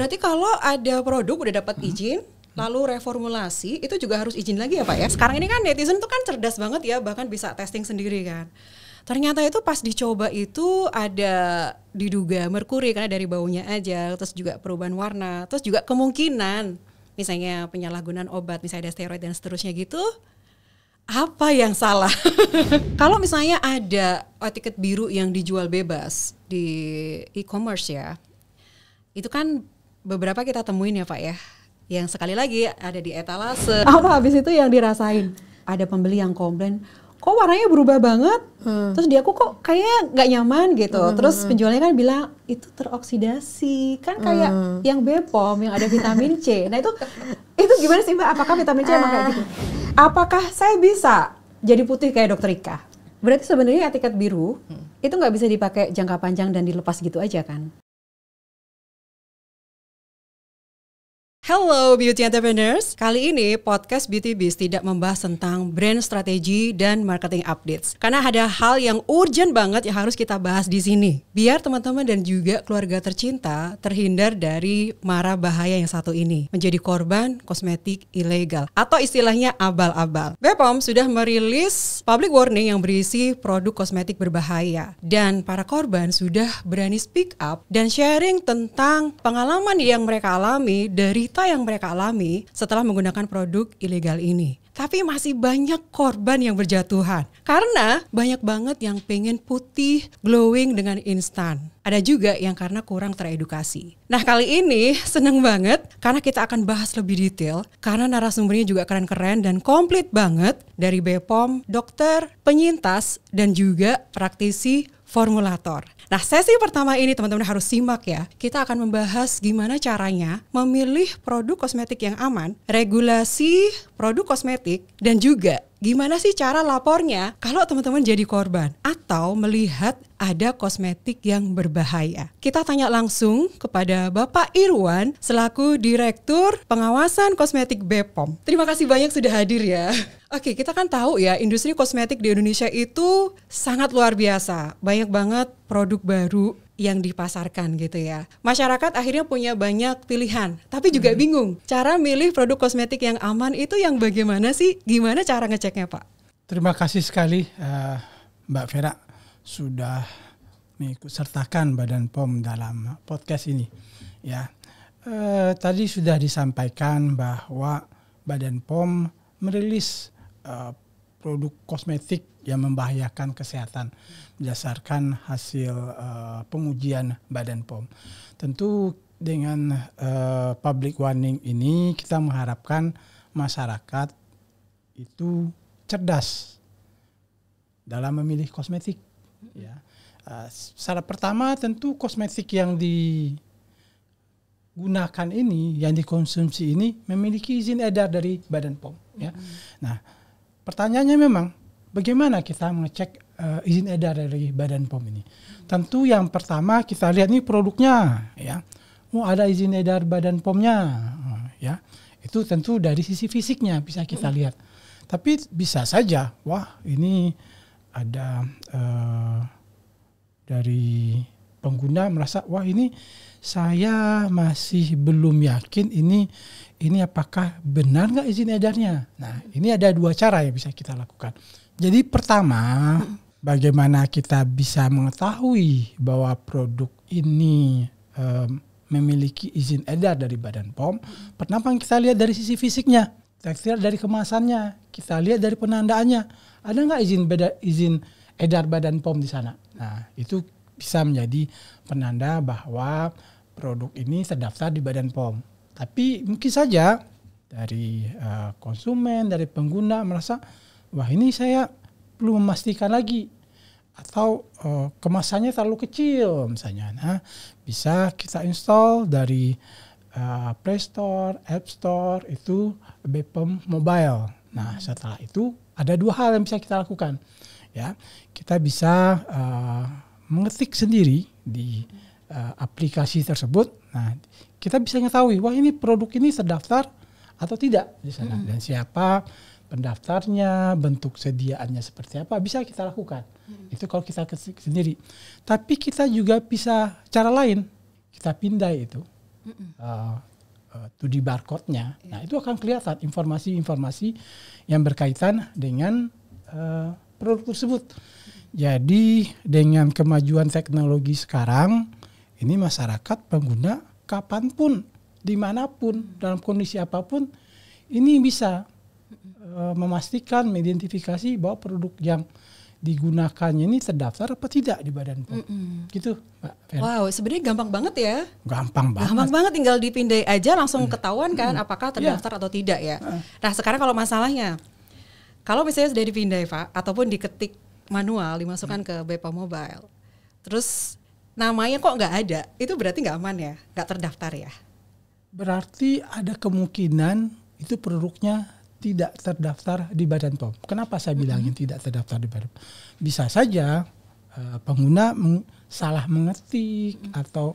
Berarti kalau ada produk udah dapat izin, lalu reformulasi, itu juga harus izin lagi ya Pak ya? Sekarang ini kan netizen tuh kan cerdas banget ya, bahkan bisa testing sendiri kan. Ternyata itu pas dicoba itu ada diduga merkuri karena dari baunya aja, terus juga perubahan warna, terus juga kemungkinan misalnya penyalahgunaan obat, misalnya ada steroid dan seterusnya gitu. Apa yang salah? Kalau misalnya ada etiket biru yang dijual bebas di e-commerce ya, itu kan beberapa kita temuin ya Pak ya, yang sekali lagi ada di etalase. Apa habis itu yang dirasain? Ada pembeli yang komplain, kok warnanya berubah banget, terus dia kok kayaknya nggak nyaman gitu. Terus penjualnya kan bilang itu teroksidasi, kan kayak yang Bepom yang ada vitamin C. Nah itu gimana sih Mbak? Apakah vitamin C emang kayak gitu? Apakah saya bisa jadi putih kayak Dokter Ika? Berarti sebenarnya etiket biru itu nggak bisa dipakai jangka panjang dan dilepas gitu aja kan? Hello Beauty Entrepreneurs, kali ini podcast Beauty Biz tidak membahas tentang brand strategi dan marketing updates. Karena ada hal yang urgent banget yang harus kita bahas di sini. Biar teman-teman dan juga keluarga tercinta terhindar dari mara bahaya yang satu ini. Menjadi korban kosmetik ilegal atau istilahnya abal-abal. Bepom sudah merilis public warning yang berisi produk kosmetik berbahaya. Dan para korban sudah berani speak up dan sharing tentang pengalaman yang mereka alami dari yang mereka alami setelah menggunakan produk ilegal ini. Tapi masih banyak korban yang berjatuhan karena banyak banget yang pengen putih glowing dengan instan. Ada juga yang karena kurang teredukasi. Nah kali ini seneng banget karena kita akan bahas lebih detail karena narasumbernya juga keren-keren dan komplit banget dari Bepom, dokter, penyintas, dan juga praktisi formulator. Nah sesi pertama ini teman-teman harus simak ya. Kita akan membahas gimana caranya memilih produk kosmetik yang aman, regulasi produk kosmetik, dan juga gimana sih cara lapornya kalau teman-teman jadi korban atau melihat ada kosmetik yang berbahaya. Kita tanya langsung kepada Bapak Irwan selaku Direktur Pengawasan Kosmetik Bepom. Terima kasih banyak sudah hadir ya. Oke, kita kan tahu ya industri kosmetik di Indonesia itu sangat luar biasa. Banyak banget produk baru yang dipasarkan gitu ya. Masyarakat akhirnya punya banyak pilihan, tapi juga bingung. Cara milih produk kosmetik yang aman itu yang bagaimana sih? Gimana cara ngeceknya Pak? Terima kasih sekali Mbak Vera sudah mengikut sertakan Badan POM dalam podcast ini. Ya, tadi sudah disampaikan bahwa Badan POM merilis produk kosmetik yang membahayakan kesehatan berdasarkan hasil pengujian Badan POM. Tentu dengan public warning ini kita mengharapkan masyarakat itu cerdas dalam memilih kosmetik. Ya. Syarat pertama tentu kosmetik yang digunakan ini, yang dikonsumsi ini memiliki izin edar dari Badan POM. Ya. Nah, pertanyaannya memang bagaimana kita mengecek izin edar dari Badan POM ini? Tentu yang pertama kita lihat nih produknya, ya. Ada izin edar Badan POM-nya, ya. Itu tentu dari sisi fisiknya bisa kita lihat. Tapi bisa saja, wah ini ada dari pengguna merasa, wah ini saya masih belum yakin ini apakah benar nggak izin edarnya. Nah ini ada dua cara yang bisa kita lakukan. Jadi pertama, bagaimana kita bisa mengetahui bahwa produk ini memiliki izin edar dari Badan POM. Pertama kita lihat dari sisi fisiknya, kita lihat dari kemasannya, kita lihat dari penandaannya. Ada nggak izin edar Badan POM di sana? Nah itu bisa menjadi penanda bahwa produk ini terdaftar di Badan POM. Tapi mungkin saja dari konsumen, dari pengguna merasa, wah ini saya perlu memastikan lagi. Atau kemasannya terlalu kecil misalnya. Nah, bisa kita install dari Play Store, App Store, itu Bepom Mobile. Nah, setelah itu ada dua hal yang bisa kita lakukan. Ya, kita bisa mengetik sendiri di aplikasi tersebut. Nah, kita bisa mengetahui, wah ini produk ini terdaftar atau tidak di sana. Dan siapa pendaftarnya, bentuk sediaannya seperti apa, bisa kita lakukan. Itu kalau kita sendiri. Tapi kita juga bisa cara lain, kita pindah itu 2D barcode-nya. Nah, itu akan kelihatan informasi-informasi yang berkaitan dengan produk tersebut. Jadi dengan kemajuan teknologi sekarang, ini masyarakat pengguna kapanpun, dimanapun, dalam kondisi apapun, ini bisa memastikan, mengidentifikasi bahwa produk yang digunakannya ini terdaftar apa tidak di Badan POM. Gitu, Mbak Vera. Wow, sebenarnya gampang banget ya. Gampang banget. Gampang banget, tinggal dipindai aja langsung ketahuan kan apakah terdaftar atau tidak ya. Nah, sekarang kalau masalahnya, kalau misalnya sudah dipindai Pak, ataupun diketik manual, dimasukkan ke BPOM Mobile, terus namanya kok nggak ada, itu berarti nggak aman ya, nggak terdaftar ya? Berarti ada kemungkinan itu produknya tidak terdaftar di Badan POM. Kenapa saya bilangin tidak terdaftar di Badan POM? Bisa saja pengguna salah mengetik atau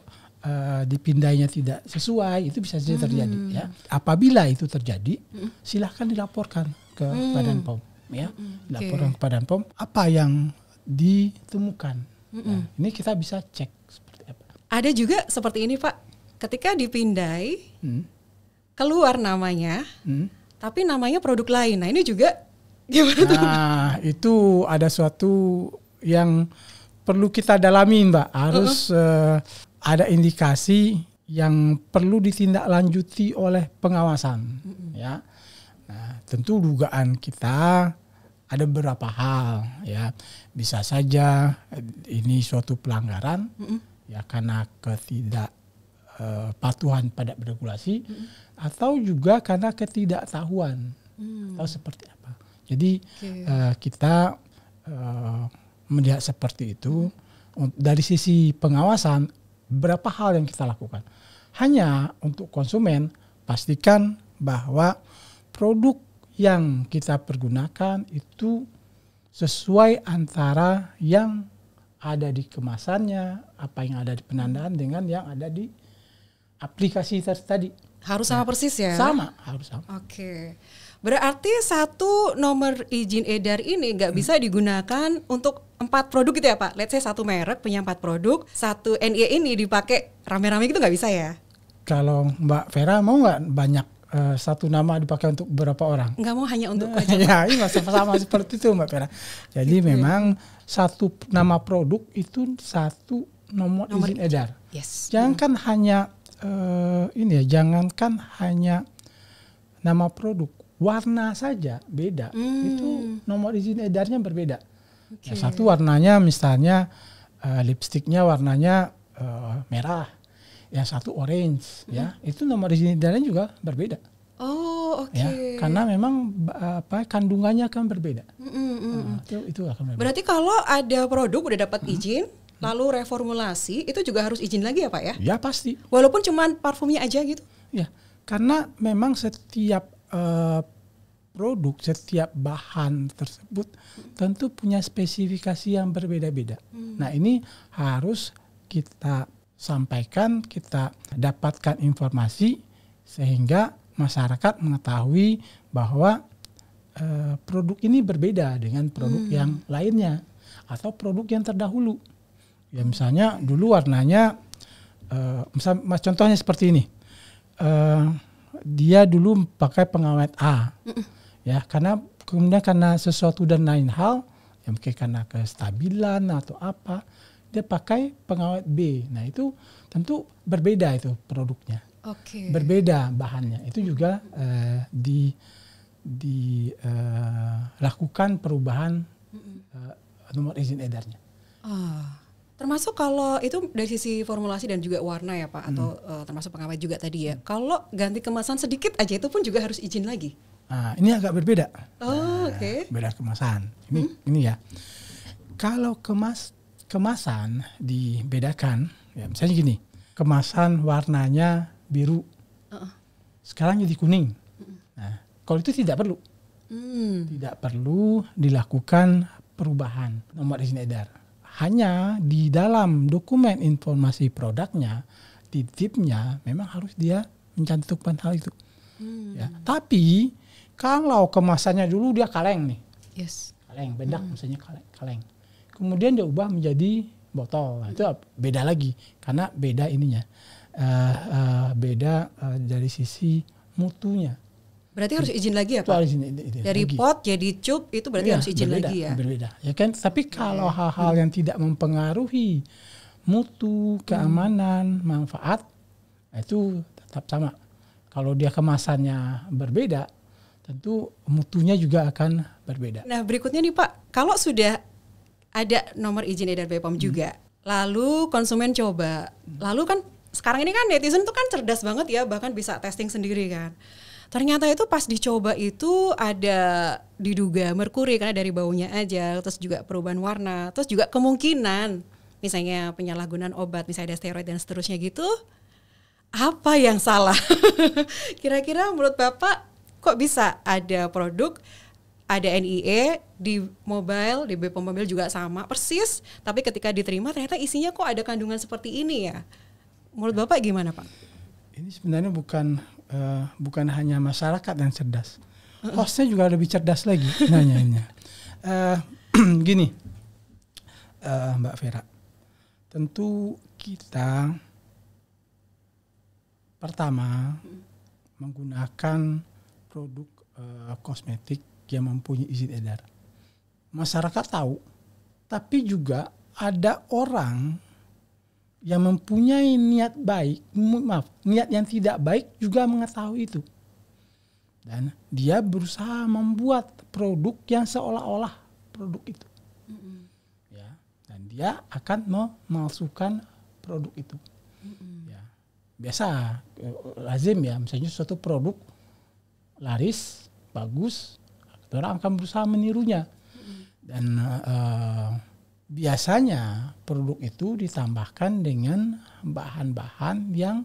dipindainya tidak sesuai, itu bisa saja terjadi. Ya. Apabila itu terjadi, silahkan dilaporkan ke Badan POM. Ya, laporan ke Badan POM apa yang ditemukan. Nah, ini kita bisa cek seperti apa. Ada juga seperti ini Pak, ketika dipindai keluar namanya, tapi namanya produk lain. Nah, ini juga gimana tuh? Nah, itu ada suatu yang perlu kita dalami, Mbak. Harus ada indikasi yang perlu ditindaklanjuti oleh pengawasan. Ya. Nah, tentu dugaan kita ada beberapa hal, ya. Bisa saja ini suatu pelanggaran, ya, karena ketidakpatuhan pada regulasi, atau juga karena ketidaktahuan, atau seperti apa. Jadi kita melihat seperti itu. Dari sisi pengawasan, berapa hal yang kita lakukan. Hanya untuk konsumen, pastikan bahwa produk yang kita pergunakan itu sesuai antara yang ada di kemasannya, apa yang ada di penandaan dengan yang ada di aplikasi tadi. Harus sama persis ya? Sama, harus sama. Oke. Berarti satu nomor izin edar ini nggak bisa digunakan untuk 4 produk gitu ya Pak? Let's say satu merek punya 4 produk, satu NIE ini dipakai rame-rame gitu nggak bisa ya? Kalau Mbak Vera mau nggak banyak satu nama dipakai untuk beberapa orang? Nggak mau, hanya untuk aja. Ya, ini sama seperti itu Mbak Vera. Jadi memang satu nama produk itu satu nomor izin edar. Yes. Jangankan hanya jangankan hanya nama produk, warna saja beda. Itu nomor izin edarnya berbeda. Ya, satu warnanya misalnya lipstiknya warnanya merah. Yang satu orange, ya, itu nomor izin edarnya juga berbeda. Oh, oke. Ya, karena memang kandungannya akan berbeda. Itu akan berbeda. Berarti kalau ada produk udah dapat izin, lalu reformulasi, itu juga harus izin lagi ya Pak ya? Ya pasti. Walaupun cuman parfumnya aja gitu? Ya, karena memang setiap produk, setiap bahan tersebut tentu punya spesifikasi yang berbeda-beda. Nah, ini harus kita sampaikan, kita dapatkan informasi sehingga masyarakat mengetahui bahwa produk ini berbeda dengan produk yang lainnya atau produk yang terdahulu. Ya, misalnya dulu warnanya, contohnya seperti ini, dia dulu pakai pengawet A, ya, kemudian karena sesuatu dan lain hal, ya mungkin karena kestabilan atau apa, dia pakai pengawet B. Nah, itu tentu berbeda itu produknya. Berbeda bahannya. Itu juga dilakukan perubahan nomor izin edarnya. Termasuk kalau itu dari sisi formulasi dan juga warna ya Pak, atau termasuk pengawet juga tadi ya. Kalau ganti kemasan sedikit aja itu pun juga harus izin lagi. Nah, ini agak berbeda. Beda kemasan. Ini ya. Kalau kemasan dibedakan, ya misalnya gini, kemasan warnanya biru, sekarang jadi kuning. Nah, kalau itu tidak perlu, tidak perlu dilakukan perubahan nomor izin edar. Hanya di dalam dokumen informasi produknya, titipnya, memang harus dia mencantumkan hal itu. Ya, tapi kalau kemasannya dulu dia kaleng nih, kaleng bedak, misalnya kaleng. Kemudian dia ubah menjadi botol. Nah, itu beda lagi karena beda ininya, beda dari sisi mutunya. Berarti harus izin lagi ya Itu Pak? harus izin Dari lagi. pot jadi cup itu berarti harus izin berbeda, lagi ya? Berbeda, ya kan. Tapi kalau hal-hal yang tidak mempengaruhi mutu, keamanan, manfaat, itu tetap sama. Kalau dia kemasannya berbeda, tentu mutunya juga akan berbeda. Nah berikutnya nih Pak, kalau sudah ada nomor izin edar BPOM juga, lalu konsumen coba, lalu kan sekarang ini kan netizen tuh kan cerdas banget ya, bahkan bisa testing sendiri kan. Ternyata itu pas dicoba itu ada diduga merkuri karena dari baunya aja, terus juga perubahan warna, terus juga kemungkinan misalnya penyalahgunaan obat, misalnya ada steroid dan seterusnya gitu. Apa yang salah? Kira-kira menurut Bapak kok bisa ada produk, ada NIE di mobile, di BPOM mobil juga sama persis, tapi ketika diterima ternyata isinya kok ada kandungan seperti ini ya? Menurut Bapak gimana Pak? Ini sebenarnya bukan hanya masyarakat yang cerdas, hostnya juga lebih cerdas lagi nanyainnya. Gini, Mbak Vera, tentu kita pertama menggunakan produk kosmetik yang mempunyai izin edar. Masyarakat tahu, tapi juga ada orang yang mempunyai niat baik, niat yang tidak baik juga mengetahui itu. Dan dia berusaha membuat produk yang seolah-olah produk itu. Ya, dan dia akan memalsukan produk itu. Ya. Biasa, lazim ya, misalnya suatu produk laris, bagus, orang akan berusaha menirunya. Dan biasanya produk itu ditambahkan dengan bahan-bahan yang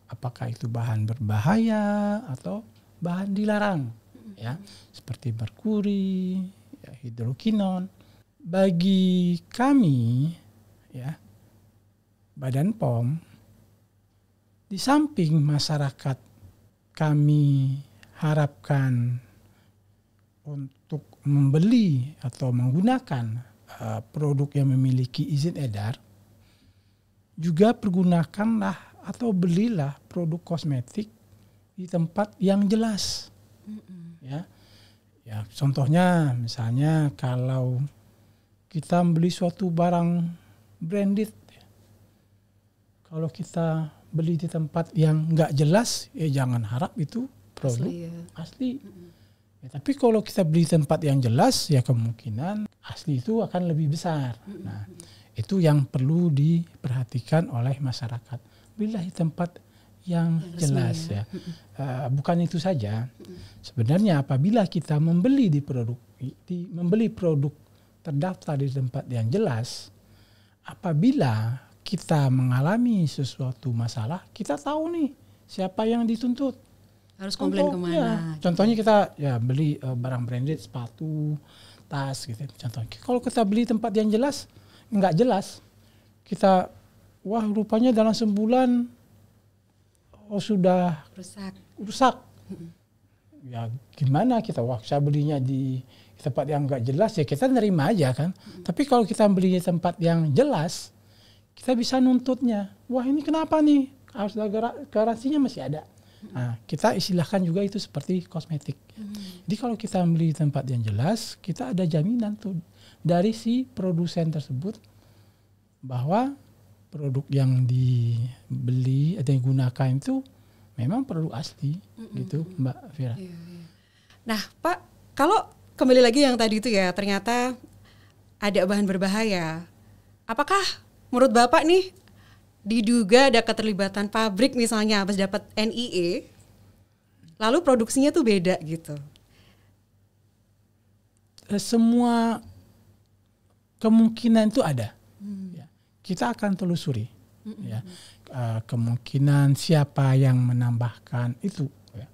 apakah itu bahan berbahaya atau bahan dilarang, ya, seperti merkuri, ya, hidrokinon. Bagi kami, ya, Badan POM, di samping masyarakat kami harapkan untuk membeli atau menggunakan produk yang memiliki izin edar, juga pergunakanlah atau belilah produk kosmetik di tempat yang jelas. Ya, contohnya misalnya kalau kita beli suatu barang branded, kalau kita beli di tempat yang nggak jelas, ya jangan harap itu produk asli. Ya, tapi kalau kita beli di tempat yang jelas, ya kemungkinan asli itu akan lebih besar. Nah, itu yang perlu diperhatikan oleh masyarakat. Belilah di tempat yang jelas ya. Bukan itu saja. Sebenarnya apabila kita membeli produk terdaftar di tempat yang jelas, apabila kita mengalami sesuatu masalah, kita tahu nih siapa yang dituntut. Harus komplain kemana? Ya, contohnya kita ya beli barang branded, sepatu, tas gitu. Contohnya, kalau kita beli tempat yang jelas, nggak jelas, kita wah rupanya dalam sebulan sudah rusak. Ya gimana kita? Wah saya belinya di tempat yang nggak jelas, ya kita nerima aja kan. Tapi kalau kita beli di tempat yang jelas, kita bisa nuntutnya. Wah ini kenapa nih? Harus garansinya masih ada. Nah, kita istilahkan juga itu seperti kosmetik. Jadi kalau kita beli di tempat yang jelas, kita ada jaminan tuh dari si produsen tersebut bahwa produk yang dibeli atau digunakan itu memang produk asli, gitu Mbak Vera. Nah Pak, kalau kembali lagi yang tadi itu ya, ternyata ada bahan berbahaya. Apakah menurut Bapak nih diduga ada keterlibatan pabrik misalnya habis dapat NIE, lalu produksinya tuh beda gitu? Semua kemungkinan itu ada. Ya. Kita akan telusuri. Ya. Kemungkinan siapa yang menambahkan itu. Ya.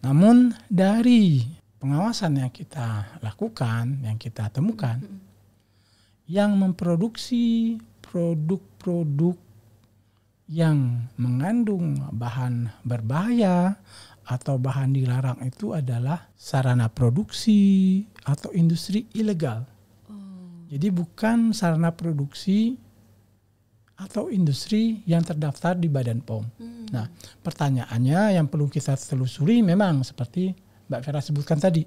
Namun dari pengawasan yang kita lakukan, yang kita temukan, yang memproduksi produk-produk yang mengandung bahan berbahaya atau bahan dilarang itu adalah sarana produksi atau industri ilegal. Jadi bukan sarana produksi atau industri yang terdaftar di Badan POM. Nah, pertanyaannya yang perlu kita telusuri memang seperti Mbak Vera sebutkan tadi.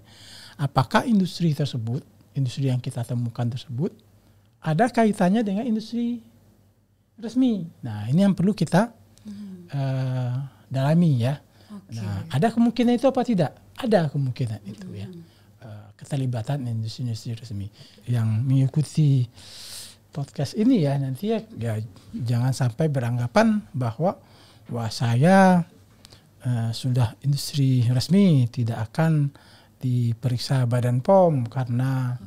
Apakah industri tersebut, industri yang kita temukan tersebut, ada kaitannya dengan industri resmi? Nah, ini yang perlu kita dalami ya. Nah, ada kemungkinan itu apa tidak? Ada kemungkinan itu ya. Keterlibatan industri-industri resmi yang mengikuti podcast ini ya, nanti ya jangan sampai beranggapan bahwa wah saya sudah industri resmi, tidak akan diperiksa Badan POM karena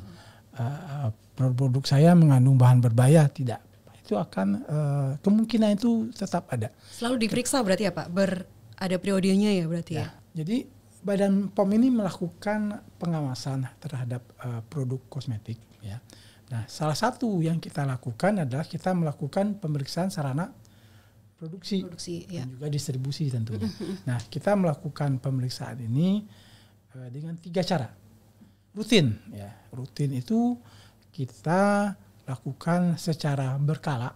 produk saya mengandung bahan berbahaya. Tidak, itu akan kemungkinan itu tetap ada. Selalu diperiksa berarti ya Pak? Ada periodenya ya berarti ya? Jadi Badan POM ini melakukan pengawasan terhadap produk kosmetik ya. Nah, salah satu yang kita lakukan adalah kita melakukan pemeriksaan sarana produksi ya. dan juga distribusi tentunya. Nah, kita melakukan pemeriksaan ini dengan 3 cara. Rutin ya. Rutin itu kita lakukan secara berkala.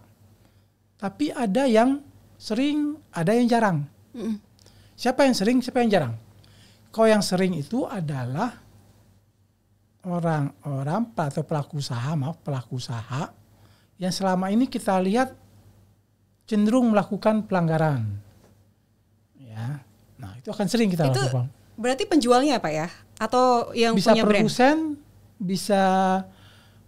Tapi ada yang sering, ada yang jarang. Siapa yang sering, siapa yang jarang? Kalau yang sering itu adalah orang-orang atau pelaku usaha yang selama ini kita lihat cenderung melakukan pelanggaran. Ya. Nah, itu akan sering kita lakukan. Berarti penjualnya apa ya? Atau yang bisa punya produsen, brand?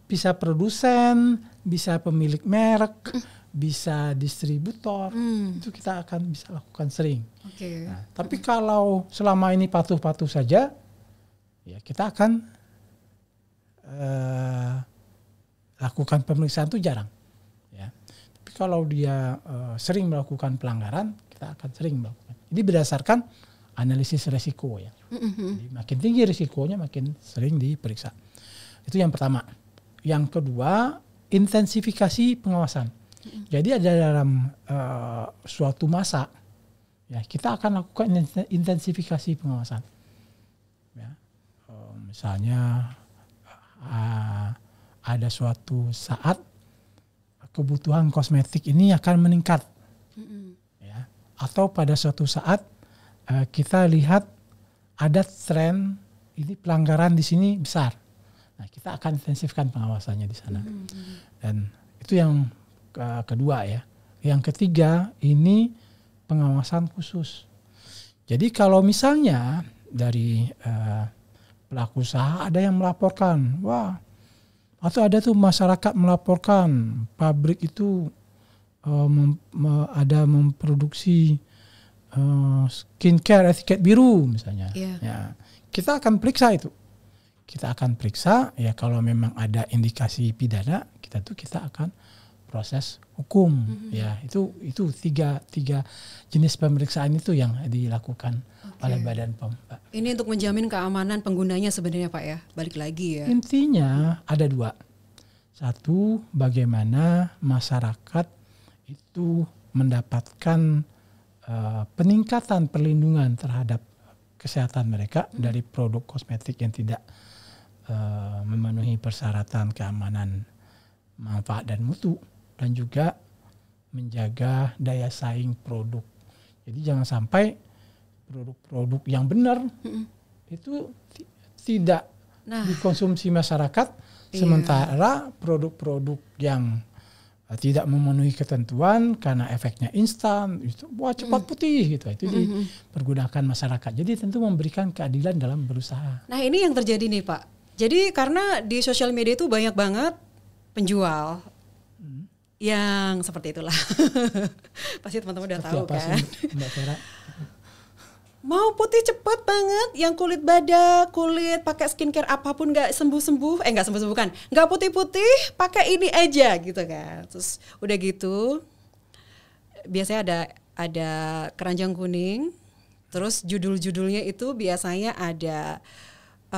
bisa produsen, bisa pemilik merek, bisa distributor. Itu kita akan bisa lakukan sering. Okay. Nah, tapi kalau selama ini patuh-patuh saja, ya kita akan lakukan pemeriksaan itu jarang. Ya. Tapi kalau dia sering melakukan pelanggaran, kita akan sering melakukan. Jadi berdasarkan analisis resiko ya. Jadi makin tinggi risikonya, makin sering diperiksa. Itu yang pertama. Yang kedua, intensifikasi pengawasan. Jadi ada dalam suatu masa, ya kita akan lakukan intensifikasi pengawasan. Ya. Misalnya ada suatu saat kebutuhan kosmetik ini akan meningkat, ya. Atau pada suatu saat kita lihat ada tren ini pelanggaran di sini besar. Nah, kita akan intensifkan pengawasannya di sana. Dan itu yang kedua ya. Yang ketiga ini pengawasan khusus. Jadi kalau misalnya dari pelaku usaha ada yang melaporkan, wah, atau ada tuh masyarakat melaporkan pabrik itu ada memproduksi skincare etiket biru misalnya. Ya, kita akan periksa itu. Kita akan periksa ya, kalau memang ada indikasi pidana, kita akan proses hukum. Ya, itu tiga jenis pemeriksaan itu yang dilakukan oleh Badan POM, Pak. Ini untuk menjamin keamanan penggunanya sebenarnya, Pak ya. Balik lagi ya. Intinya ada 2. Satu, bagaimana masyarakat itu mendapatkan peningkatan perlindungan terhadap kesehatan mereka dari produk kosmetik yang tidak memenuhi persyaratan keamanan, manfaat dan mutu, dan juga menjaga daya saing produk. Jadi jangan sampai produk-produk yang benar itu tidak dikonsumsi masyarakat, sementara produk-produk yang tidak memenuhi ketentuan karena efeknya instan, itu cepat putih gitu, itu dipergunakan masyarakat. Jadi tentu memberikan keadilan dalam berusaha. Nah, ini yang terjadi nih, Pak. Jadi karena di sosial media itu banyak banget penjual yang seperti itulah. Pasti teman-teman udah tahu kan. Mbak Vera? Mau putih cepet banget, yang kulit badak, kulit pakai skincare apapun nggak sembuh-sembuh, nggak sembuh-sembuh kan, nggak putih-putih, pakai ini aja gitu kan. Terus udah gitu, biasanya ada keranjang kuning, terus judul-judulnya itu biasanya ada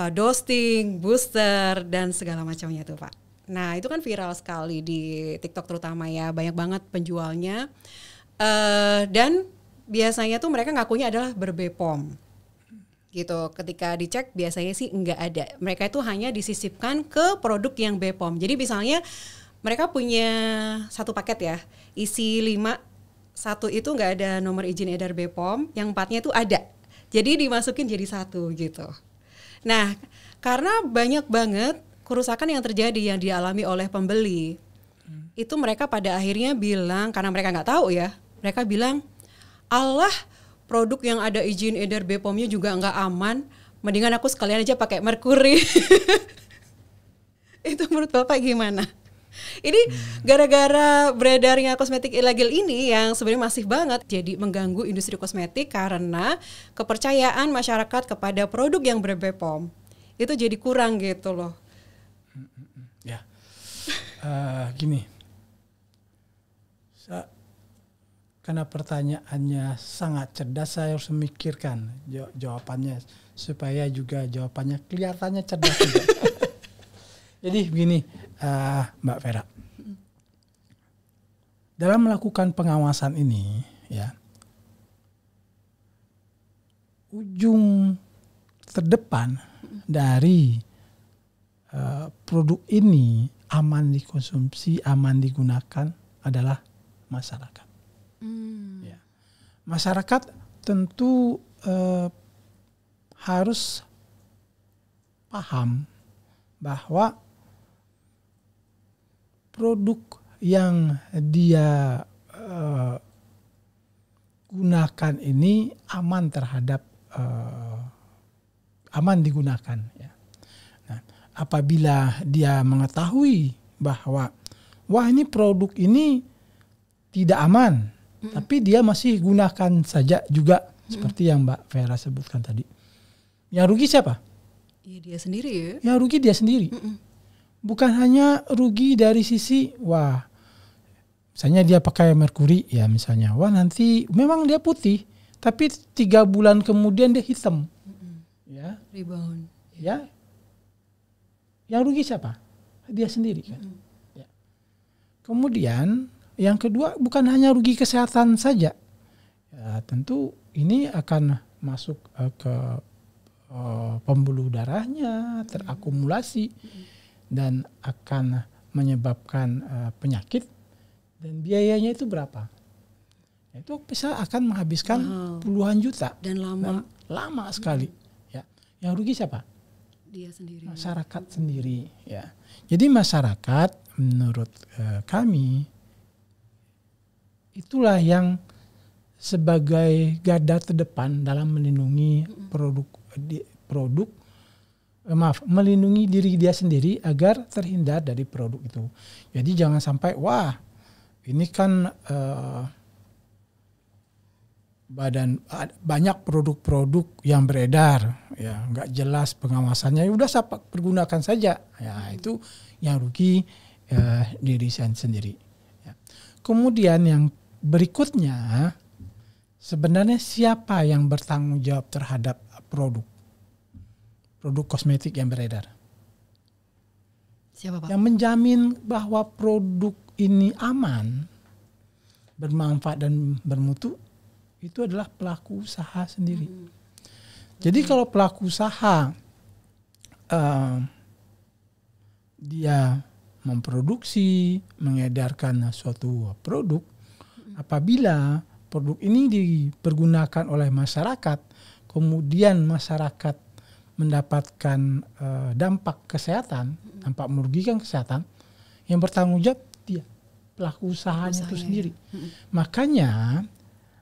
dosing, booster dan segala macamnya tuh, Pak. Nah itu kan viral sekali di TikTok terutama ya, banyak banget penjualnya dan biasanya tuh mereka ngakunya adalah ber-BPOM gitu. Ketika dicek biasanya sih enggak ada. Mereka itu hanya disisipkan ke produk yang BPOM. Jadi misalnya mereka punya satu paket ya, isi 5, satu itu nggak ada nomor izin edar BPOM, yang 4-nya itu ada. Jadi dimasukin jadi satu gitu. Nah, karena banyak banget kerusakan yang terjadi yang dialami oleh pembeli, itu mereka pada akhirnya bilang, karena mereka nggak tahu ya, mereka bilang, Allah, produk yang ada izin edar BPOM-nya juga nggak aman, mendingan aku sekalian aja pakai merkuri. Itu menurut Bapak gimana? Ini gara-gara beredarnya kosmetik ilegal ini yang sebenarnya masif banget, jadi mengganggu industri kosmetik karena kepercayaan masyarakat kepada produk yang ber-BPOM itu jadi kurang gitu loh. Ya, gini, karena pertanyaannya sangat cerdas, saya harus memikirkan jawabannya supaya juga jawabannya kelihatannya cerdas juga. Jadi begini, Mbak Vera, dalam melakukan pengawasan ini, ya, ujung terdepan dari produk ini aman dikonsumsi, aman digunakan adalah masyarakat. Ya. Masyarakat tentu harus paham bahwa produk yang dia gunakan ini aman terhadap aman digunakan. Ya. Nah, apabila dia mengetahui bahwa wah ini produk ini tidak aman, tapi dia masih gunakan saja juga seperti yang Mbak Vera sebutkan tadi. Yang rugi siapa? Iya, dia sendiri ya. Yang rugi dia sendiri. Bukan hanya rugi dari sisi wah, misalnya dia pakai merkuri ya misalnya, wah nanti memang dia putih, tapi 3 bulan kemudian dia hitam. Ya, Rebound. ya. Yang rugi siapa? Dia sendiri kan. Ya. Kemudian yang kedua bukan hanya rugi kesehatan saja. Ya, tentu ini akan masuk ke pembuluh darahnya terakumulasi dan akan menyebabkan penyakit, dan biayanya itu berapa? Itu bisa akan menghabiskan puluhan juta dan lama sekali. Ya, yang rugi siapa? Dia sendiri. Masyarakat sendiri. Ya, jadi masyarakat menurut kami itulah yang sebagai garda terdepan dalam melindungi melindungi diri dia sendiri agar terhindar dari produk itu. Jadi jangan sampai wah ini kan banyak produk-produk yang beredar ya nggak jelas pengawasannya, ya udah saya pergunakan saja. Ya itu yang rugi diri saya sendiri. Ya. Kemudian yang berikutnya, sebenarnya siapa yang bertanggung jawab terhadap produk kosmetik yang beredar? Siapa Pak? Yang menjamin bahwa produk ini aman, bermanfaat dan bermutu itu adalah pelaku usaha sendiri. Jadi kalau pelaku usaha dia memproduksi, mengedarkan suatu produk, apabila produk ini dipergunakan oleh masyarakat, kemudian masyarakat mendapatkan dampak kesehatan, dampak merugikan kesehatan, yang bertanggung jawab dia, pelaku usahanya itu sendiri. Makanya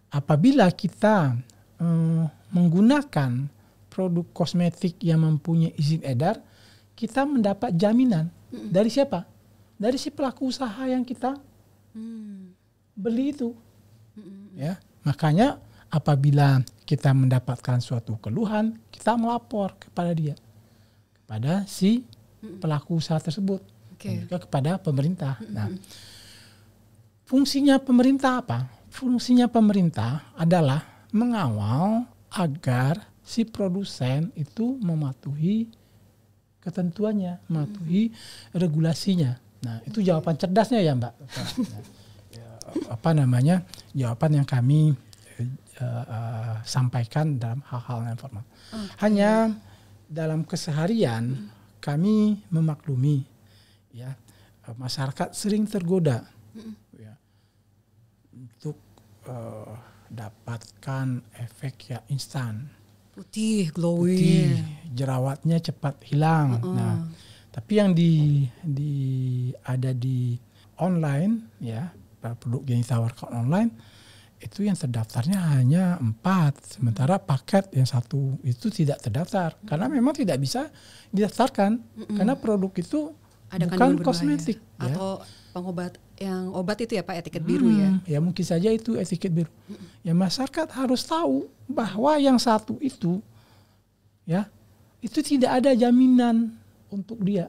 apabila kita menggunakan produk kosmetik yang mempunyai izin edar, kita mendapat jaminan dari siapa? Dari si pelaku usaha yang kita beli itu. Ya, makanya apabila kita mendapatkan suatu keluhan, kita melapor kepada dia, kepada si pelaku usaha tersebut, dan juga kepada pemerintah. Nah, fungsinya pemerintah apa? Fungsinya pemerintah adalah mengawal agar si produsen itu mematuhi ketentuannya, mematuhi regulasinya. Nah, itu jawaban cerdasnya ya, Mbak. Jawaban yang kami sampaikan dalam hal-hal yang formal. Hanya dalam keseharian kami memaklumi ya masyarakat sering tergoda ya, untuk dapatkan efek yang instan, Putih, glowing. putih, jerawatnya cepat hilang. Nah, tapi yang ada di online ya, produk yang ditawarkan online itu yang terdaftarnya hanya 4, sementara paket yang 1 itu tidak terdaftar karena memang tidak bisa didaftarkan karena produk itu Ada bukan kandungan kosmetik berbahaya. ya. Atau pengobat yang obat itu ya Pak, etiket biru ya. Ya mungkin saja itu etiket biru. Ya masyarakat harus tahu bahwa yang 1 itu ya itu tidak ada jaminan untuk dia.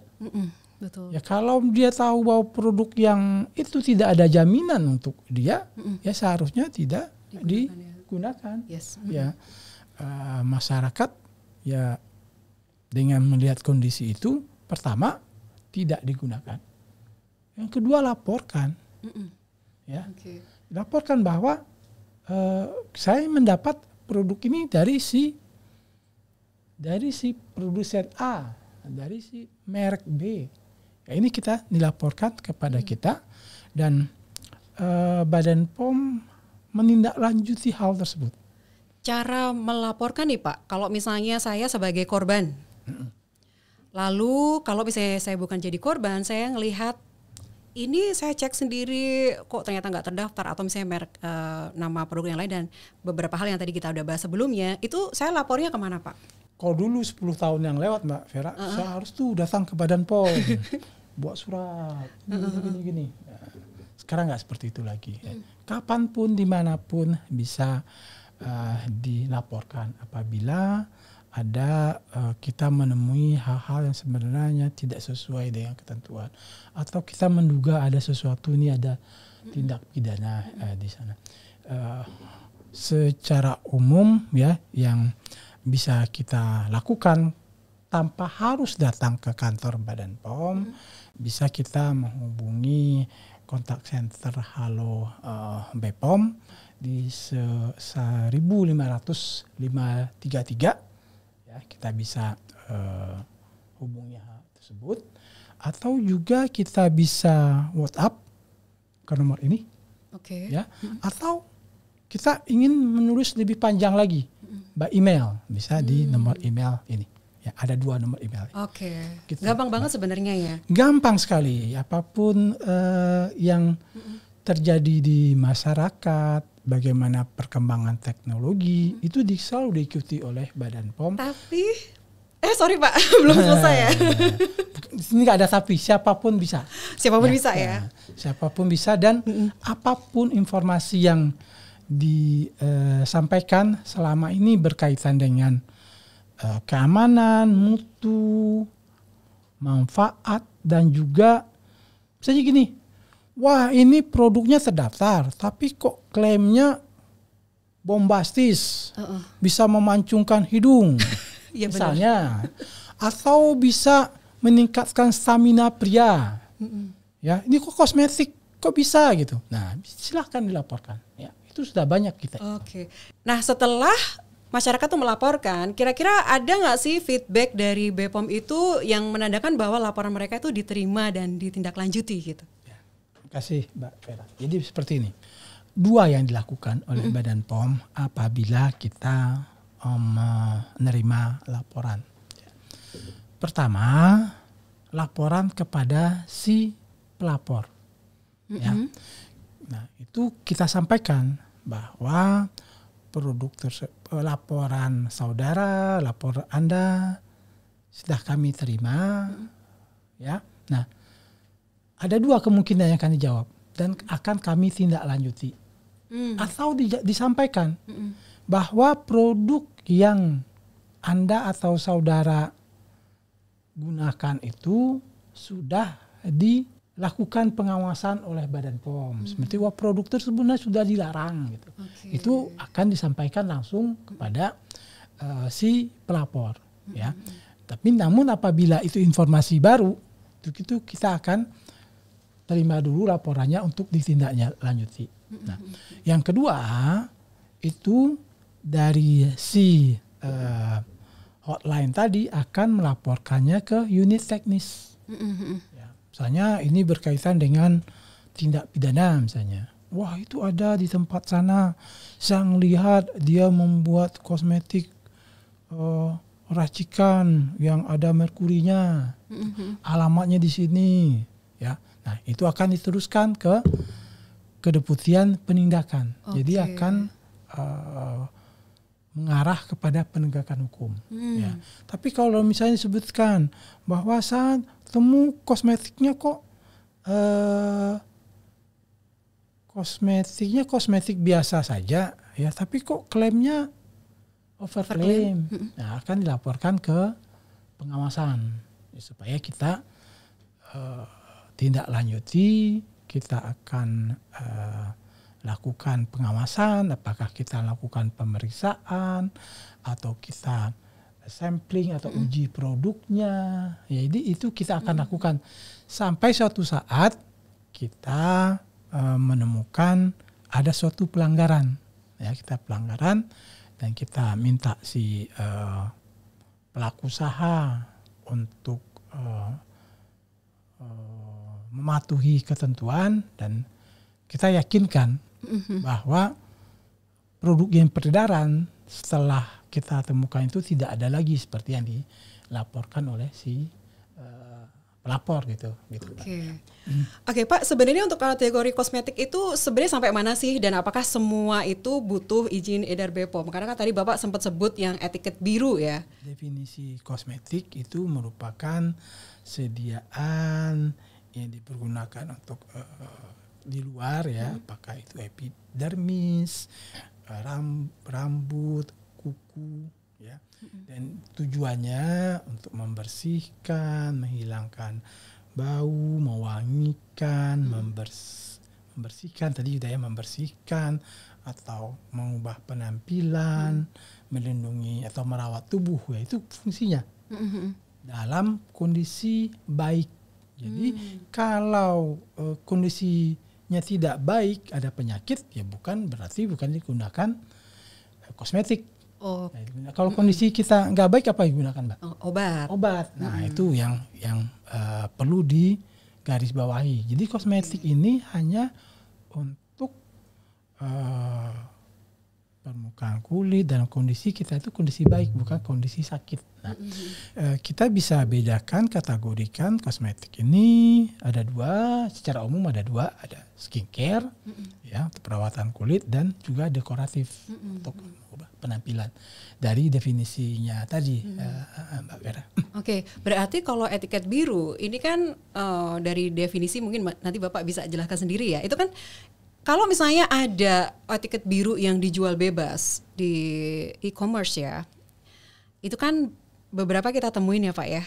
Betul. Ya kalau dia tahu bahwa produk yang itu tidak ada jaminan untuk dia, ya seharusnya tidak digunakan. Yes. Ya masyarakat ya dengan melihat kondisi itu, pertama tidak digunakan, yang kedua laporkan. Ya, laporkan bahwa saya mendapat produk ini dari si produsen A, dari si merek B. Ya, ini kita dilaporkan kepada kita dan Badan POM menindaklanjuti hal tersebut. Cara melaporkan nih Pak, kalau misalnya saya sebagai korban, lalu kalau misalnya saya bukan jadi korban, saya ngelihat ini saya cek sendiri kok ternyata nggak terdaftar atau misalnya merek nama produk yang lain dan beberapa hal yang tadi kita udah bahas sebelumnya, itu saya lapornya kemana Pak? Kalau dulu 10 tahun yang lewat Mbak Vera, saya harus tuh datang ke Badan POM, buat surat, gini. Nah, sekarang nggak seperti itu lagi. Kapanpun, dimanapun bisa dilaporkan apabila ada kita menemui hal-hal yang sebenarnya tidak sesuai dengan ketentuan atau kita menduga ada sesuatu, ini ada tindak pidana di sana. Secara umum ya yang bisa kita lakukan tanpa harus datang ke kantor Badan POM, bisa kita menghubungi kontak center Halo BPOM di 1.500.533 ya, kita bisa hubungi hal tersebut, atau juga kita bisa WhatsApp ke nomor ini. Ya, atau kita ingin menulis lebih panjang lagi by email, bisa di nomor email ini. Ya, ada 2 nomor email. Gitu. Gampang banget sebenarnya ya. Gampang sekali. Apapun yang terjadi di masyarakat, bagaimana perkembangan teknologi, itu selalu diikuti oleh Badan POM. Tapi, sorry Pak, belum selesai ya. Ini nggak ada tapi, siapapun bisa. Siapapun bisa ya. Siapapun bisa, dan apapun informasi yang disampaikan selama ini berkaitan dengan keamanan, mutu, manfaat, dan juga misalnya gini, wah ini produknya terdaftar tapi kok klaimnya bombastis, bisa memancungkan hidung ya, misalnya, atau bisa meningkatkan stamina pria, ya ini kok kosmetik kok bisa gitu. Nah silahkan dilaporkan ya, itu sudah banyak kita. Nah setelah masyarakat tuh melaporkan, kira-kira ada nggak sih feedback dari BPOM itu yang menandakan bahwa laporan mereka itu diterima dan ditindaklanjuti gitu? Ya, terima kasih Mbak Vera. Jadi seperti ini, 2 yang dilakukan oleh Badan POM apabila kita menerima laporan. Pertama, laporan kepada si pelapor. Ya. Nah itu kita sampaikan bahwa produk laporan saudara, laporan Anda sudah kami terima, ya. Nah, ada 2 kemungkinan yang akan dijawab dan akan kami tindak lanjuti, atau disampaikan bahwa produk yang Anda atau saudara gunakan itu sudah dilakukan pengawasan oleh Badan POM, seperti wah produk tersebut sudah dilarang gitu. Itu akan disampaikan langsung kepada si pelapor, ya. Tapi namun apabila itu informasi baru, itu kita akan terima dulu laporannya untuk ditindaklanjuti. Nah, yang kedua itu dari si hotline tadi akan melaporkannya ke unit teknis. Ya. Misalnya ini berkaitan dengan tindak pidana misalnya. Wah itu ada di tempat sana, saya lihat dia membuat kosmetik racikan yang ada merkurinya, alamatnya di sini, ya. Nah itu akan diteruskan ke kedeputian penindakan. Jadi akan mengarah kepada penegakan hukum. Ya. Tapi kalau misalnya disebutkan bahwa saat temu kosmetiknya kok kosmetik biasa saja, ya, tapi kok klaimnya overclaim, nah, akan dilaporkan ke pengawasan ya, supaya kita tindak lanjuti, kita akan lakukan pengawasan, apakah kita lakukan pemeriksaan atau kita sampling atau uji produknya. Ya, jadi itu kita akan lakukan sampai suatu saat kita menemukan ada suatu pelanggaran. Ya, kita pelanggaran dan kita minta si pelaku usaha untuk mematuhi ketentuan dan kita yakinkan bahwa produk yang peredaran setelah kita temukan itu tidak ada lagi seperti yang dilaporkan oleh si pelapor gitu. Oke, Pak, sebenarnya untuk kategori kosmetik itu sebenarnya sampai mana sih dan apakah semua itu butuh izin edar BPOM? Karena kan tadi Bapak sempat sebut yang etiket biru ya. Definisi kosmetik itu merupakan sediaan yang dipergunakan untuk di luar ya, apakah itu epidermis, rambut, kuku ya. Dan tujuannya untuk membersihkan, menghilangkan bau, mewangikan, membersihkan tadi sudah ya, membersihkan atau mengubah penampilan, melindungi atau merawat tubuh ya, itu fungsinya. Dalam kondisi baik. Jadi kalau kondisinya tidak baik, ada penyakit, ya bukan digunakan kosmetik. Nah, kalau kondisi kita nggak baik, apa yang digunakan, Mbak? Obat. Nah itu yang perlu digarisbawahi. Jadi kosmetik ini hanya untuk permukaan kulit dalam kondisi kita itu kondisi baik, bukan kondisi sakit. Nah, kita bisa bedakan, kategorikan kosmetik ini ada dua, secara umum ada dua, ada skincare ya untuk perawatan kulit dan juga dekoratif untuk penampilan. Dari definisinya tadi, Mbak Vera. Oke, berarti kalau etiket biru ini kan dari definisi mungkin nanti Bapak bisa jelaskan sendiri ya. Itu kan kalau misalnya ada etiket biru yang dijual bebas di e-commerce ya, itu kan beberapa kita temuin ya Pak ya,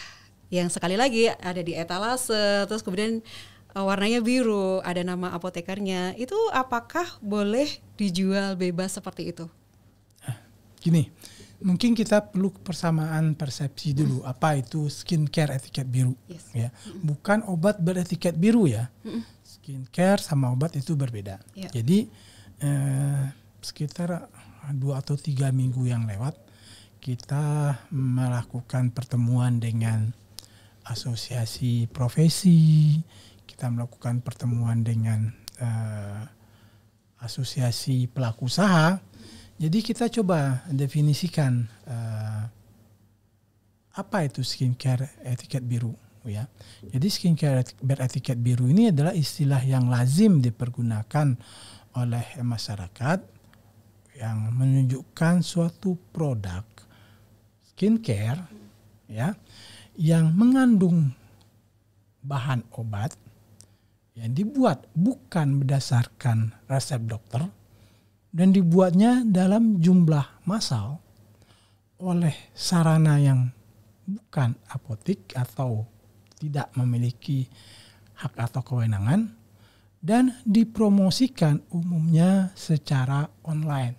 yang sekali lagi ada di etalase, terus kemudian warnanya biru, ada nama apotekernya, itu apakah boleh dijual bebas seperti itu? Gini, mungkin kita perlu persamaan persepsi dulu, apa itu skincare etiket biru, ya, bukan obat beretiket biru ya. Skincare sama obat itu berbeda. Jadi sekitar 2 atau 3 minggu yang lewat kita melakukan pertemuan dengan asosiasi profesi, kita melakukan pertemuan dengan asosiasi pelaku usaha. Jadi kita coba definisikan apa itu skincare etiket biru. Ya. Jadi skincare beretiket biru ini adalah istilah yang lazim dipergunakan oleh masyarakat yang menunjukkan suatu produk skincare ya yang mengandung bahan obat yang dibuat bukan berdasarkan resep dokter dan dibuatnya dalam jumlah massal oleh sarana yang bukan apotik atau tidak memiliki hak atau kewenangan dan dipromosikan umumnya secara online.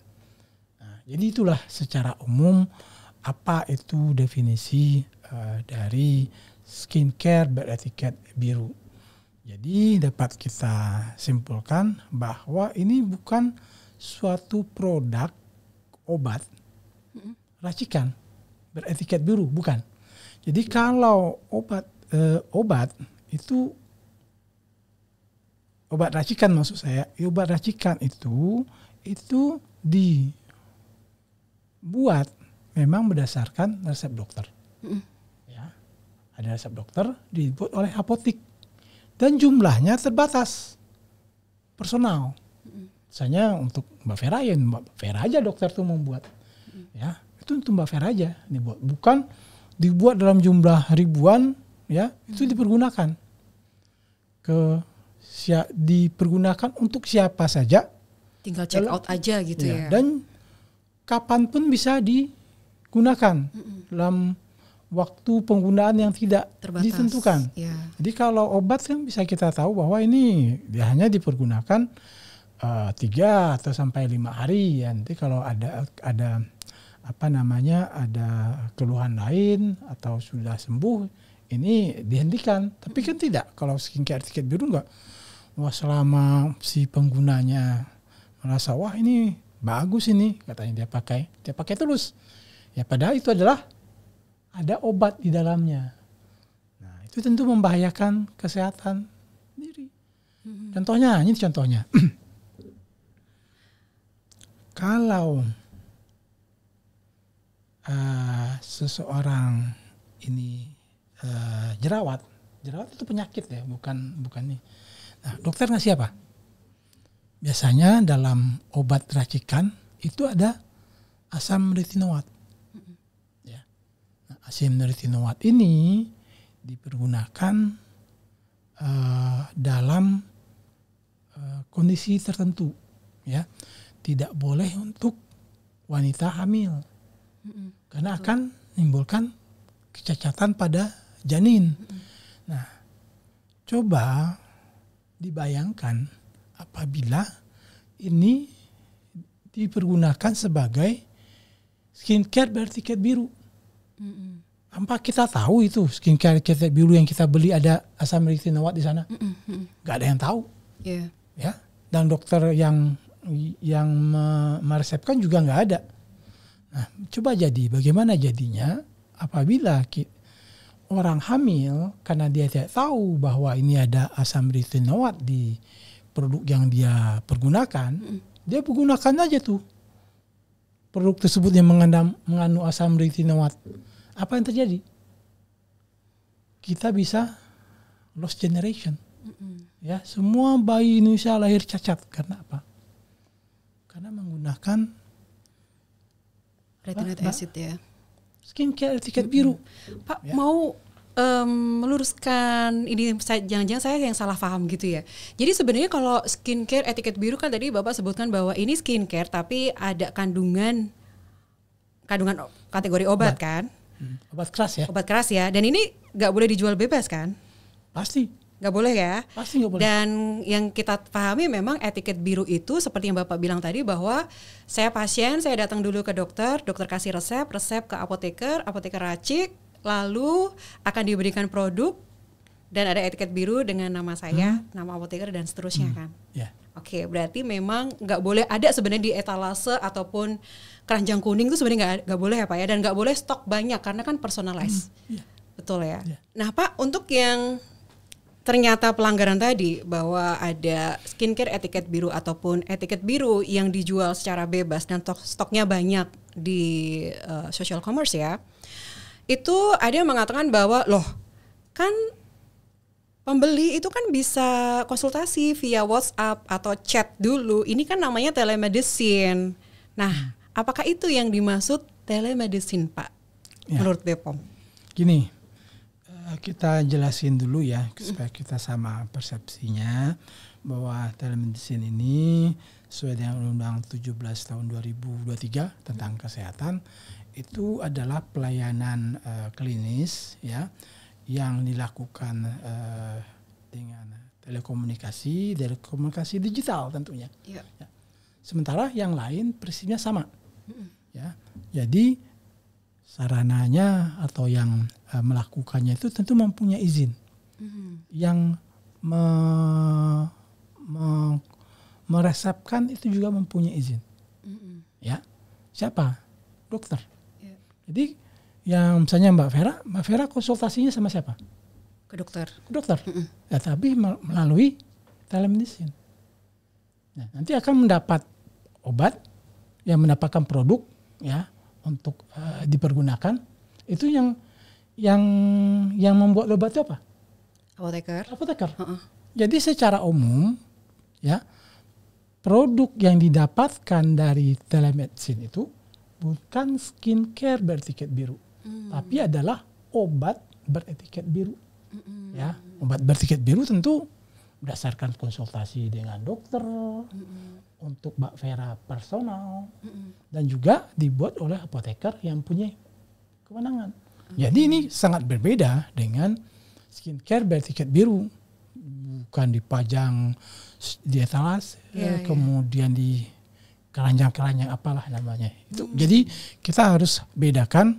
Nah, jadi itulah secara umum apa itu definisi dari skincare beretiket biru. Jadi dapat kita simpulkan bahwa ini bukan suatu produk obat racikan beretiket biru, bukan. Jadi kalau obat itu obat racikan maksud saya. Obat racikan itu dibuat memang berdasarkan resep dokter. Ya, ada resep dokter dibuat oleh apotek dan jumlahnya terbatas, personal. Misalnya untuk Mbak Vera ya Mbak Vera aja dokter tuh membuat. Ya, itu untuk Mbak Vera aja dibuat, bukan dibuat dalam jumlah ribuan. Ya, itu dipergunakan dipergunakan untuk siapa saja. Tinggal check out aja gitu ya. Dan kapanpun bisa digunakan dalam waktu penggunaan yang tidak terbatas, ditentukan. Ya. Jadi kalau obat kan bisa kita tahu bahwa ini hanya dipergunakan 3 atau sampai 5 hari. Ya. Nanti kalau ada keluhan lain atau sudah sembuh, ini dihentikan. Tapi kan tidak. Kalau skincare etiket biru enggak. Wah, selama si penggunanya merasa wah ini bagus ini, katanya dia pakai terus. Ya padahal itu adalah ada obat di dalamnya. Nah, itu tentu membahayakan kesehatan diri. Contohnya, ini contohnya. Kalau seseorang ini jerawat itu penyakit ya, bukan nih. Nah, dokter ngasih apa? Biasanya dalam obat racikan itu ada asam retinoat. Ya. Nah, asam retinoat ini dipergunakan dalam kondisi tertentu, ya. Tidak boleh untuk wanita hamil, karena akan menimbulkan kecacatan pada janin. Nah, coba dibayangkan apabila ini dipergunakan sebagai skincare beretiket biru. Apa kita tahu itu skincare beretiket biru yang kita beli ada asam retinoat di sana? Gak ada yang tahu. Yeah. Ya, dan dokter yang meresepkan juga nggak ada. Nah, coba bagaimana jadinya apabila orang hamil karena dia tidak tahu bahwa ini ada asam retinoat di produk yang dia pergunakan, dia pergunakan aja tuh produk tersebut yang mengandung asam retinoat. Apa yang terjadi? Kita bisa lost generation. Ya, semua bayi Indonesia lahir cacat karena apa? Karena menggunakan retinoid acid ya. Skincare etiket biru. Pak, ya. Mau meluruskan ini, jangan-jangan saya yang salah paham gitu ya. Jadi sebenarnya kalau skincare etiket biru kan tadi Bapak sebutkan bahwa ini skincare tapi ada kandungan kategori obat kan? Obat keras ya. Obat keras ya. Dan ini nggak boleh dijual bebas kan? Pasti. Nggak boleh ya? Pasti nggak boleh. Dan yang kita pahami memang etiket biru itu seperti yang Bapak bilang tadi bahwa saya pasien, saya datang dulu ke dokter kasih resep ke apoteker racik, lalu akan diberikan produk dan ada etiket biru dengan nama saya, nama apoteker dan seterusnya kan. Yeah. Oke, berarti memang nggak boleh ada sebenarnya di etalase ataupun keranjang kuning itu sebenarnya nggak boleh ya Pak ya, dan nggak boleh stok banyak karena kan personalized. Yeah. Betul ya. Yeah. Nah Pak, untuk yang ternyata pelanggaran tadi bahwa ada skincare etiket biru ataupun etiket biru yang dijual secara bebas dan stoknya banyak di social commerce ya. Itu ada yang mengatakan bahwa loh kan pembeli itu kan bisa konsultasi via WhatsApp atau chat dulu. Ini kan namanya telemedicine. Nah, apakah itu yang dimaksud telemedicine Pak? Ya. Menurut BPOM. Gini, kita jelasin dulu ya supaya kita sama persepsinya bahwa telemedicine ini sesuai dengan Undang-Undang 17 tahun 2023 tentang kesehatan itu adalah pelayanan klinis ya yang dilakukan dengan telekomunikasi digital tentunya. Ya. Ya. Sementara yang lain prinsipnya sama. Ya. Jadi sarananya atau yang melakukannya itu tentu mempunyai izin. Yang meresepkan itu juga mempunyai izin. Ya. Siapa? Dokter. Jadi yang misalnya Mbak Vera konsultasinya sama siapa? Ke dokter. Ya, tapi melalui telemedicine. Nah, nanti akan mendapat obat, yang mendapatkan produk ya untuk dipergunakan. Itu yang membuat obat itu apa? Apoteker. Jadi secara umum ya, produk yang didapatkan dari telemedicine itu bukan skincare beretiket biru, tapi adalah obat beretiket biru. Ya, obat beretiket biru tentu berdasarkan konsultasi dengan dokter untuk Mbak Vera personal dan juga dibuat oleh apoteker yang punya kewenangan. Jadi ini sangat berbeda dengan skincare beretiket biru, bukan dipajang di etalase, kemudian di keranjang-keranjang apalah namanya itu. Jadi kita harus bedakan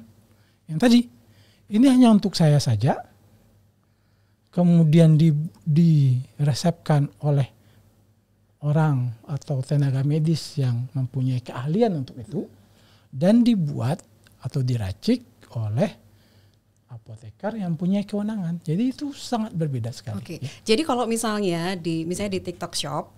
yang tadi, ini hanya untuk saya saja, kemudian diresepkan oleh orang atau tenaga medis yang mempunyai keahlian untuk itu, dan dibuat atau diracik oleh apoteker yang punya kewenangan. Jadi itu sangat berbeda sekali. Oke. Jadi kalau misalnya di TikTok Shop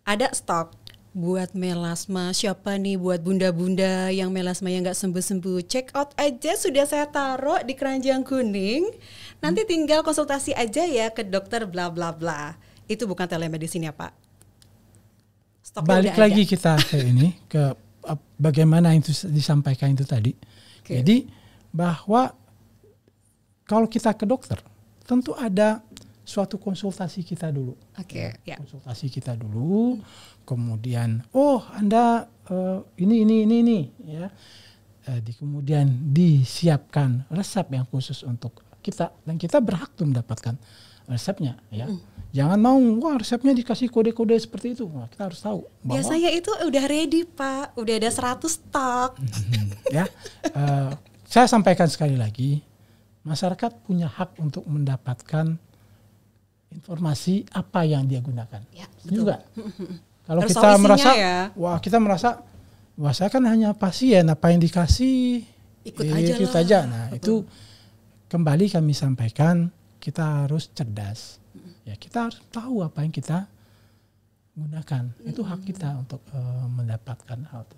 ada stok buat melasma, siapa nih buat bunda-bunda yang melasma yang nggak sembuh-sembuh, check out aja, sudah saya taruh di keranjang kuning. Nanti tinggal konsultasi aja ya ke dokter bla bla bla. Itu bukan telemedicine ya Pak? Stoknya balik lagi ada. Kita ke ini, ke bagaimana itu disampaikan itu tadi. Jadi bahwa kalau kita ke dokter, tentu ada suatu konsultasi kita dulu. Konsultasi kita dulu, kemudian, Anda ini, ya. Kemudian disiapkan resep yang khusus untuk kita, dan kita berhak tuh mendapatkan resepnya, ya. Jangan mau, resepnya dikasih kode-kode seperti itu. Nah, kita harus tahu. Biasanya itu udah ready Pak, udah ada 100 stok. Ya, saya sampaikan sekali lagi. Masyarakat punya hak untuk mendapatkan informasi apa yang dia gunakan. Ya, juga. Kalau kita merasa, kita merasa, saya kan hanya pasien, apa yang dikasih ikut aja. Nah, itu kembali kami sampaikan, kita harus cerdas. Ya, kita harus tahu apa yang kita gunakan. Itu hak kita untuk mendapatkan hal itu.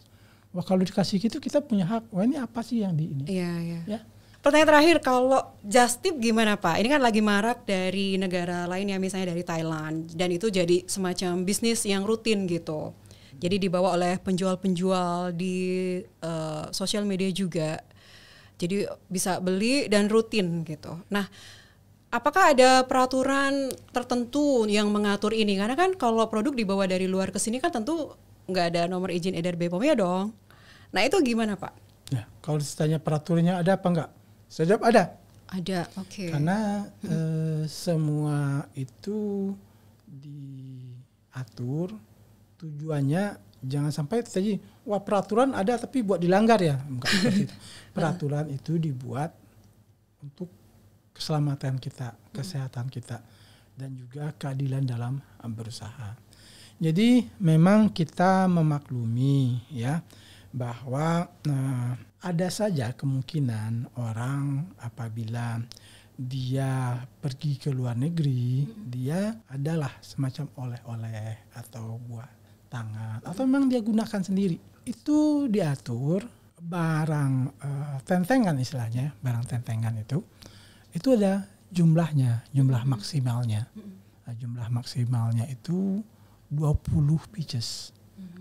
Kalau dikasih gitu, kita punya hak. Ini apa sih yang di ini? Ya. Pertanyaan terakhir, kalau just tip gimana Pak? Ini kan lagi marak dari negara lain ya, misalnya dari Thailand, dan itu jadi semacam bisnis yang rutin gitu. Jadi dibawa oleh penjual-penjual di sosial media juga. Jadi bisa beli dan rutin gitu. Nah, apakah ada peraturan tertentu yang mengatur ini? Karena kan kalau produk dibawa dari luar ke sini kan tentu nggak ada nomor izin edar BPOM-nya dong. Nah, itu gimana Pak? Ya, kalau ditanya peraturannya ada apa enggak? Saya jawab ada. Ada, oke. Karena semua itu diatur, tujuannya jangan sampai tadi, peraturan ada tapi buat dilanggar ya. Enggak seperti itu. Peraturan itu dibuat untuk keselamatan kita, kesehatan kita, dan juga keadilan dalam berusaha. Jadi memang kita memaklumi ya, bahwa ada saja kemungkinan orang apabila dia pergi ke luar negeri, dia adalah semacam oleh-oleh atau buah tangan, atau memang dia gunakan sendiri. Itu diatur barang tentengan istilahnya, barang tentengan itu ada jumlahnya, jumlah maksimalnya. Nah, jumlah maksimalnya itu 20 pieces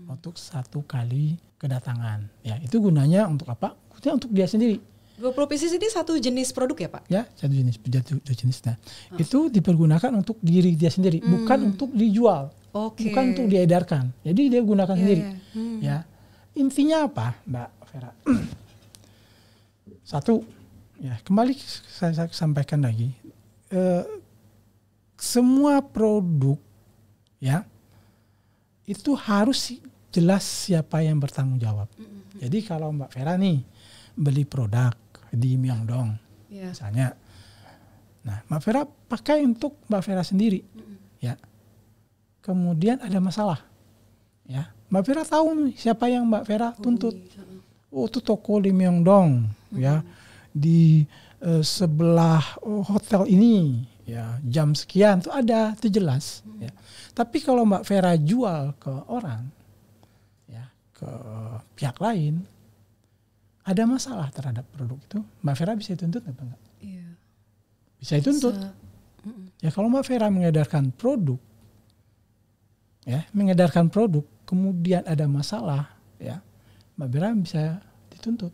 untuk satu kali kedatangan. Ya, itu gunanya untuk apa? Gunanya untuk dia sendiri. 20 pieces ini satu jenis produk ya Pak? Ya, satu jenis. Nah, itu dipergunakan untuk diri dia sendiri, bukan untuk dijual. Bukan untuk diedarkan. Jadi dia gunakan sendiri. Ya. Intinya apa, Mbak Vera? Satu, ya kembali saya sampaikan lagi. Semua produk ya itu harus jelas siapa yang bertanggung jawab. Jadi kalau Mbak Vera nih beli produk di Myeongdong misalnya, nah Mbak Vera pakai untuk Mbak Vera sendiri, ya. Kemudian ada masalah, ya Mbak Vera tahu nih siapa yang Mbak Vera tuntut. Itu toko di Myeongdong, ya di sebelah hotel ini, ya jam sekian tuh ada, itu jelas. Ya. Tapi kalau Mbak Vera jual ke orang, ya ke pihak lain, ada masalah terhadap produk itu, Mbak Vera bisa dituntut apa enggak? Iya. Bisa dituntut. Ya kalau Mbak Vera mengedarkan produk, kemudian ada masalah, ya Mbak Vera bisa dituntut.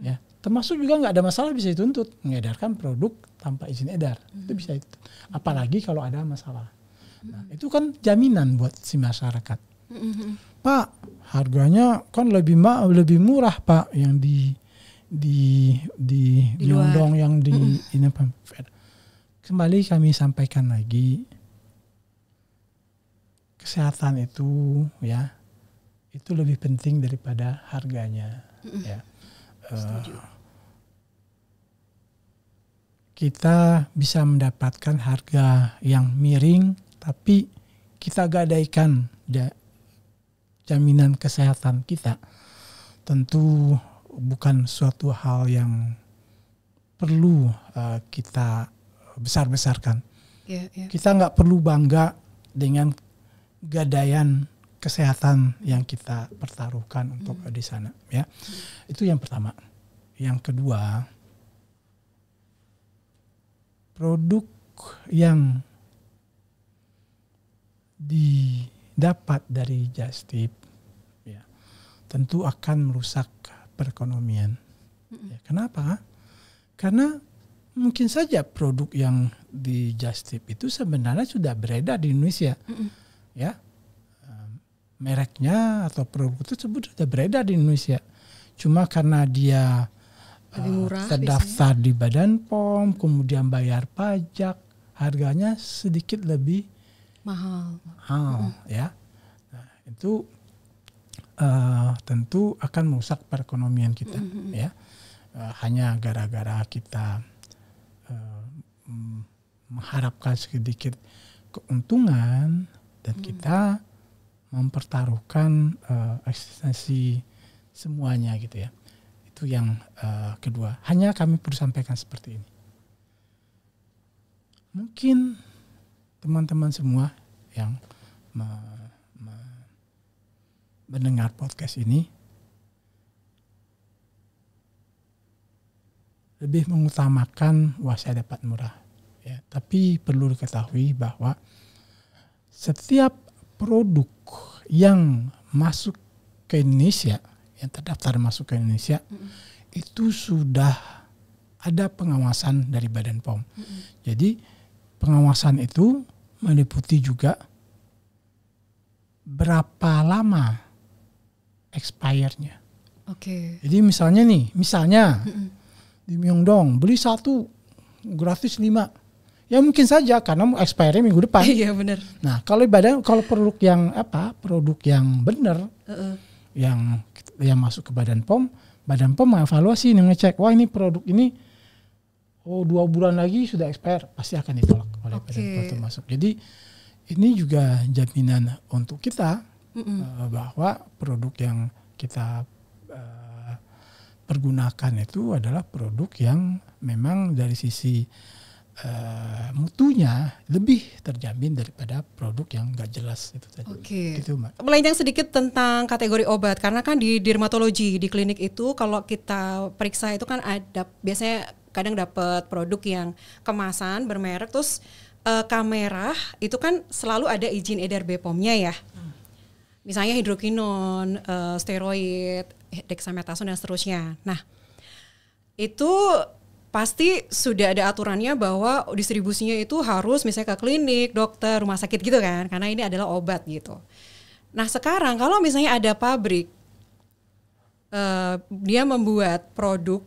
Ya, termasuk juga nggak ada masalah bisa dituntut mengedarkan produk tanpa izin edar, itu bisa dituntut. Apalagi kalau ada masalah. Nah, itu kan jaminan buat si masyarakat. Pak, harganya kan lebih murah Pak yang di Myeongdong yang di ini Pak. Kembali kami sampaikan lagi, kesehatan itu ya itu lebih penting daripada harganya. Ya. Kita bisa mendapatkan harga yang miring, tapi kita gadaikan jaminan kesehatan kita. Tentu bukan suatu hal yang perlu kita besar-besarkan. Kita nggak perlu bangga dengan gadaian kesehatan yang kita pertaruhkan untuk di sana. Ya, itu yang pertama. Yang kedua, produk yang didapat dari Just Tip ya, tentu akan merusak perekonomian. Ya, kenapa? Karena mungkin saja produk yang di Just Tip itu sebenarnya sudah beredar di Indonesia, ya mereknya atau produk tersebut sudah beredar di Indonesia. Cuma karena dia terdaftar di Badan POM, kemudian bayar pajak, harganya sedikit lebih mahal, ya. Nah, itu tentu akan merusak perekonomian kita, ya. Hanya gara-gara kita mengharapkan sedikit keuntungan dan kita mempertaruhkan eksistensi semuanya gitu ya. Itu yang kedua. Hanya kami perlu sampaikan seperti ini. Mungkin teman-teman semua yang mendengar podcast ini lebih mengutamakan wah saya dapat murah. Ya, tapi perlu diketahui bahwa setiap produk yang masuk ke Indonesia, yang terdaftar masuk ke Indonesia, itu sudah ada pengawasan dari Badan POM. Jadi pengawasan itu meliputi juga berapa lama expire-nya. Jadi misalnya di Myeongdong beli 1 gratis 5. Ya mungkin saja karena expire minggu depan. Iya benar. Nah kalau produk yang benar, yang masuk ke Badan POM mengevaluasi, ngecek, wah ini produk ini 2 bulan lagi sudah expire, pasti akan ditolak oleh Badan POM untuk masuk. Jadi ini juga jaminan untuk kita bahwa produk yang kita pergunakan itu adalah produk yang memang dari sisi mutunya lebih terjamin daripada produk yang nggak jelas itu tadi. Gitu, Mbak. Melenceng sedikit tentang kategori obat, karena kan di dermatologi di klinik itu kalau kita periksa itu kan ada biasanya kadang dapat produk yang kemasan bermerek terus kamera itu kan selalu ada izin edar BPOM-nya ya. Misalnya hidrokinon, steroid, dexamethasone dan seterusnya. Nah, itu pasti sudah ada aturannya bahwa distribusinya itu harus misalnya ke klinik, dokter, rumah sakit gitu kan, karena ini adalah obat gitu. Nah sekarang kalau misalnya ada pabrik, dia membuat produk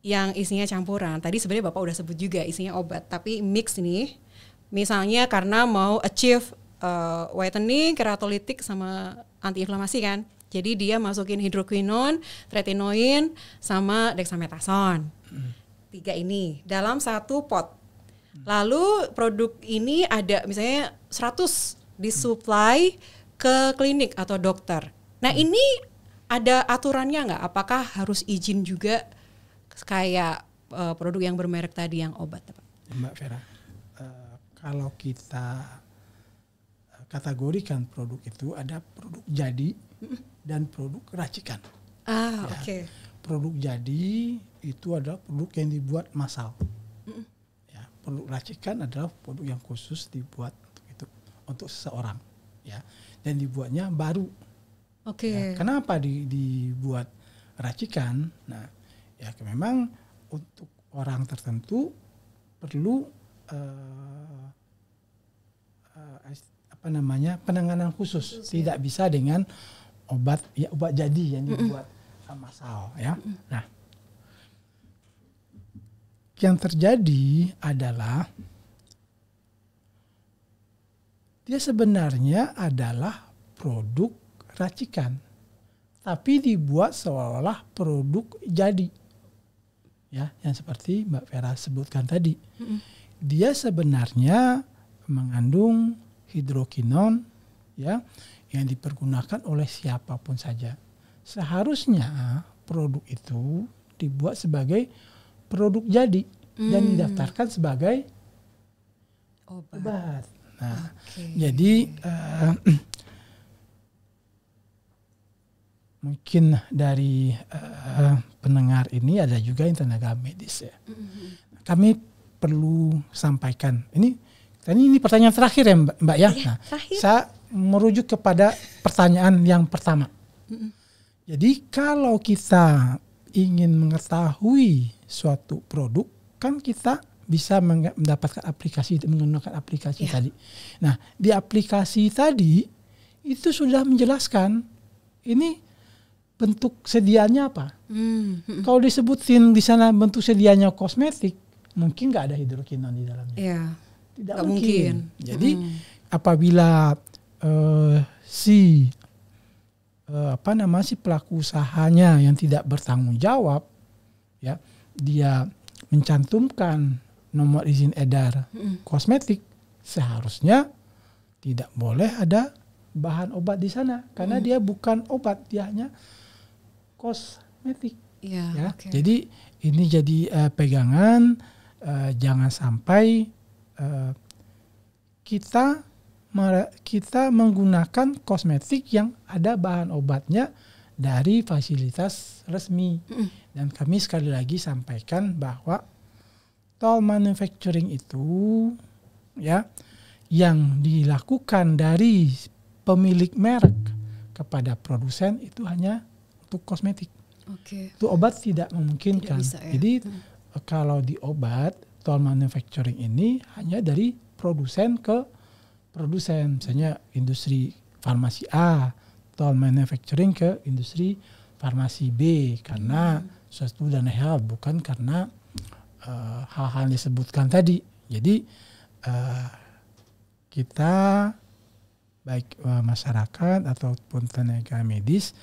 yang isinya campuran, tadi sebenarnya Bapak udah sebut juga isinya obat, tapi mix nih, misalnya karena mau achieve whitening, keratolitik sama antiinflamasi kan, jadi dia masukin hidroquinon, tretinoin, sama dexamethasone. 3 ini dalam 1 pot. Lalu produk ini ada misalnya 100 disuplai ke klinik atau dokter. Nah ini ada aturannya nggak? Apakah harus izin juga kayak produk yang bermerek tadi yang obat? Mbak Vera. kalau kita kategorikan produk itu ada produk jadi dan produk racikan. Oke. Produk jadi itu adalah produk yang dibuat massal. Ya, produk racikan adalah produk yang khusus dibuat untuk seseorang, ya, dan dibuatnya baru. Oke. Ya, kenapa dibuat racikan? Nah, ya memang untuk orang tertentu perlu penanganan khusus. Tidak bisa dengan obat jadi yang dibuat massal, ya. Nah, yang terjadi adalah dia sebenarnya adalah produk racikan, tapi dibuat seolah-olah produk jadi, ya, yang seperti Mbak Vera sebutkan tadi. Dia sebenarnya mengandung hidrokinon, ya, yang dipergunakan oleh siapapun saja. Seharusnya produk itu dibuat sebagai produk jadi dan didaftarkan sebagai obat. Nah, jadi mungkin dari pendengar ini ada juga yang tenaga medis, ya. Kami perlu sampaikan ini pertanyaan terakhir ya Mbak ya. Nah, saya merujuk kepada pertanyaan yang pertama. Jadi kalau kita ingin mengetahui suatu produk, kan kita bisa mendapatkan aplikasi, menggunakan aplikasi tadi. Nah, di aplikasi tadi itu sudah menjelaskan ini bentuk sedianya apa. Kalau disebutin di sana bentuk sedianya kosmetik, mungkin nggak ada hidrokinon di dalamnya. Tidak mungkin. Jadi apabila si pelaku usahanya yang tidak bertanggung jawab, ya, dia mencantumkan nomor izin edar kosmetik, seharusnya tidak boleh ada bahan obat di sana karena dia bukan obat, dia hanya kosmetik. Ya. Jadi ini jadi pegangan, jangan sampai kita menggunakan kosmetik yang ada bahan obatnya dari fasilitas resmi. Dan kami sekali lagi sampaikan bahwa toll manufacturing itu, ya, yang dilakukan dari pemilik merek kepada produsen itu hanya untuk kosmetik. Itu obat tidak memungkinkan. Tidak bisa, ya. Jadi kalau di obat toll manufacturing ini hanya dari produsen ke produsen, misalnya industri farmasi A, toll manufacturing ke industri farmasi B karena sesuatu dan hal, bukan karena hal-hal yang disebutkan tadi. Jadi kita baik masyarakat ataupun tenaga medis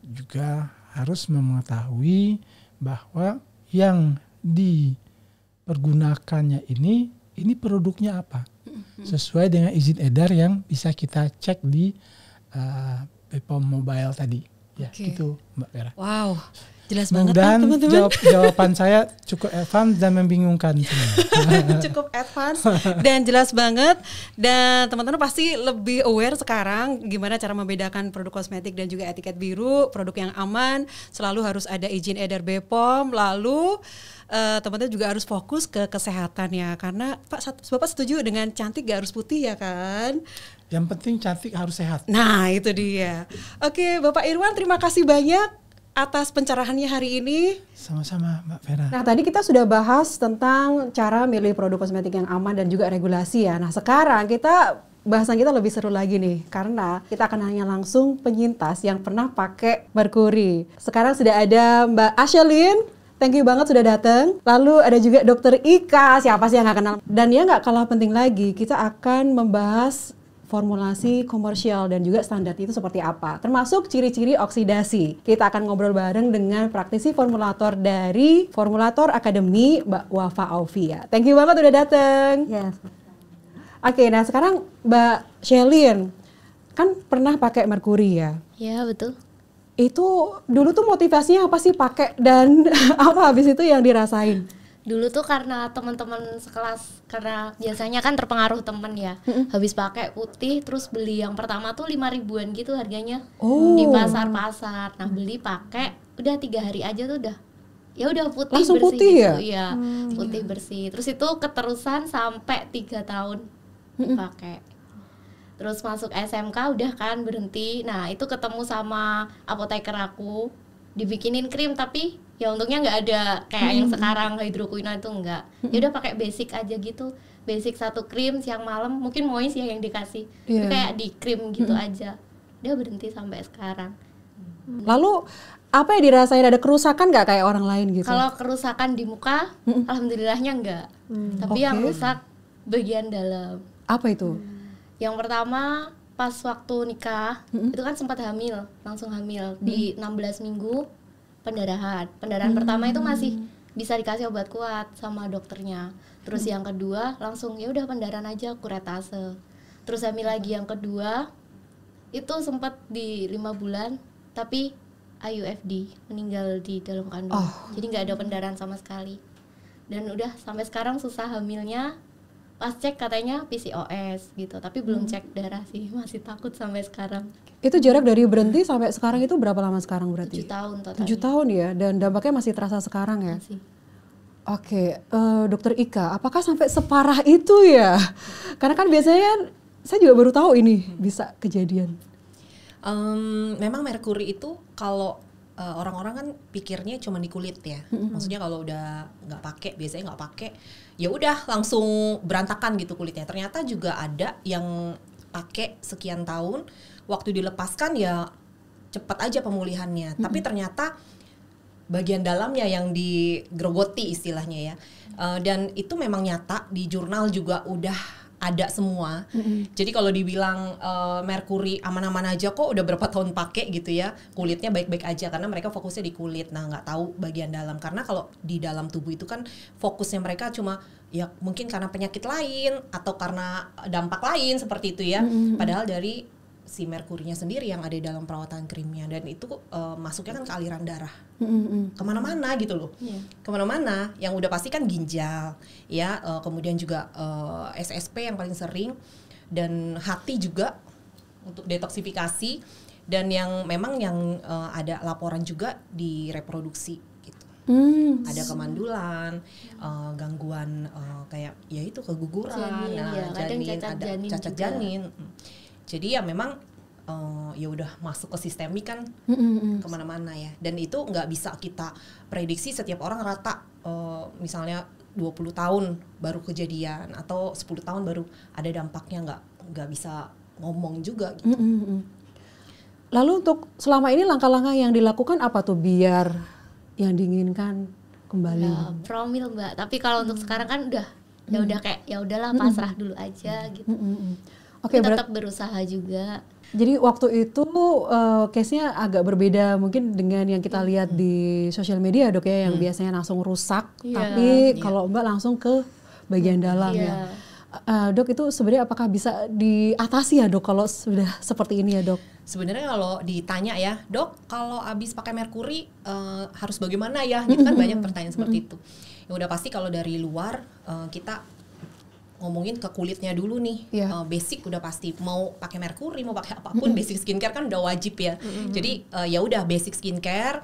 juga harus mengetahui bahwa yang dipergunakannya ini produknya apa, sesuai dengan izin edar yang bisa kita cek di BPOM Mobile tadi. Ya, gitu Mbak Vera. Wow, jelas banget kan teman-teman. Jawaban saya cukup advance dan membingungkan. Cukup advance dan jelas banget. Dan teman-teman pasti lebih aware sekarang gimana cara membedakan produk kosmetik dan juga etiket biru, produk yang aman, selalu harus ada izin edar BPOM. Lalu teman-teman juga harus fokus ke kesehatannya, karena Bapak setuju dengan cantik gak harus putih, ya kan? Yang penting cantik harus sehat. Nah, itu dia. Oke, Bapak Irwan, terima kasih banyak atas pencerahannya hari ini. Sama-sama Mbak Vera. Nah, tadi kita sudah bahas tentang cara milih produk kosmetik yang aman dan juga regulasi, ya. Nah, sekarang bahasan kita lebih seru lagi nih, karena kita akan nanya langsung penyintas yang pernah pakai merkuri. Sekarang sudah ada Mbak Ashelin. Thank you banget sudah datang. Lalu ada juga Dokter Ika, siapa sih yang nggak kenal? Dan ya nggak kalah penting lagi, kita akan membahas formulasi komersial dan juga standar itu seperti apa, termasuk ciri-ciri oksidasi. Kita akan ngobrol bareng dengan praktisi formulator dari Formulator Academy, Mbak Wafa Aufia. Thank you banget udah datang. Yes. Oke, nah sekarang Mbak Shelin kan pernah pakai merkuri, ya? Ya, betul. Itu dulu tuh motivasinya apa sih pakai, dan apa habis itu yang dirasain? Dulu tuh karena teman-teman sekelas, karena biasanya kan terpengaruh temen ya, habis pakai putih terus beli yang pertama tuh 5 ribuan gitu harganya di pasar-pasar. Nah beli pakai udah 3 hari aja tuh udah ya udah putih Langsung bersih putih gitu. ya? Iya, putih bersih. Terus itu keterusan sampai 3 tahun dipakai. Terus masuk SMK udah kan berhenti. Nah itu ketemu sama apoteker aku, dibikinin krim tapi ya untungnya nggak ada kayak yang sekarang hidroquinone itu enggak. Ya udah pakai basic aja gitu. Basic 1 krim siang malam, mungkin moist ya yang dikasih. Itu kayak di krim gitu aja. Dia berhenti sampai sekarang. Lalu apa yang dirasain, ada kerusakan nggak kayak orang lain gitu? Kalau kerusakan di muka, alhamdulillahnya enggak. Tapi yang rusak bagian dalam. Apa itu? Yang pertama pas waktu nikah, itu kan sempat hamil, langsung hamil di 16 minggu pendarahan. Pendarahan pertama itu masih bisa dikasih obat kuat sama dokternya. Terus yang kedua langsung ya udah pendarahan aja, kuretase. Terus hamil lagi yang kedua itu sempat di 5 bulan tapi IUFD, meninggal di dalam kandungan. Jadi nggak ada pendarahan sama sekali. Dan udah sampai sekarang susah hamilnya. Pas cek katanya PCOS gitu, tapi belum cek darah sih, masih takut sampai sekarang. Itu jarak dari berhenti sampai sekarang itu berapa lama sekarang berarti? 7 tahun total. 7 tahun ya, dan dampaknya masih terasa sekarang ya? Masih. Oke, Dokter Ika, apakah sampai separah itu ya? Karena kan biasanya saya juga baru tahu ini bisa kejadian. Memang merkuri itu kalau orang-orang kan pikirnya cuma di kulit ya. Maksudnya kalau udah nggak pakai, biasanya nggak pakai, ya udah langsung berantakan gitu kulitnya. Ternyata juga ada yang pakai sekian tahun, waktu dilepaskan ya cepat aja pemulihannya. Tapi ternyata bagian dalamnya yang digerogoti istilahnya ya. Dan itu memang nyata di jurnal juga udah ada semua. Jadi kalau dibilang merkuri aman-aman aja kok, udah berapa tahun pakai gitu ya, kulitnya baik-baik aja karena mereka fokusnya di kulit. Nah nggak tahu bagian dalam, karena kalau di dalam tubuh itu kan fokusnya mereka cuma ya mungkin karena penyakit lain atau karena dampak lain seperti itu ya. Padahal dari si merkurinya sendiri yang ada di dalam perawatan krimnya, dan itu masuknya kan ke aliran darah kemana-mana gitu loh, kemana-mana. Yang udah pasti kan ginjal ya, kemudian juga SSP yang paling sering, dan hati juga untuk detoksifikasi, dan yang memang yang ada laporan juga di reproduksi gitu. Ada kemandulan, gangguan kayak ya itu keguguran, janin, ada cacat janin. Jadi ya memang ya udah masuk ke sistemik kan, kemana-mana ya. Dan itu nggak bisa kita prediksi setiap orang rata, misalnya 20 tahun baru kejadian atau 10 tahun baru ada dampaknya, nggak bisa ngomong juga gitu. Lalu untuk selama ini langkah-langkah yang dilakukan apa tuh biar yang diinginkan kembali? Ya, promil Mbak. Tapi kalau untuk sekarang kan udah kayak ya udahlah pasrah dulu aja gitu. Oke, tetap berusaha juga. Jadi waktu itu case-nya agak berbeda mungkin dengan yang kita lihat di sosial media Dok ya, yang biasanya langsung rusak, tapi kalau Mbak langsung ke bagian dalam ya. Dok, itu sebenarnya apakah bisa diatasi ya Dok kalau sudah seperti ini ya Dok? Sebenarnya kalau ditanya ya, Dok, kalau abis pakai merkuri harus bagaimana ya? Gitu kan banyak pertanyaan seperti itu. Yang udah pasti kalau dari luar kita ngomongin ke kulitnya dulu nih. Basic udah pasti, mau pakai merkuri, mau pakai apapun, basic skincare kan udah wajib ya. Jadi ya udah basic skincare,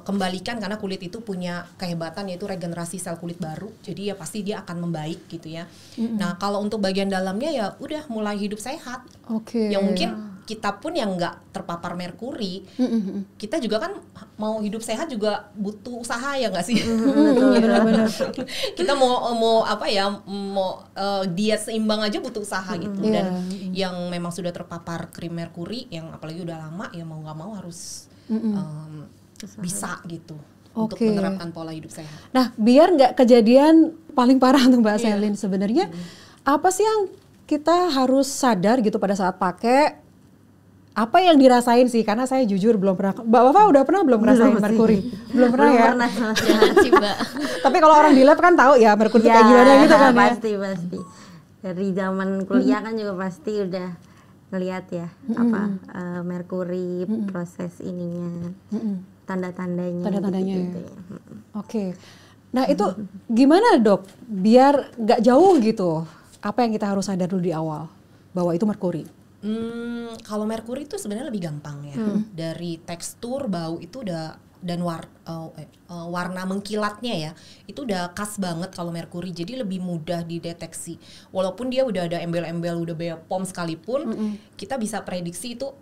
kembalikan, karena kulit itu punya kehebatan yaitu regenerasi sel kulit baru. Jadi ya pasti dia akan membaik gitu ya. Nah kalau untuk bagian dalamnya ya udah mulai hidup sehat. Yang mungkin kita pun yang nggak terpapar merkuri, kita juga kan mau hidup sehat juga butuh usaha ya nggak sih? Benar-benar. Kita mau apa ya, mau diet seimbang aja butuh usaha gitu. Dan yang memang sudah terpapar krim merkuri, yang apalagi udah lama, ya mau nggak mau harus bisa gitu untuk menerapkan pola hidup sehat. Nah, biar nggak kejadian paling parah untuk Mbak Selin, sebenarnya apa sih yang kita harus sadar gitu pada saat pakai? Apa yang dirasain sih? Karena saya jujur belum pernah. Mbak Wafa udah pernah belum ngerasain merkuri? Belum pernah ya? Jangan sih Mbak. Tapi kalau orang di lab kan tahu ya merkuri kayak gimana gitu kan ya? Pasti. Dari zaman kuliah kan juga pasti udah ngeliat ya merkuri, proses ininya, tanda-tandanya gitu ya. Oke. Nah itu gimana dok, biar nggak jauh gitu, apa yang kita harus sadar dulu di awal bahwa itu merkuri? Kalau merkuri itu sebenarnya lebih gampang ya. Dari tekstur, bau itu udah, dan warna mengkilatnya ya, itu udah khas banget kalau merkuri. Jadi lebih mudah dideteksi. Walaupun dia udah ada embel-embel, udah Bepom sekalipun, kita bisa prediksi itu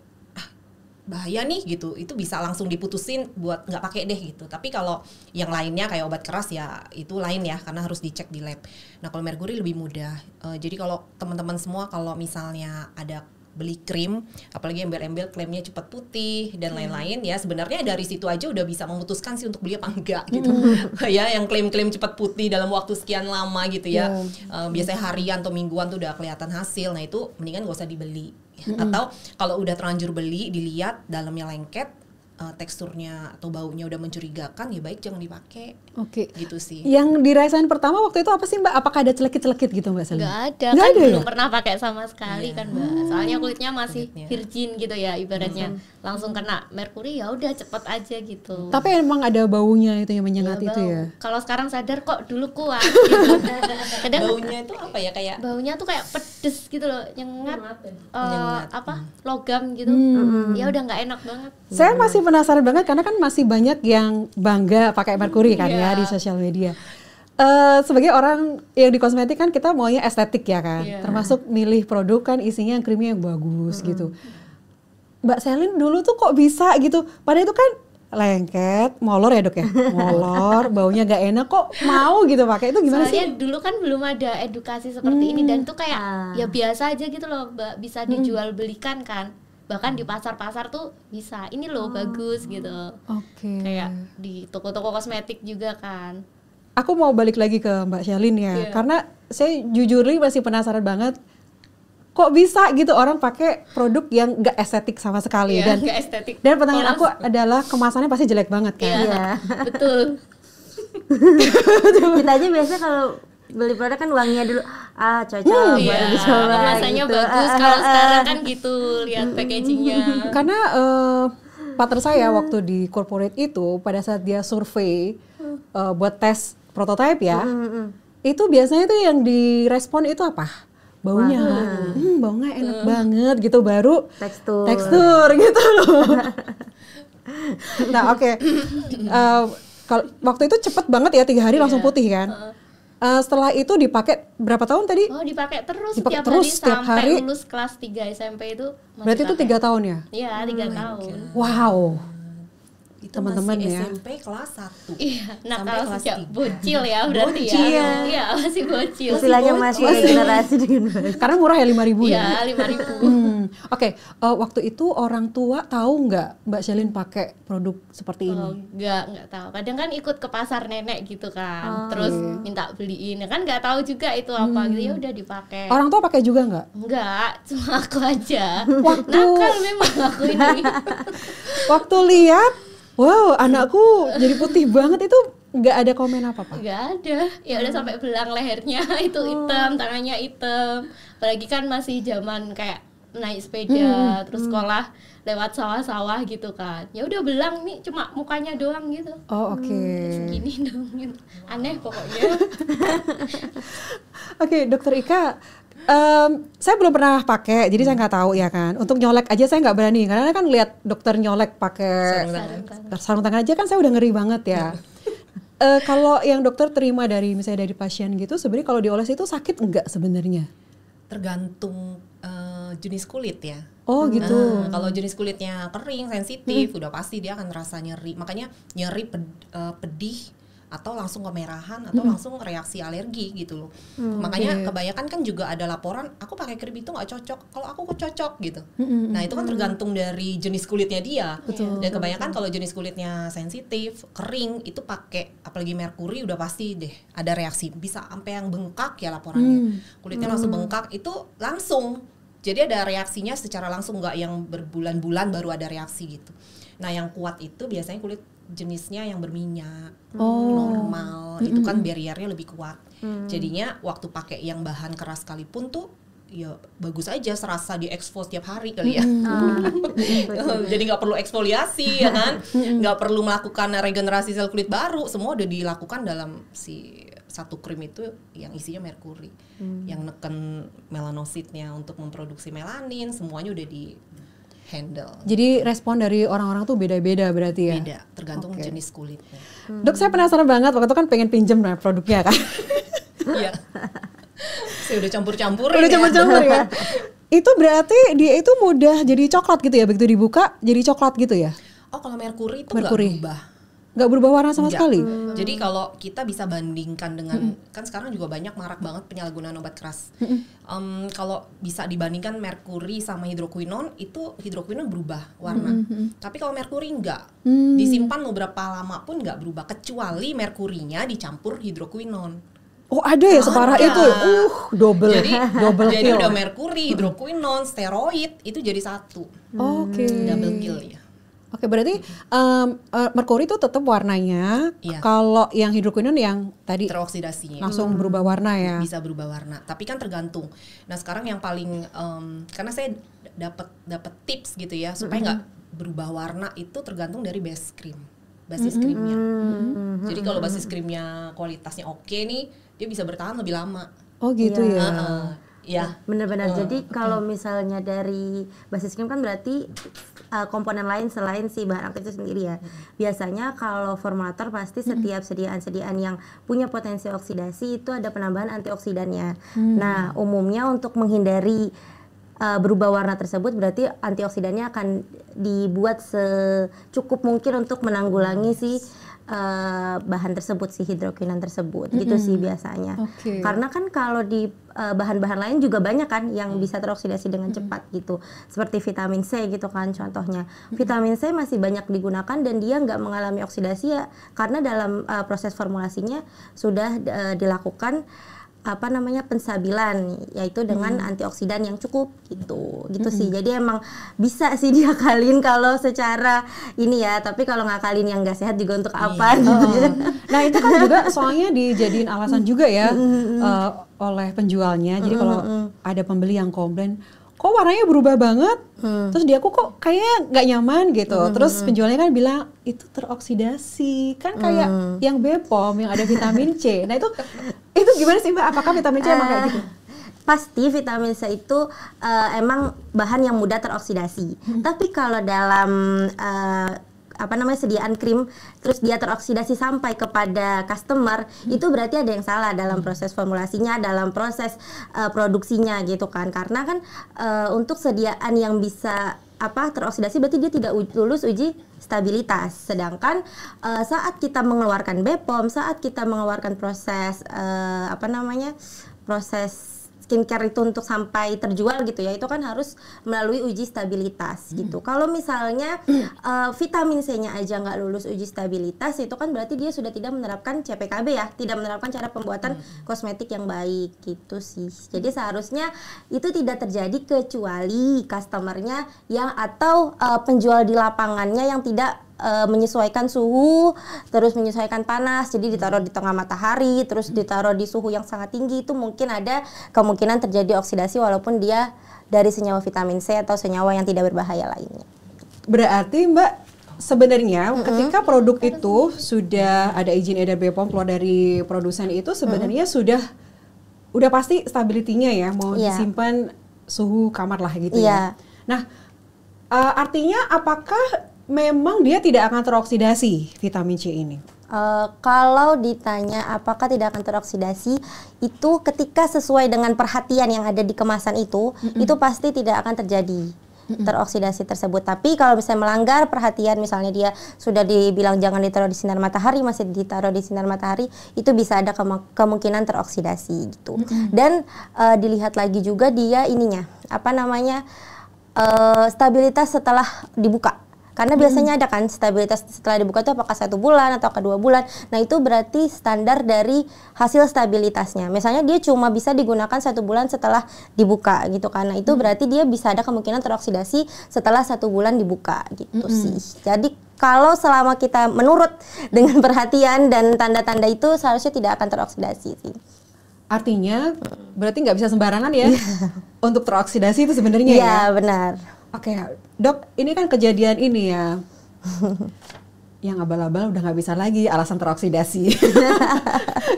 bahaya nih gitu, itu bisa langsung diputusin buat nggak pakai deh gitu. Tapi kalau yang lainnya kayak obat keras ya itu lain ya, karena harus dicek di lab. Nah kalau merkuri lebih mudah. Jadi kalau teman-teman semua kalau misalnya ada beli krim, apalagi embel-embel klaimnya cepat putih dan lain-lain, ya sebenarnya dari situ aja udah bisa memutuskan sih untuk beli apa enggak gitu. Ya yang klaim-klaim cepat putih dalam waktu sekian lama gitu ya, biasanya harian atau mingguan tuh udah kelihatan hasil. Nah itu mendingan gak usah dibeli. Atau kalau udah terlanjur beli, dilihat dalamnya lengket, teksturnya atau baunya udah mencurigakan, ya baik jangan dipakai. Oke. Gitu sih. Yang dirasain pertama waktu itu apa sih Mbak? Apakah ada celekit-celekit gitu Mbak Selin? Nggak ada, Nggak kan ada belum ya? pernah pakai sama sekali kan Mbak. Soalnya kulitnya masih Kulitnya. virgin gitu ya ibaratnya. Langsung kena merkuri ya udah cepet aja gitu. Tapi emang ada baunya itu yang menyengat Ya, itu bau. ya? Kalau sekarang sadar kok dulu kuat gitu. Kadang Baunya itu apa ya, kayak baunya tuh kayak pedes gitu loh, nyengat, Nyengat. apa logam gitu. Ya udah nggak enak banget. Saya masih penasaran banget karena kan masih banyak yang bangga pakai merkuri kan ya Iya. di sosial media. Sebagai orang yang di kosmetik kan kita maunya estetik ya kan, Iya. termasuk milih produk kan isinya yang krimnya yang bagus gitu. Mbak Selin dulu tuh kok bisa gitu, padahal itu kan lengket, molor ya dok ya, molor, baunya gak enak kok mau gitu pakai, itu gimana Soalnya sih? dulu kan belum ada edukasi seperti ini dan tuh kayak ya biasa aja gitu loh Mbak, bisa dijual belikan kan. Bahkan di pasar-pasar tuh bisa, ini loh bagus gitu. Oke. Kayak di toko-toko kosmetik juga kan. Aku mau balik lagi ke Mbak Selin ya, Iya. karena saya jujur masih penasaran banget. Kok bisa gitu orang pakai produk yang gak estetik sama sekali Iya, dan nggak estetik. dan pertanyaan aku Polos. adalah kemasannya pasti jelek banget kan? Iya, betul. Kita aja biasa kalau beli produk kan uangnya dulu cocok Iya, baru dicoba rasanya gitu. bagus. Kalau sekarang kan gitu, lihat packagingnya. Karena partner saya waktu di corporate itu pada saat dia survei buat tes prototipe ya, itu biasanya tuh yang direspon itu apa? Baunya, baunya enak banget gitu, baru tekstur gitu loh. Nah oke. Kalau waktu itu cepet banget ya 3 hari langsung putih kan. Setelah itu dipakai berapa tahun tadi? Oh, dipakai terus Dipakai setiap terus hari setiap sampai hari? lulus kelas 3 SMP itu masih Berarti itu pakai. 3 tahun ya? Iya, 3 tahun. Wow. itu Teman-teman masih ya. SMP kelas 1 Iya, nah sampai kalau kelas sejak 3. bocil ya berarti Bocil. ya. Iya, masih bocil. Istilahnya masih generasi dengan baik. Karena murah ya 5.000 ya? Iya, 5.000. Oke, waktu itu orang tua tahu nggak Mbak Selin pakai produk seperti ini? Oh, enggak tahu. Kadang kan ikut ke pasar nenek gitu kan. Terus minta beliin. Ya kan enggak tahu juga itu apa gitu. Ya udah dipakai. Orang tua pakai juga nggak? Enggak, cuma aku aja. Waktu- Nakal memang aku ini. Waktu lihat, wow anakku jadi putih banget itu nggak ada komen apa-apa? Enggak ada. Ya udah sampai belang lehernya itu hitam, tangannya hitam. Apalagi kan masih zaman kayak naik sepeda terus sekolah lewat sawah-sawah gitu kan. Ya udah belang nih cuma mukanya doang gitu. Oh oke. Segini dong gitu. Aneh pokoknya. Oke, Dokter Ika, saya belum pernah pakai, jadi saya nggak tahu ya kan. Untuk nyolek aja saya nggak berani, karena kan lihat dokter nyolek pakai sarung tangan aja kan saya udah ngeri banget ya. Kalau yang dokter terima dari misalnya dari pasien gitu, sebenarnya kalau dioles itu sakit enggak sebenarnya? Tergantung jenis kulit ya. Oh gitu. Kalau jenis kulitnya kering, sensitif, udah pasti dia akan rasa nyeri. Makanya nyeri pedih atau langsung kemerahan atau langsung reaksi alergi gitu loh. Makanya kebanyakan kan juga ada laporan, aku pakai krim itu nggak cocok. Kalau aku kok cocok gitu. Nah itu kan tergantung dari jenis kulitnya dia. Dan kebanyakan kalau jenis kulitnya sensitif, kering itu pakai apalagi merkuri udah pasti deh ada reaksi. Bisa sampai yang bengkak ya laporannya. Kulitnya langsung bengkak itu langsung. Jadi ada reaksinya secara langsung, nggak yang berbulan-bulan baru ada reaksi gitu. Nah yang kuat itu biasanya kulit jenisnya yang berminyak, normal, itu kan barriernya lebih kuat. Jadinya waktu pakai yang bahan keras sekalipun tuh ya bagus aja serasa diekspos tiap hari kali ya. Jadi nggak perlu eksfoliasi ya kan, nggak perlu melakukan regenerasi sel kulit baru, semua udah dilakukan dalam si satu krim itu yang isinya merkuri, yang neken melanositnya untuk memproduksi melanin, semuanya udah di handle. Jadi respon dari orang-orang tuh beda-beda berarti ya? Beda, tergantung jenis kulitnya. Dok, saya penasaran banget, waktu itu kan pengen pinjem produknya kan? Iya. Saya udah campur-campur. Udah campur-campur ya? Itu berarti dia itu mudah jadi coklat gitu ya? Begitu dibuka jadi coklat gitu ya? Oh, kalau merkuri itu nggak berubah. Nggak berubah warna sama sekali? Jadi kalau kita bisa bandingkan dengan, kan sekarang juga banyak marak banget penyalahgunaan obat keras. Kalau bisa dibandingkan merkuri sama hidroquinon, itu hidroquinon berubah warna. Tapi kalau merkuri enggak, disimpan beberapa lama pun nggak berubah, kecuali merkurinya dicampur hidroquinon. Oh ada ya separah itu? Double. Jadi kill. udah merkuri, hidroquinon, steroid itu jadi satu. Oke. Double kill ya. Oke, berarti merkuri itu tetap warnanya. Iya. Kalau yang hidroquinon yang tadi teroksidasinya langsung berubah warna ya. Bisa berubah warna, tapi kan tergantung. Nah sekarang yang paling karena saya dapat tips gitu ya supaya nggak berubah warna, itu tergantung dari basis krimnya. Jadi kalau basis krimnya kualitasnya oke nih, dia bisa bertahan lebih lama. Oh gitu ya. Ya. Benar-benar. Jadi kalau misalnya dari basis krim kan berarti komponen lain selain si bahan aktif itu sendiri ya. Biasanya kalau formulator pasti setiap sediaan-sediaan yang punya potensi oksidasi itu ada penambahan antioksidannya. Nah, umumnya untuk menghindari berubah warna tersebut berarti antioksidannya akan dibuat secukup mungkin untuk menanggulangi si bahan tersebut, si hidroquinon tersebut, gitu sih biasanya. Karena kan kalau di bahan-bahan lain juga banyak kan yang bisa teroksidasi dengan cepat gitu, seperti vitamin C gitu kan contohnya. Vitamin C masih banyak digunakan dan dia nggak mengalami oksidasi ya, karena dalam proses formulasinya sudah dilakukan penstabilan, yaitu dengan antioksidan yang cukup gitu sih. Jadi emang bisa sih diakalin kalau secara ini ya, tapi kalau ngakalin yang nggak sehat juga untuk apa gitu. Nah itu kan juga soalnya dijadiin alasan juga ya oleh penjualnya. Jadi kalau ada pembeli yang komplain, kok warnanya berubah banget, terus dia kok kayaknya nggak nyaman gitu. Terus penjualnya kan bilang itu teroksidasi, kan kayak yang Bepom yang ada vitamin C. Nah itu gimana sih Mbak? Apakah vitamin C emang kayak gitu? Pasti vitamin C itu emang bahan yang mudah teroksidasi. Tapi kalau dalam sediaan krim terus dia teroksidasi sampai kepada customer, itu berarti ada yang salah dalam proses formulasinya, dalam proses produksinya gitu kan. Karena kan untuk sediaan yang bisa teroksidasi berarti dia tidak lulus uji stabilitas. Sedangkan saat kita mengeluarkan Bepom, saat kita mengeluarkan proses proses skincare itu untuk sampai terjual gitu ya, itu kan harus melalui uji stabilitas gitu. Kalau misalnya vitamin C-nya aja nggak lulus uji stabilitas, itu kan berarti dia sudah tidak menerapkan CPKB ya, tidak menerapkan cara pembuatan kosmetik yang baik gitu sih. Jadi seharusnya itu tidak terjadi kecuali customernya yang atau penjual di lapangannya yang tidak menyesuaikan suhu, terus menyesuaikan panas, jadi ditaruh di tengah matahari, terus ditaruh di suhu yang sangat tinggi, itu mungkin ada kemungkinan terjadi oksidasi walaupun dia dari senyawa vitamin C atau senyawa yang tidak berbahaya lainnya. Berarti Mbak, sebenarnya ketika produk itu sudah ada izin edar Bepom keluar dari produsen itu sebenarnya udah pasti stability-nya ya, mau disimpan suhu kamar lah gitu ya. Nah, artinya apakah memang dia tidak akan teroksidasi vitamin C ini? Kalau ditanya apakah tidak akan teroksidasi, itu ketika sesuai dengan perhatian yang ada di kemasan itu pasti tidak akan terjadi teroksidasi tersebut. Tapi kalau misalnya melanggar perhatian, misalnya dia sudah dibilang jangan ditaruh di sinar matahari, masih ditaruh di sinar matahari, itu bisa ada kemungkinan teroksidasi gitu. Dan dilihat lagi juga dia stabilitas setelah dibuka. Karena biasanya ada kan stabilitas setelah dibuka itu apakah 1 bulan atau 2 bulan. Nah itu berarti standar dari hasil stabilitasnya. Misalnya dia cuma bisa digunakan 1 bulan setelah dibuka gitu kan. Nah itu berarti dia bisa ada kemungkinan teroksidasi setelah 1 bulan dibuka gitu sih. Jadi kalau selama kita menurut dengan perhatian dan tanda-tanda itu seharusnya tidak akan teroksidasi sih. Artinya berarti nggak bisa sembarangan ya untuk teroksidasi itu sebenarnya ya. Iya, benar. Oke, Dok, ini kan kejadian ini ya. Yang abal-abal udah nggak bisa lagi alasan teroksidasi.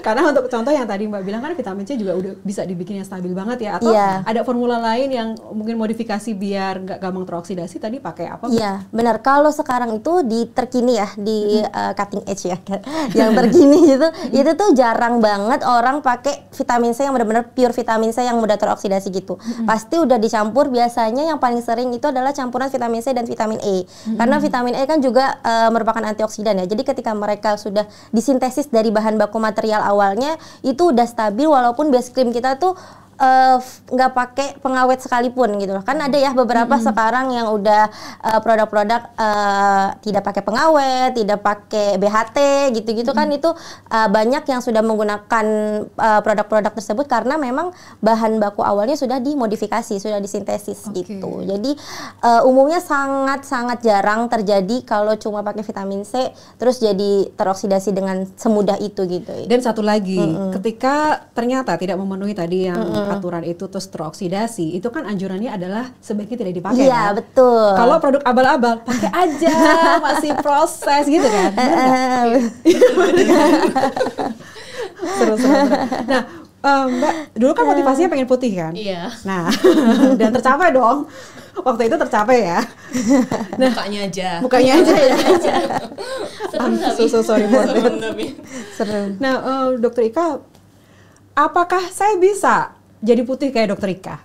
Karena untuk contoh yang tadi Mbak bilang kan vitamin C juga udah bisa dibikin yang stabil banget ya. Atau ada formula lain yang mungkin modifikasi biar nggak gampang teroksidasi, tadi pakai apa? Iya, benar. Kalau sekarang itu di terkini ya, di cutting edge ya, yang terkini itu tuh jarang banget orang pakai vitamin C yang benar-benar pure vitamin C yang mudah teroksidasi gitu. Pasti udah dicampur, biasanya yang paling sering itu adalah campuran vitamin C dan vitamin E. Karena vitamin E kan juga merupakan antioksidan ya. Jadi ketika mereka sudah disintesis dari bahan baku material awalnya, itu udah stabil walaupun base cream kita tuh nggak pakai pengawet sekalipun gitu loh. Kan ada ya beberapa sekarang yang udah produk-produk tidak pakai pengawet, tidak pakai BHT gitu-gitu kan, itu banyak yang sudah menggunakan produk-produk tersebut karena memang bahan baku awalnya sudah dimodifikasi, sudah disintesis gitu. Jadi umumnya sangat-sangat jarang terjadi kalau cuma pakai vitamin C terus jadi teroksidasi dengan semudah itu gitu. Dan satu lagi, ketika ternyata tidak memenuhi tadi yang aturan itu terus teroksidasi, itu kan anjurannya adalah sebaiknya tidak dipakai. Iya, kan? betul. Kalau produk abal-abal pakai aja, masih proses gitu kan. Seru. Nah, Mbak, dulu kan motivasinya pengen putih kan? Iya. Nah, dan tercapai dong. Waktu itu tercapai ya. Nah, mukanya aja ya. Serem Sorry. Nah, Dokter Ika, apakah saya bisa jadi putih kayak Dokter Ika?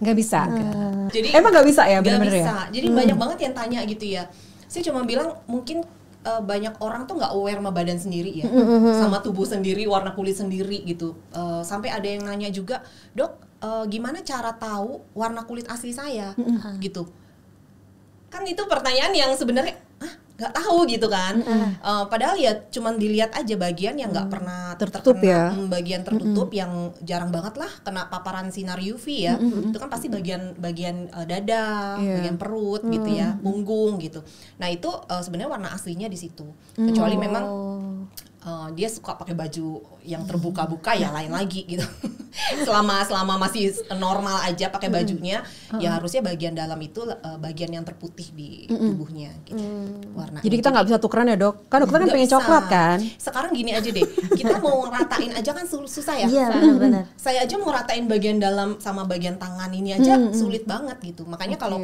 Nggak bisa. Jadi emang nggak bisa ya, nggak benar-benar bisa. ya? Jadi banyak banget yang tanya gitu ya. Saya cuma bilang mungkin banyak orang tuh nggak aware sama badan sendiri ya, sama tubuh sendiri, warna kulit sendiri gitu. Sampai ada yang nanya juga, Dok, gimana cara tahu warna kulit asli saya gitu? Kan itu pertanyaan yang sebenarnya nggak tahu gitu kan. Padahal ya cuman dilihat aja bagian yang nggak pernah tertutup ya, bagian tertutup yang jarang banget lah kena paparan sinar UV ya. Itu kan pasti bagian dada, bagian perut gitu ya, punggung gitu. Nah itu sebenarnya warna aslinya di situ. Kecuali memang dia suka pakai baju yang terbuka-buka ya lain lagi gitu. selama masih normal aja pakai bajunya, ya harusnya bagian dalam itu bagian yang terputih di tubuhnya gitu. Warnanya. Jadi kita nggak bisa tukeran ya, Dok? Kan dokter kan pengen coklat kan? Sekarang gini aja deh, kita mau ratain aja kan susah ya. Iya, benar-benar. Saya aja mau ratain bagian dalam sama bagian tangan ini aja sulit banget gitu. Makanya kalau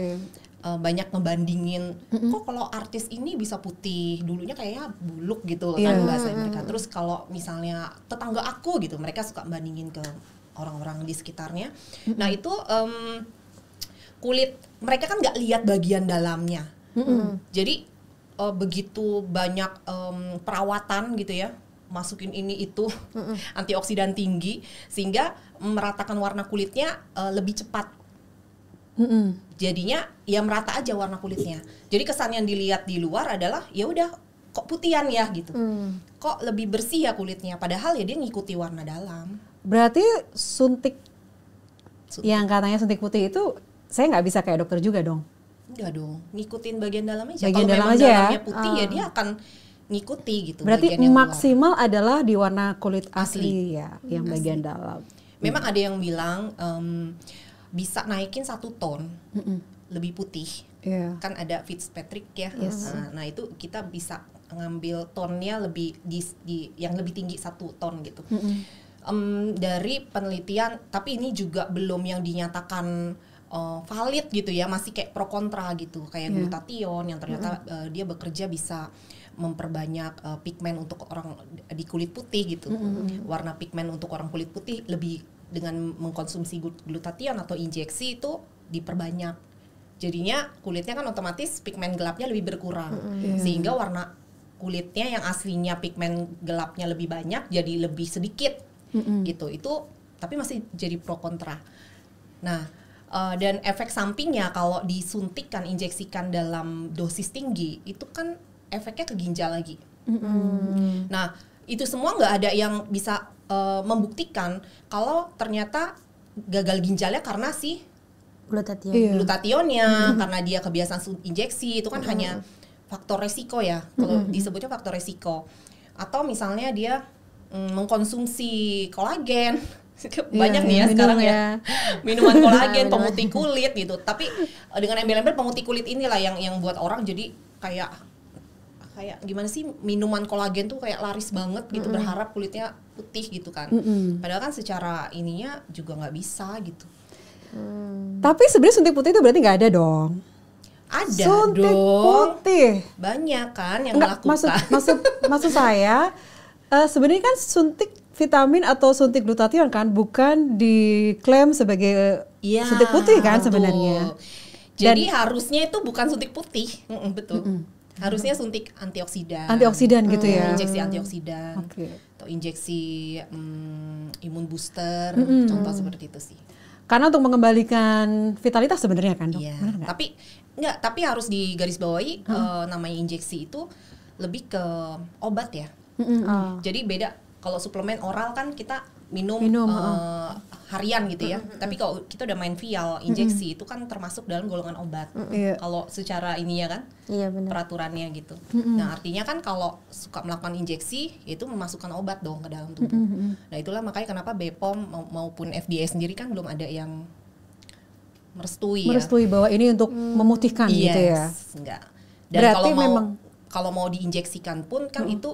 banyak ngebandingin, kok kalau artis ini bisa putih, dulunya kayaknya buluk gitu kan bahasa mereka. Terus kalau misalnya tetangga aku gitu, mereka suka bandingin ke orang-orang di sekitarnya. Nah itu kulit mereka kan nggak lihat bagian dalamnya. Jadi begitu banyak perawatan gitu ya, masukin ini itu antioksidan tinggi sehingga meratakan warna kulitnya lebih cepat. Jadinya ya merata aja warna kulitnya. Jadi kesan yang dilihat di luar adalah ya udah kok putihan ya gitu. Kok lebih bersih ya kulitnya, padahal ya dia ngikuti warna dalam. Berarti suntik yang katanya suntik putih itu saya nggak bisa kayak dokter juga dong? Enggak dong, ngikutin bagian dalam aja. Bagian kalau dalam memang aja dalamnya ya? putih ya dia akan ngikuti gitu. Berarti bagian yang luar. maksimal adalah di warna kulit asli ya, yang bagian dalam. Memang ada yang bilang bisa naikin 1 ton lebih putih. Kan ada Fitzpatrick ya. Nah itu kita bisa ngambil tonnya lebih di yang lebih tinggi 1 ton gitu. Dari penelitian, tapi ini juga belum yang dinyatakan valid gitu ya, masih kayak pro kontra gitu, kayak glutathione yang ternyata dia bekerja bisa memperbanyak pigmen untuk orang di kulit putih gitu. Warna pigmen untuk orang kulit putih lebih dengan mengkonsumsi glutathione atau injeksi itu diperbanyak. Jadinya kulitnya kan otomatis pigmen gelapnya lebih berkurang. Sehingga warna kulitnya yang aslinya pigmen gelapnya lebih banyak jadi lebih sedikit. Gitu. Itu tapi masih jadi pro kontra. Nah, dan efek sampingnya kalau disuntikkan, injeksikan dalam dosis tinggi itu kan efeknya ke ginjal lagi. Nah, itu semua nggak ada yang bisa membuktikan kalau ternyata gagal ginjalnya karena si glutathione-nya, karena dia kebiasaan injeksi. Itu kan hanya faktor resiko ya, kalau disebutnya faktor resiko. Atau misalnya dia mengkonsumsi kolagen. Banyak nih ya minum sekarang ya. Minuman kolagen, Minuman. pemutih kulit gitu. Tapi dengan embel-embel pemutih kulit inilah yang buat orang jadi kayak gimana sih, minuman kolagen tuh kayak laris banget gitu, berharap kulitnya putih gitu kan. Padahal kan secara ininya juga nggak bisa gitu. Tapi sebenarnya suntik putih itu berarti nggak ada dong. Ada Suntik dong. putih. Banyak kan yang Enggak, melakukan. maksud saya sebenarnya kan suntik vitamin atau suntik glutathione kan bukan diklaim sebagai Iya, suntik putih kan betul. sebenarnya. Jadi harusnya itu bukan suntik putih, betul. Harusnya suntik antioksidan. Antioksidan gitu ya. Injeksi antioksidan. Oke. Atau injeksi imun booster, contoh seperti itu sih. Karena untuk mengembalikan vitalitas sebenarnya kan, Dok. Iya. Benar nggak? Tapi harus digarisbawahi namanya injeksi itu lebih ke obat ya. Jadi beda. Kalau suplemen oral kan kita minum harian gitu ya. Tapi kalau kita udah main vial injeksi itu kan termasuk dalam golongan obat. Iya. Kalau secara ini ya kan Iya benar. peraturannya gitu. Nah artinya kan kalau suka melakukan injeksi itu memasukkan obat dong ke dalam tubuh. Nah itulah makanya kenapa BPOM maupun FDA sendiri kan belum ada yang merestui Bahwa ini untuk memutihkan gitu ya. Enggak. Dan Berarti kalau mau diinjeksikan pun kan itu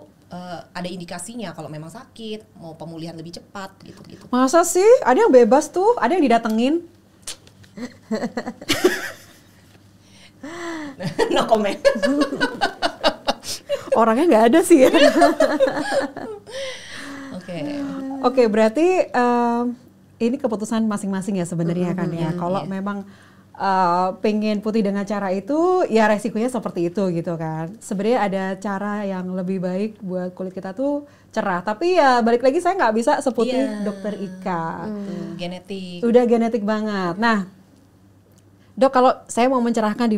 ada indikasinya kalau memang sakit, mau pemulihan lebih cepat gitu. Masa sih? Ada yang bebas tuh, ada yang didatengin. No comment. Orangnya nggak ada sih ya. Oke. Oke, berarti ini keputusan masing-masing ya sebenarnya kan ya. Kalau memang pengen putih dengan cara itu, ya resikonya seperti itu gitu kan. Sebenarnya ada cara yang lebih baik buat kulit kita tuh cerah. Tapi ya balik lagi saya nggak bisa seputih Dokter Ika. Genetik. Udah genetik banget. Nah, Dok, kalau saya mau mencerahkan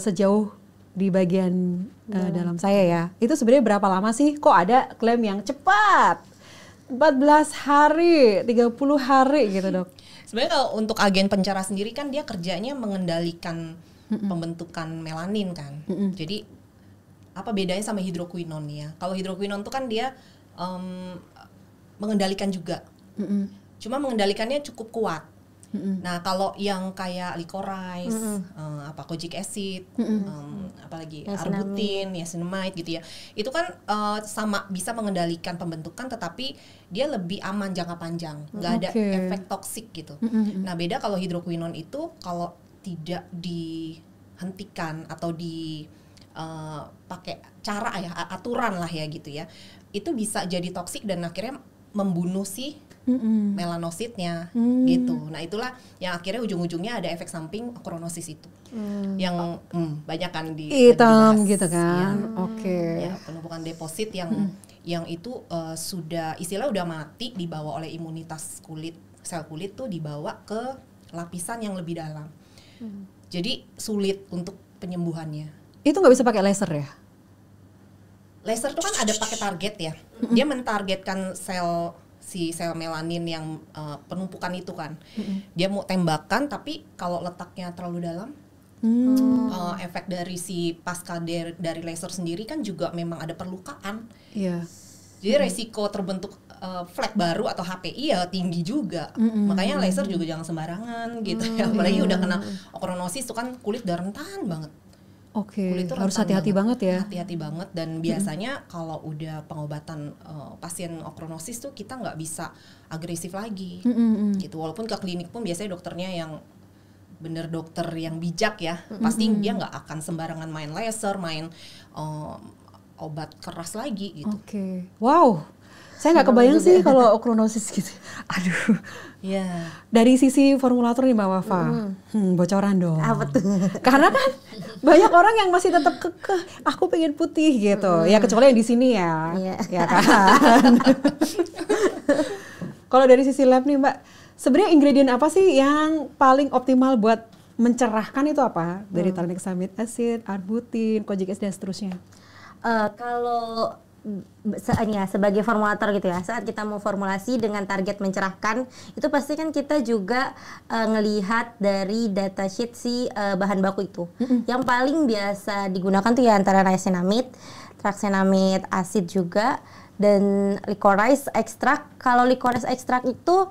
sejauh di bagian dalam saya ya, itu sebenarnya berapa lama sih? Kok ada klaim yang cepat? 14 hari, 30 hari gitu, Dok. Sebenarnya kalau untuk agen pencerah sendiri kan dia kerjanya mengendalikan pembentukan melanin kan. Jadi apa bedanya sama hidroquinone ya? Kalau hidroquinone itu kan dia mengendalikan juga. Cuma mengendalikannya cukup kuat. Nah kalau yang kayak licorice, kojic acid, apalagi arbutin, niacinamide gitu ya, itu kan sama bisa mengendalikan pembentukan, tetapi dia lebih aman jangka panjang, nggak ada efek toksik gitu. Nah beda kalau hidroquinone itu kalau tidak dihentikan atau pakai cara ya, aturan lah ya gitu ya, itu bisa jadi toksik dan akhirnya membunuh si melanositnya gitu. Nah itulah yang akhirnya ujung-ujungnya ada efek samping okronosis itu yang banyak kan hitam dibahas, gitu kan. Ya, penumpukan deposit yang itu sudah istilah udah mati, dibawa oleh imunitas kulit, sel kulit tuh dibawa ke lapisan yang lebih dalam. Jadi sulit untuk penyembuhannya. Itu nggak bisa pakai laser ya? Laser tuh kan ada pakai target ya. Dia mentargetkan sel melanin yang penumpukan itu kan. Dia mau tembakan, tapi kalau letaknya terlalu dalam, efek dari si pasca dari laser sendiri kan juga memang ada perlukaan. Iya. Jadi resiko terbentuk flek baru atau HPI ya tinggi juga. Makanya laser juga jangan sembarangan gitu ya. Apalagi udah kena okronosis itu kan kulit udah rentan banget. Oke, harus hati-hati banget ya. Hati-hati banget, dan biasanya kalau udah pengobatan pasien okronosis tuh kita nggak bisa agresif lagi, gitu. Walaupun ke klinik pun biasanya dokternya yang bener dokter yang bijak ya, pasti dia nggak akan sembarangan main laser, main obat keras lagi gitu. Oke, wow. Saya nggak kebayang sih kalau okronosis gitu. Aduh. Ya. Dari sisi formulator nih Mbak Wafa, bocoran dong. Apa tuh? Karena kan banyak orang yang masih tetap kekeh, aku pengen putih gitu. Ya kecuali yang di sini ya, ya kan. Kalau dari sisi lab nih Mbak, sebenarnya ingredient apa sih yang paling optimal buat mencerahkan itu apa? Dari tranexamic acid, arbutin, kojic acid dan seterusnya. Kalau sebagai formulator gitu ya, saat kita mau formulasi dengan target mencerahkan, itu pasti kan kita juga ngelihat dari datasheet si bahan baku itu. Yang paling biasa digunakan tuh ya antara niacinamide Tranexaminate acid juga, dan licorice extract. Kalau licorice extract itu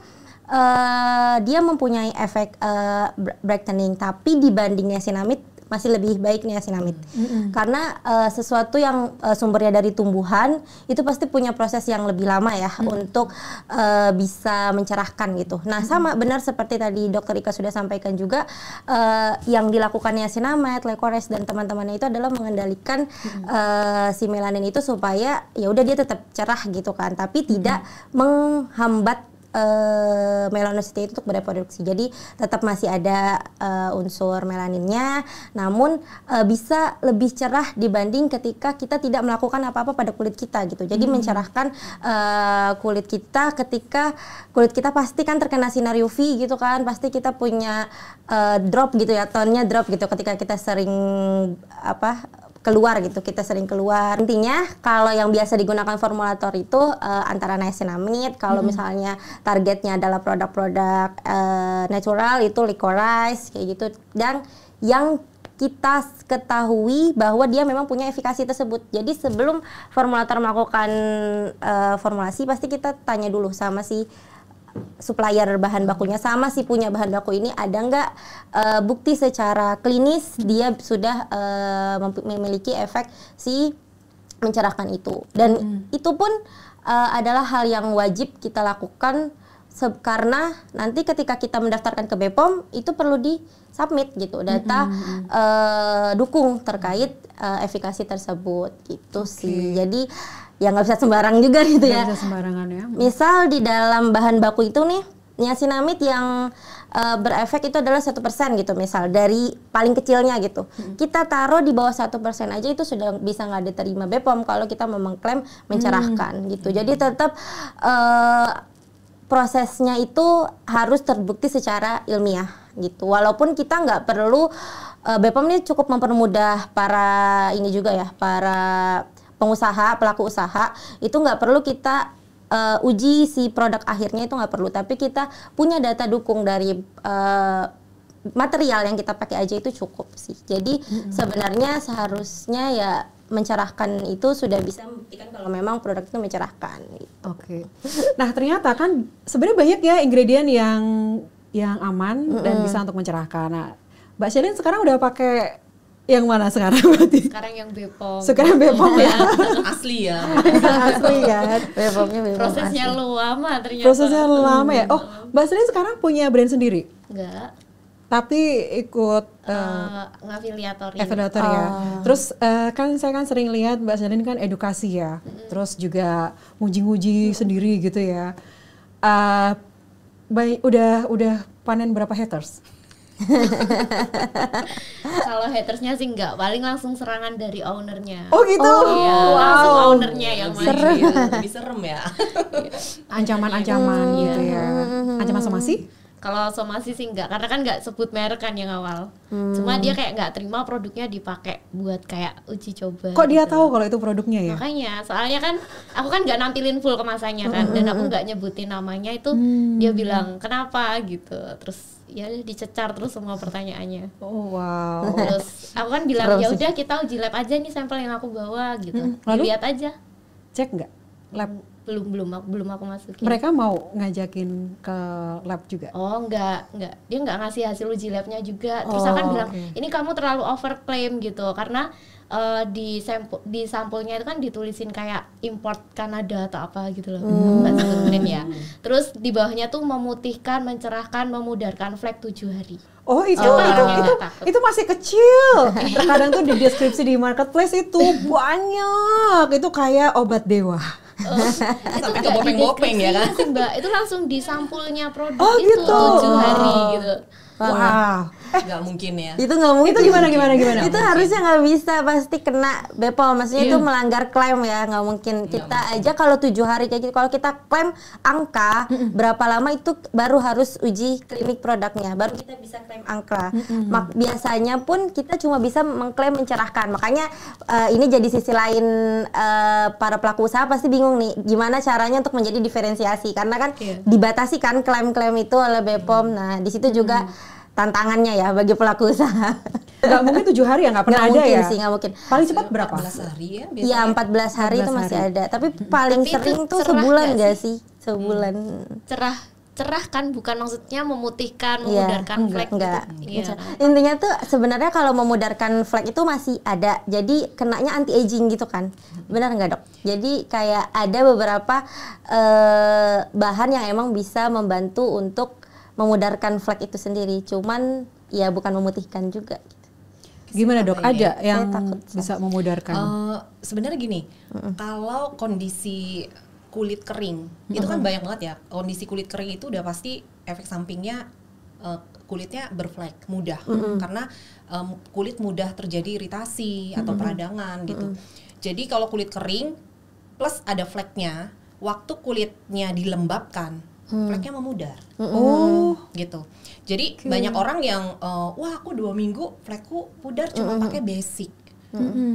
dia mempunyai efek brightening, tapi dibanding niacinamide masih lebih baik niacinamide. Karena sesuatu yang sumbernya dari tumbuhan itu pasti punya proses yang lebih lama ya untuk bisa mencerahkan gitu. Nah, sama benar seperti tadi Dokter Ika sudah sampaikan juga, yang dilakukan niacinamide, licorice dan teman-temannya itu adalah mengendalikan si melanin itu supaya ya udah dia tetap cerah gitu kan, tapi tidak menghambat melanocyte itu untuk bereproduksi. Jadi tetap masih ada unsur melaninnya, namun bisa lebih cerah dibanding ketika kita tidak melakukan apa-apa pada kulit kita gitu. Jadi mencerahkan kulit kita ketika kulit kita pasti kan terkena sinar UV gitu kan, pasti kita punya drop gitu ya, tonnya drop gitu ketika kita sering keluar gitu, kita sering keluar. Intinya kalau yang biasa digunakan formulator itu antara niacinamide, kalau misalnya targetnya adalah produk-produk natural itu licorice kayak gitu, dan yang kita ketahui bahwa dia memang punya efikasi tersebut. Jadi sebelum formulator melakukan formulasi pasti kita tanya dulu sama si supplier bahan bakunya, sama si punya bahan baku ini ada nggak bukti secara klinis dia sudah memiliki efek si mencerahkan itu. Dan itu pun adalah hal yang wajib kita lakukan karena nanti ketika kita mendaftarkan ke BPOM itu perlu di submit gitu data dukung terkait efikasi tersebut gitu sih. Jadi ya nggak bisa sembarang juga gitu ya. Nggak bisa sembarangan ya. Misal di dalam bahan baku itu nih niacinamide yang berefek itu adalah 1% gitu, misal dari paling kecilnya gitu. Kita taruh di bawah 1% aja itu sudah bisa nggak diterima BPOM kalau kita mengklaim mencerahkan gitu. Jadi tetap prosesnya itu harus terbukti secara ilmiah gitu. Walaupun kita nggak perlu, BPOM ini cukup mempermudah para ini juga ya, para pengusaha, pelaku usaha itu nggak perlu kita uji si produk akhirnya, itu nggak perlu, tapi kita punya data dukung dari material yang kita pakai aja itu cukup sih. Jadi sebenarnya seharusnya ya mencerahkan itu sudah bisa membuktikan kalau memang produk itu mencerahkan gitu. Oke. Nah, ternyata kan sebenarnya banyak ya ingredient yang aman dan bisa untuk mencerahkan. Nah, Mbak Shelin sekarang udah pakai yang mana sekarang berarti? Sekarang yang BPOM. Sekarang BPOM ya. Asli ya. Asli kan. BPOM-nya BPOM Prosesnya asli. lama ternyata. Prosesnya lama ya. Oh, Mbak Shelin sekarang punya brand sendiri? Enggak. Tapi ikut Ngafiliatorin. evaluator ya. Terus kan saya kan sering lihat Mbak Shelin kan edukasi ya. Terus juga nguji-nguji sendiri gitu ya. Udah panen berapa haters? Kalau hatersnya sih enggak, paling langsung serangan dari ownernya. Oh gitu. Iya, langsung ownernya yang Serem. Lebih serem ya. Ancaman-ancaman gitu ya. Ancaman somasi? Kalau somasi sih enggak, karena kan enggak sebut merek kan yang awal. Cuma dia kayak enggak terima produknya dipakai buat kayak uji coba. Kok dia gitu. tahu kalau itu produknya ya? Makanya, soalnya kan aku kan nggak nampilin full kemasannya kan, dan aku nggak nyebutin namanya itu. Dia bilang kenapa gitu, terus ya dicecar terus semua pertanyaannya. Oh wow. Terus aku kan bilang ya udah kita uji lab aja nih sampel yang aku bawa gitu. Lalu? Lihat aja. Cek nggak lab? Belum aku masukin. Mereka mau ngajakin ke lab juga? Oh enggak, dia nggak ngasih hasil uji labnya juga. Terus aku kan bilang ini kamu terlalu overclaim gitu, karena di sampulnya itu kan ditulisin kayak import Kanada atau apa gitu loh, nggak sebutin ya. Terus di bawahnya tuh memutihkan, mencerahkan, memudarkan flek 7 hari. Oh itu takut. itu masih kecil. Terkadang tuh di deskripsi di marketplace itu banyak, itu kayak obat dewa. Sampai ke bopeng-bopeng ya kan? Sih, Mbak, itu langsung di sampulnya produk Oh, itu gitu. 7 hari gitu. Wow. Nggak mungkin ya. Itu nggak mungkin. Itu gimana? Itu harusnya nggak bisa, pasti kena BPOM. Maksudnya itu melanggar klaim ya, nggak mungkin. Kita aja kalau 7 hari kayak gitu, kalau kita klaim angka berapa lama itu baru harus uji klinik produknya, baru kita bisa klaim angka. Biasanya pun kita cuma bisa mengklaim mencerahkan. Makanya ini jadi sisi lain, para pelaku usaha pasti bingung nih, gimana caranya untuk menjadi diferensiasi, karena kan dibatasi kan klaim-klaim itu oleh BPOM. Nah di situ juga tantangannya ya bagi pelaku usaha. Nggak mungkin 7 hari ya, nggak pernah Nggak ada mungkin ya? sih, nggak mungkin. Paling cepat berapa? 14 hari ya biasanya. Iya 14 hari itu 14 masih hari. ada. Tapi paling Tapi itu sering tuh cerah sebulan nggak nggak sih? Sebulan. cerah kan, bukan maksudnya memutihkan, Iya, memudarkan flek enggak. gitu. Iya. Intinya tuh sebenarnya kalau memudarkan flek itu masih ada. Jadi kenanya anti aging gitu kan. Benar nggak, Dok? Jadi kayak ada beberapa bahan yang emang bisa membantu untuk memudarkan flek itu sendiri. Cuman ya bukan memutihkan juga. Gimana dok? Ada yang takut bisa memudarkan? Sebenarnya gini, kalau kondisi kulit kering itu kan banyak banget ya. Kondisi kulit kering itu udah pasti efek sampingnya kulitnya berflek mudah karena kulit mudah terjadi iritasi atau peradangan gitu. Jadi kalau kulit kering plus ada fleknya, waktu kulitnya dilembabkan, fleknya memudar. Gitu. Jadi banyak orang yang wah aku 2 minggu flekku pudar cuma pakai basic.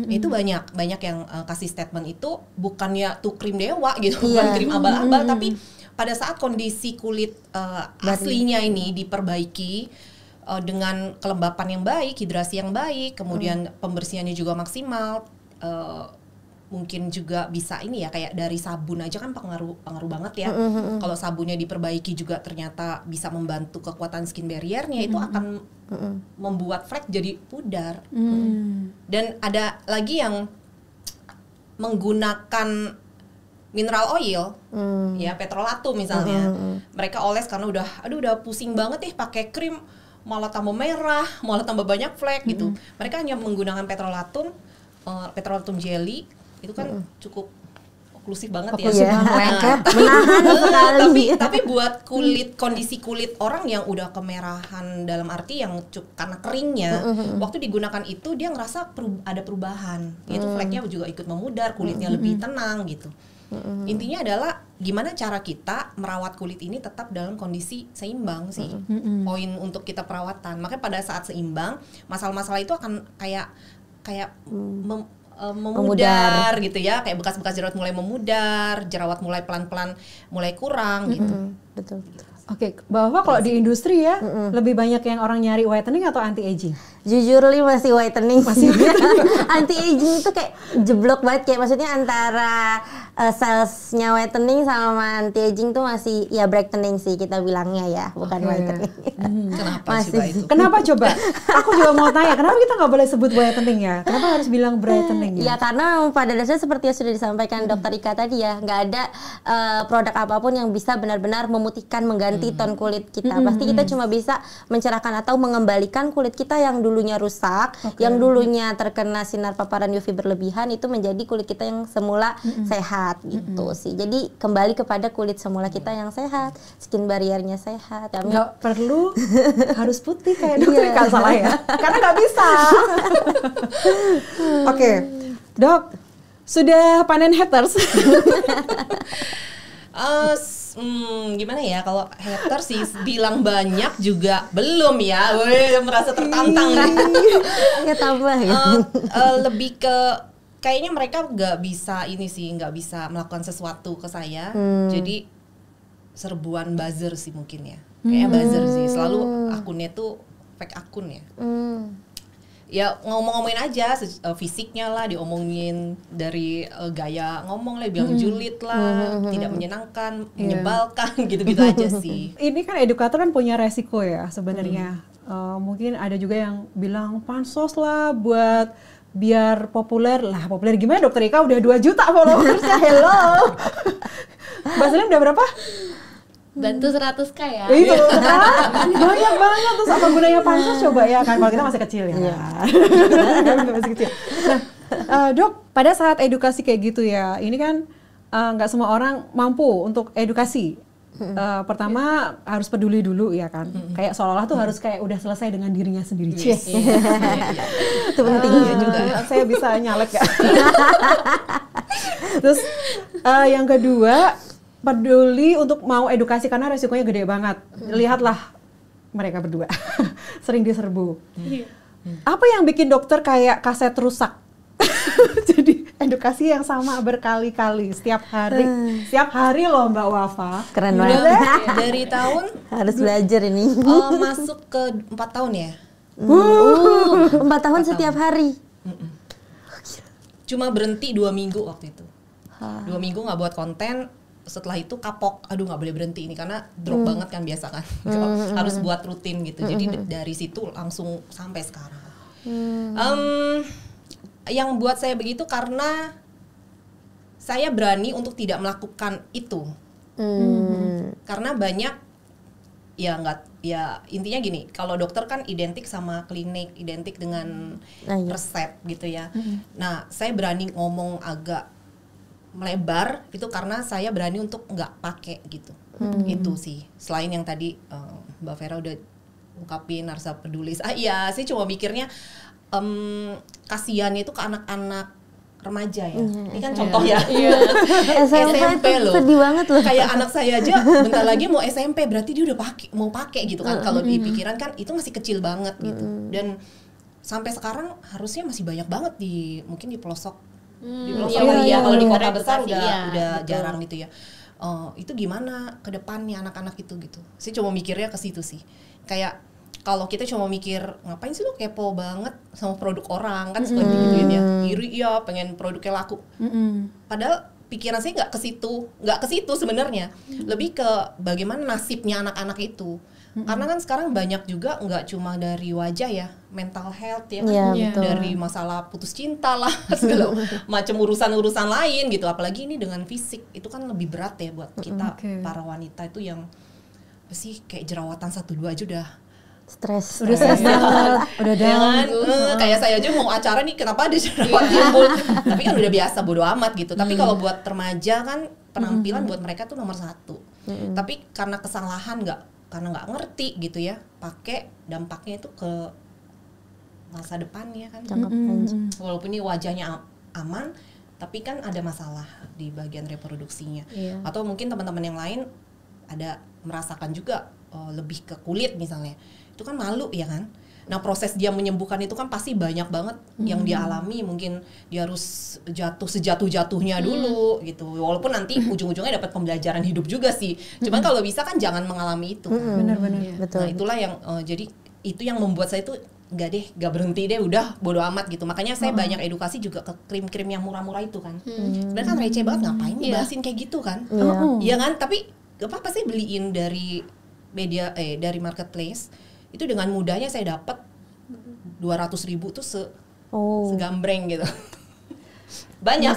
Itu banyak yang kasih statement itu bukannya tuh krim dewa gitu, bukan krim abal-abal, tapi pada saat kondisi kulit aslinya ini diperbaiki dengan kelembapan yang baik, hidrasi yang baik, kemudian pembersihannya juga maksimal, mungkin juga bisa ini ya kayak dari sabun aja kan pengaruh banget ya. Kalau sabunnya diperbaiki juga ternyata bisa membantu kekuatan skin barrier-nya, itu akan membuat flek jadi pudar. Dan ada lagi yang menggunakan mineral oil, ya petrolatum misalnya. Mereka oles karena udah pusing banget pakai krim, malah tambah merah, malah tambah banyak flek gitu. Mereka hanya menggunakan petrolatum jelly. Itu kan cukup oklusif banget ya. Menahan sekali. Tapi buat kondisi kulit orang yang udah kemerahan dalam arti yang karena keringnya, waktu digunakan itu dia ngerasa ada perubahan. Itu fleknya juga ikut memudar, kulitnya lebih tenang gitu. Intinya adalah gimana cara kita merawat kulit ini tetap dalam kondisi seimbang sih. Poin untuk kita perawatan. Makanya pada saat seimbang, masalah-masalah itu akan kayak memudar gitu ya, kayak bekas-bekas jerawat mulai memudar, jerawat mulai pelan-pelan mulai kurang gitu. Betul. Oke, bahwa kalau di industri ya lebih banyak yang orang nyari whitening atau anti aging? Jujur li masih whitening sih. Anti aging itu kayak jeblok banget, kayak maksudnya antara salesnya whitening sama anti aging tuh masih ya brightening sih kita bilangnya ya, bukan whitening. Kenapa Masih. coba itu? Kenapa coba? Aku juga mau tanya, kenapa kita nggak boleh sebut whitening ya? Kenapa harus bilang brightening Ya karena pada dasarnya seperti yang sudah disampaikan Dokter Ika tadi ya, nggak ada produk apapun yang bisa benar-benar memutihkan, mengganti ton kulit kita. Pasti kita cuma bisa mencerahkan atau mengembalikan kulit kita yang dulunya rusak, yang dulunya terkena sinar paparan UV berlebihan, itu menjadi kulit kita yang semula sehat gitu sih. Jadi kembali kepada kulit semula kita yang sehat, skin barriernya sehat. Nggak perlu harus putih kayak Dokter Ika, salah ya? Karena nggak bisa. Oke, Dok, sudah panen haters? Gimana ya, kalau haters sih bilang banyak juga belum ya. Merasa tertantang nih. Ya tambah ya. Lebih ke kayaknya mereka nggak bisa melakukan sesuatu ke saya. Jadi serbuan buzzer sih mungkin ya. Kayaknya buzzer sih. Selalu akunnya tuh fake akun ya. Ya ngomong-ngomongin aja fisiknya lah, diomongin dari gaya ngomong lah, bilang julid lah, tidak menyenangkan, menyebalkan, gitu-gitu aja sih. Ini kan edukator kan punya resiko ya sebenarnya. Mungkin ada juga yang bilang pansos lah buat biar populer lah. Populer gimana Dokter Ika udah 2 juta followersnya, hello. Mbak Salim udah berapa? Bantu 100k ya. Itu banyak banget, terus apa gunanya pansos coba ya kan, kalau kita masih kecil ya. Masih kecil. Nah, Dok, pada saat edukasi kayak gitu ya, ini kan nggak semua orang mampu untuk edukasi. Pertama harus peduli dulu ya kan, kayak seolah-olah tuh harus kayak udah selesai dengan dirinya sendiri. Itu penting juga. Saya bisa nyalek ya. Terus yang kedua, peduli untuk mau edukasi karena resikonya gede banget. Lihatlah mereka berdua sering diserbu. Apa yang bikin dokter kayak kaset rusak? Jadi edukasi yang sama berkali-kali setiap hari. Setiap hari loh Mbak Wafa. Keren Udah banget. dari tahun Harus belajar ini. masuk ke 4 tahun ya. 4 tahun setiap hari. Cuma berhenti 2 minggu waktu itu. 2 minggu nggak buat konten. Setelah itu kapok, aduh nggak boleh berhenti ini karena drop banget kan biasa kan. Harus buat rutin gitu. Jadi dari situ langsung sampai sekarang. Yang buat saya begitu karena saya berani untuk tidak melakukan itu. Karena banyak intinya gini, kalau dokter kan identik sama klinik, identik dengan resep gitu ya. Nah, saya berani ngomong agak melebar itu karena saya berani untuk nggak pakai gitu. Itu sih. Selain yang tadi Mbak Vera udah ungkapin rasa peduli. Iya, saya cuma mikirnya kasihannya itu ke anak-anak remaja ya. Ini kan contoh ya. SMP loh. Sedih banget loh. Kayak anak saya aja bentar lagi mau SMP, berarti dia udah mau pakai gitu kan. Kalau di pikiran kan itu masih kecil banget gitu. Dan sampai sekarang harusnya masih banyak banget mungkin di pelosok. Di pelosok kalau di kota besar udah jarang gitu ya. Itu gimana ke depannya anak-anak itu gitu. Saya cuma mikirnya ke situ sih. Kayak kalau kita cuma mikir ngapain sih lu kepo banget sama produk orang kan suka digituin ya, iri ya pengen produknya laku. Padahal pikiran saya nggak ke situ sebenarnya. Lebih ke bagaimana nasibnya anak-anak itu. Karena kan sekarang banyak juga nggak cuma dari wajah ya, mental health ya kan, dari masalah putus cinta lah segala macam urusan-urusan lain gitu. Apalagi ini dengan fisik itu kan lebih berat ya buat kita para wanita itu yang apa sih kayak jerawatan 1-2 aja udah stres udah down. Kayak saya aja mau acara nih kenapa ada jerawat timbul, tapi kan udah biasa bodo amat gitu. Tapi kalau buat remaja kan penampilan buat mereka tuh nomor 1. Tapi karena kesalahan karena nggak ngerti gitu ya, pakai dampaknya itu ke masa depannya kan. Walaupun ini wajahnya aman, tapi kan ada masalah di bagian reproduksinya. Atau mungkin teman-teman yang lain ada merasakan juga lebih ke kulit misalnya, itu kan malu ya kan. Nah proses dia menyembuhkan itu kan pasti banyak banget yang dia alami. Mungkin dia harus jatuh sejatuh-jatuhnya dulu gitu. Walaupun nanti ujung-ujungnya dapat pembelajaran hidup juga sih. Cuman kalau bisa kan jangan mengalami itu kan. Benar-benar. Betul. Nah itulah yang jadi itu yang membuat saya tuh gak berhenti deh, udah bodo amat gitu. Makanya saya banyak edukasi juga ke krim-krim yang murah-murah itu kan. Dan kan receh banget, ngapain ngebahasin kayak gitu kan. Iya kan, tapi gak apa-apa sih beliin dari media dari marketplace. Itu dengan mudahnya saya dapat 200.000 tuh segambreng gitu. Banyak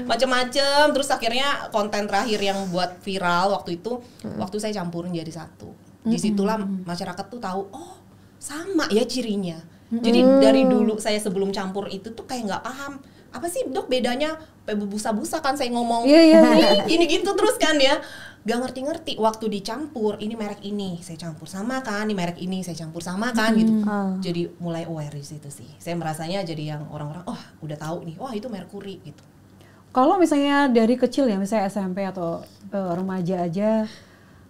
macam-macam. Terus akhirnya konten terakhir yang buat viral waktu itu, waktu saya campurin jadi satu. Disitulah masyarakat tuh tahu, oh sama ya cirinya. Jadi dari dulu saya sebelum campur itu tuh kayak nggak paham apa sih dok bedanya, sampai busa-busa kan saya ngomong ini gitu terus kan ya. Gak ngerti-ngerti waktu dicampur ini merek ini saya campur sama kan, ini merek ini saya campur sama kan gitu. Jadi mulai aware di situ sih. Saya merasanya jadi yang orang-orang udah tahu nih, wah itu merkuri gitu. Kalau misalnya dari kecil ya, misalnya SMP atau remaja aja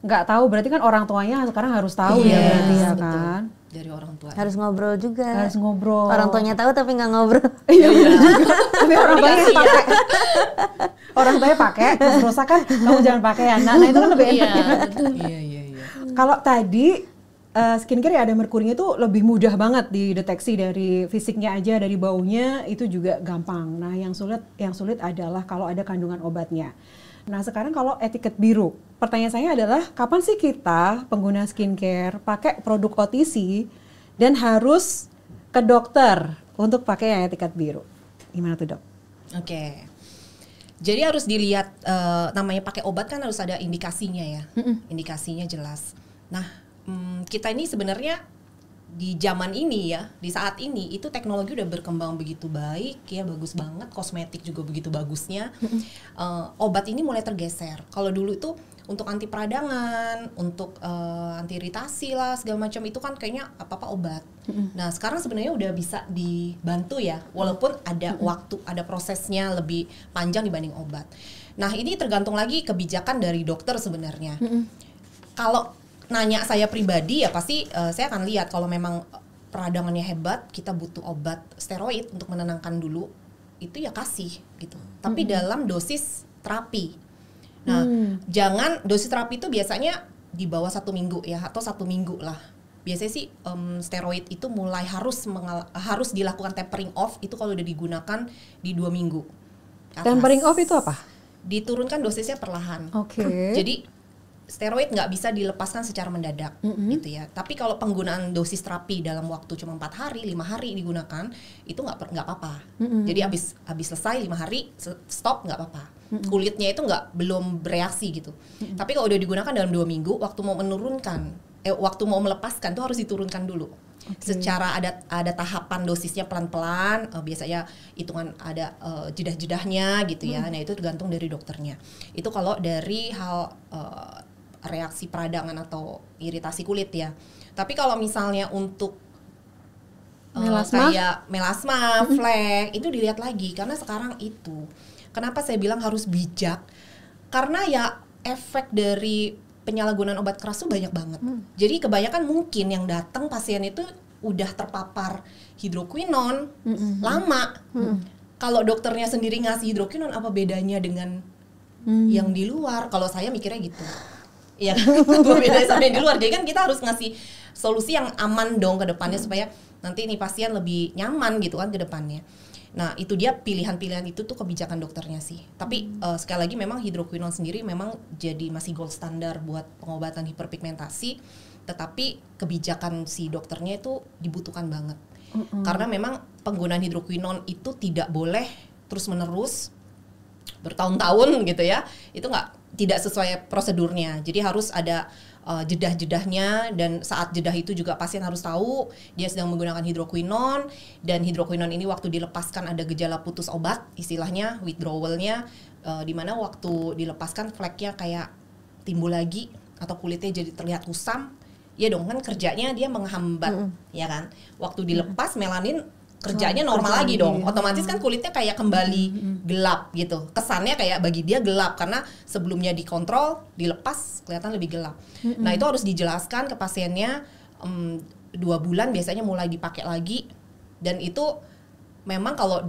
nggak tahu, berarti kan orang tuanya sekarang harus tahu ya berarti ya betul. Kan. Dari orang tua. Harus ngobrol juga. Harus ngobrol. Orang tuanya tahu tapi nggak ngobrol. Iya. Tapi orang tuanya pakai. Orang tuanya pakai, terus rusak kan kamu jangan pakai ya. Nah itu kan lebih enak. Iya. Kalau tadi skincare ya ada merkurinya itu lebih mudah banget dideteksi dari fisiknya aja, dari baunya itu juga gampang. Nah yang sulit adalah kalau ada kandungan obatnya. Nah sekarang kalau etiket biru, pertanyaan saya adalah kapan sih kita pengguna skincare pakai produk OTC dan harus ke dokter untuk pakai yang etiket biru? Gimana tuh dok? Oke. Jadi harus dilihat namanya pakai obat kan harus ada indikasinya ya, indikasinya jelas. Nah kita ini sebenarnya di zaman ini ya, di saat ini itu teknologi udah berkembang begitu baik ya, bagus banget, kosmetik juga begitu bagusnya. Obat ini mulai tergeser. Kalau dulu itu untuk anti peradangan, untuk anti iritasi lah segala macam itu kan kayaknya apa-apa obat. Nah sekarang sebenarnya udah bisa dibantu ya, walaupun ada waktu, ada prosesnya lebih panjang dibanding obat. Nah ini tergantung lagi kebijakan dari dokter sebenarnya. Kalau nanya saya pribadi ya pasti saya akan lihat kalau memang peradangannya hebat, kita butuh obat steroid untuk menenangkan dulu itu ya kasih gitu. Tapi dalam dosis terapi. Nah, jangan dosis terapi itu biasanya di bawah 1 minggu ya, atau 1 minggu lah. Biasanya sih steroid itu mulai harus dilakukan tapering off itu kalau udah digunakan di 2 minggu. Tapering off itu apa? Diturunkan dosisnya perlahan. Oke. Jadi steroid nggak bisa dilepaskan secara mendadak gitu ya. Tapi kalau penggunaan dosis terapi dalam waktu cuma 4 hari, 5 hari digunakan, itu nggak apa-apa. Jadi habis selesai 5 hari stop nggak apa-apa. Kulitnya itu belum bereaksi gitu. Tapi kalau udah digunakan dalam 2 minggu, waktu mau melepaskan tuh harus diturunkan dulu. Secara ada tahapan dosisnya pelan-pelan, biasanya hitungan ada jedah-jedahnya gitu ya. Nah itu tergantung dari dokternya. Itu kalau dari hal reaksi peradangan atau iritasi kulit ya. Tapi kalau misalnya untuk kayak melasma, flek, itu dilihat lagi karena sekarang itu. Kenapa saya bilang harus bijak? Karena ya efek dari penyalahgunaan obat keras tuh banyak banget. Jadi kebanyakan mungkin yang datang pasien itu udah terpapar hidroquinon lama. Kalau dokternya sendiri ngasih hidroquinon, apa bedanya dengan yang di luar? Kalau saya mikirnya gitu. Ya, apa bedanya sama yang di luar? Jadi kan kita harus ngasih solusi yang aman dong ke depannya supaya nanti nih pasien lebih nyaman gitu kan ke depannya. Nah itu dia pilihan-pilihan itu tuh kebijakan dokternya sih. Tapi sekali lagi memang hidroquinon sendiri memang jadi masih gold standar buat pengobatan hiperpigmentasi. Tetapi kebijakan si dokternya itu dibutuhkan banget. Karena memang penggunaan hidroquinon itu tidak boleh terus-menerus bertahun-tahun gitu ya. Itu tidak sesuai prosedurnya. Jadi harus ada jedah-jedahnya, dan saat jedah itu juga pasien harus tahu dia sedang menggunakan hidroquinon, dan hidroquinon ini waktu dilepaskan ada gejala putus obat, istilahnya withdrawalnya, di mana waktu dilepaskan fleknya kayak timbul lagi atau kulitnya jadi terlihat kusam. Ya dong, kan kerjanya dia menghambat, ya kan. Waktu dilepas melanin kerjanya normal lagi dong. Otomatis kan kulitnya kayak kembali gelap gitu. Kesannya kayak bagi dia gelap karena sebelumnya dikontrol, dilepas kelihatan lebih gelap. Nah, itu harus dijelaskan ke pasiennya 2 bulan biasanya mulai dipakai lagi. Dan itu memang kalau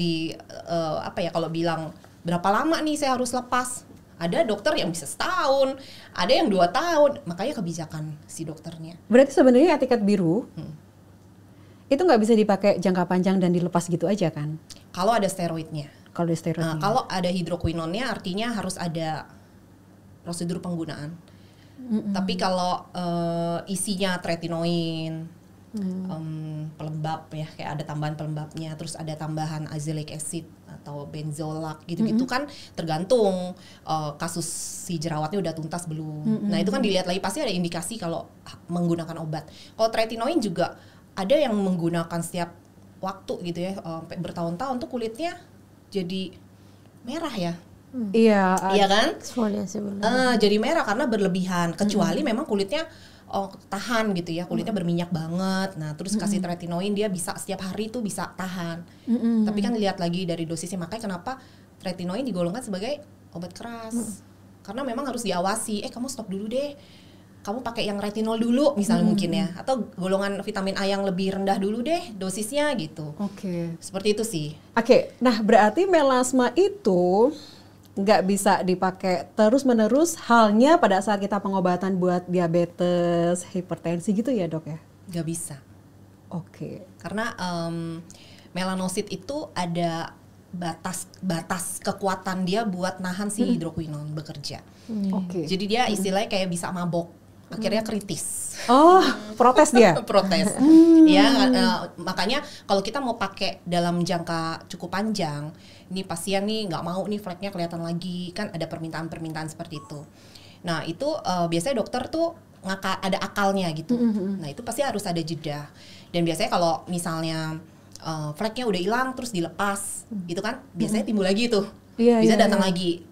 kalau bilang berapa lama nih saya harus lepas? Ada dokter yang bisa setahun, ada yang 2 tahun. Makanya kebijakan si dokternya. Berarti sebenarnya etiket biru itu nggak bisa dipakai jangka panjang dan dilepas gitu aja kan? Kalau ada steroidnya. Kalau ada steroidnya. Kalau ada hidroquinonnya artinya harus ada prosedur penggunaan. Tapi kalau isinya tretinoin, pelembab ya, kayak ada tambahan pelembabnya, terus ada tambahan azelaic acid atau benzolak gitu-gitu kan tergantung kasus si jerawatnya udah tuntas belum. Nah itu kan dilihat lagi, pasti ada indikasi kalau menggunakan obat. Kalau tretinoin juga ada yang menggunakan setiap waktu gitu ya, bertahun-tahun tuh kulitnya jadi merah ya. Iya kan? Jadi merah karena berlebihan. Kecuali memang kulitnya tahan gitu ya, kulitnya berminyak banget. Nah terus kasih tretinoin, dia bisa setiap hari tuh bisa tahan. Tapi kan lihat lagi dari dosisnya, makanya kenapa tretinoin digolongkan sebagai obat keras. Karena memang harus diawasi. Kamu stop dulu deh. Kamu pakai yang retinol dulu misalnya mungkin ya, atau golongan vitamin A yang lebih rendah dulu deh dosisnya gitu. Seperti itu sih. Nah berarti melasma itu nggak bisa dipakai terus-menerus, halnya pada saat kita pengobatan buat diabetes, hipertensi gitu ya dok ya? Nggak bisa. Karena melanosit itu ada batas kekuatan dia buat nahan si hidroquinon bekerja. Jadi dia istilahnya kayak bisa mabok. Akhirnya kritis. Protes dia? Protes. Ya, makanya kalau kita mau pakai dalam jangka cukup panjang, ini pasien nih nggak mau nih fleknya kelihatan lagi, kan ada permintaan-permintaan seperti itu. Nah itu biasanya dokter tuh ada akalnya gitu. Nah itu pasti harus ada jeda. Dan biasanya kalau misalnya fleknya udah hilang terus dilepas, gitu kan, biasanya timbul lagi tuh. Bisa datang lagi,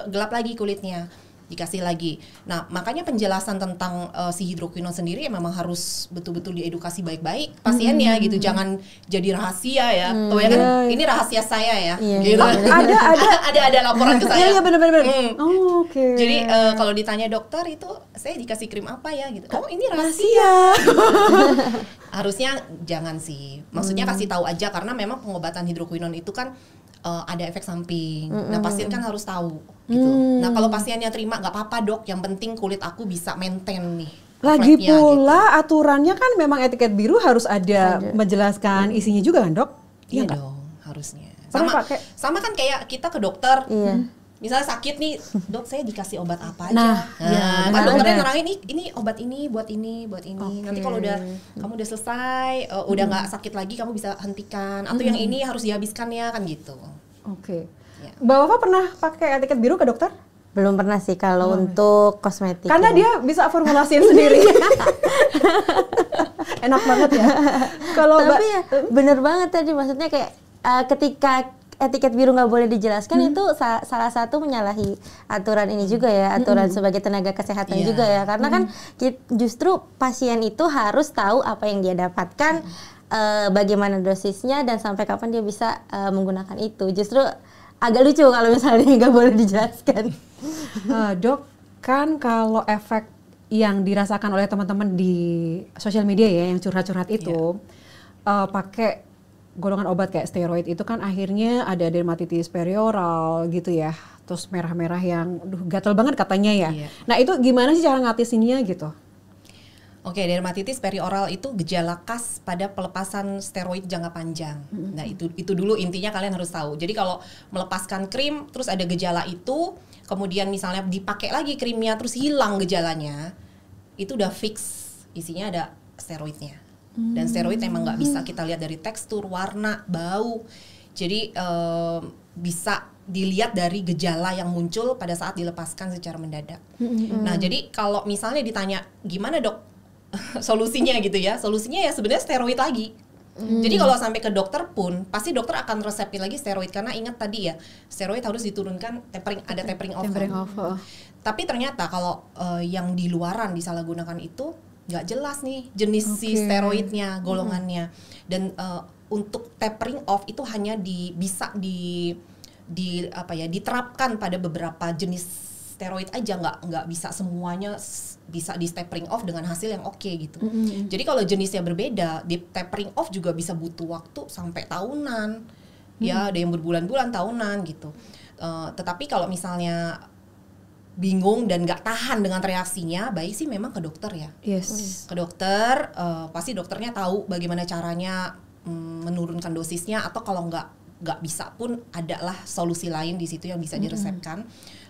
gelap lagi kulitnya. Dikasih lagi. Nah, makanya penjelasan tentang si hidroquinon sendiri ya memang harus betul-betul diedukasi baik-baik pasiennya gitu. Jangan jadi rahasia ya. Tuh ya kan, ini rahasia saya ya. Gitu. Ada laporan ke saya. Iya, benar-benar. Jadi kalau ditanya dokter itu saya dikasih krim apa ya gitu. Ini rahasia. Harusnya jangan sih. Maksudnya kasih tahu aja, karena memang pengobatan hidroquinon itu kan ada efek samping. Nah pasien kan harus tahu gitu. Nah kalau pasiennya terima nggak apa-apa dok, yang penting kulit aku bisa maintain nih. Lagi fleknya, pula aturannya kan memang etiket biru harus ada menjelaskan isinya juga kan dok? Iya nggak? dong harusnya. Pernah Sama pakai? sama kan kayak kita ke dokter. Iya. Misalnya sakit nih, dok saya dikasih obat apa aja. Nah, kan benar, dokternya benar. nerangin ini obat ini buat ini, buat ini. Nanti kalau kamu udah selesai, udah nggak sakit lagi, kamu bisa hentikan. Atau yang ini harus dihabiskan ya kan gitu. Oke. Ya. Mbak Wafa pernah pakai etiket biru ke dokter? Belum pernah sih kalau untuk kosmetik. Karena ya. dia bisa formulasiin sendiri. Enak banget ya. Kalau Tapi ya bener banget tadi, maksudnya kayak ketika etiket biru nggak boleh dijelaskan itu salah satu menyalahi aturan ini juga ya, aturan sebagai tenaga kesehatan juga ya, karena kan justru pasien itu harus tahu apa yang dia dapatkan, bagaimana dosisnya dan sampai kapan dia bisa menggunakan itu. Justru agak lucu kalau misalnya nggak boleh dijelaskan. Dok, kan kalau efek yang dirasakan oleh teman-teman di sosial media ya, yang curhat-curhat itu, pakai golongan obat kayak steroid itu kan akhirnya ada dermatitis perioral gitu ya, terus merah-merah yang gatel banget katanya ya. Iya. Nah itu gimana sih cara ngatasinnya gitu? Oke, dermatitis perioral itu gejala khas pada pelepasan steroid jangka panjang. Nah, itu dulu intinya kalian harus tahu. Jadi kalau melepaskan krim terus ada gejala itu, kemudian misalnya dipakai lagi krimnya terus hilang gejalanya, itu udah fix isinya ada steroidnya. Dan steroid emang nggak bisa kita lihat dari tekstur, warna, bau. Jadi bisa dilihat dari gejala yang muncul pada saat dilepaskan secara mendadak. Nah, jadi kalau misalnya ditanya gimana dok solusinya gitu ya, solusinya ya sebenarnya steroid lagi. Jadi kalau sampai ke dokter pun pasti dokter akan resepin lagi steroid, karena ingat tadi ya, steroid harus diturunkan ada tapering off. Tapi ternyata kalau yang di luaran disalahgunakan itu nggak jelas nih jenis si steroidnya, golongannya. Dan untuk tapering off itu hanya bisa diterapkan pada beberapa jenis steroid aja, nggak bisa semuanya bisa di tapering off dengan hasil yang oke gitu. Jadi kalau jenisnya berbeda, di tapering off juga bisa butuh waktu sampai tahunan. Ya, ada yang berbulan-bulan, tahunan gitu. Tetapi kalau misalnya bingung dan nggak tahan dengan reaksinya, baik sih memang ke dokter ya. Yes. Ke dokter, pasti dokternya tahu bagaimana caranya menurunkan dosisnya, atau kalau nggak bisa pun adalah solusi lain di situ yang bisa diresepkan.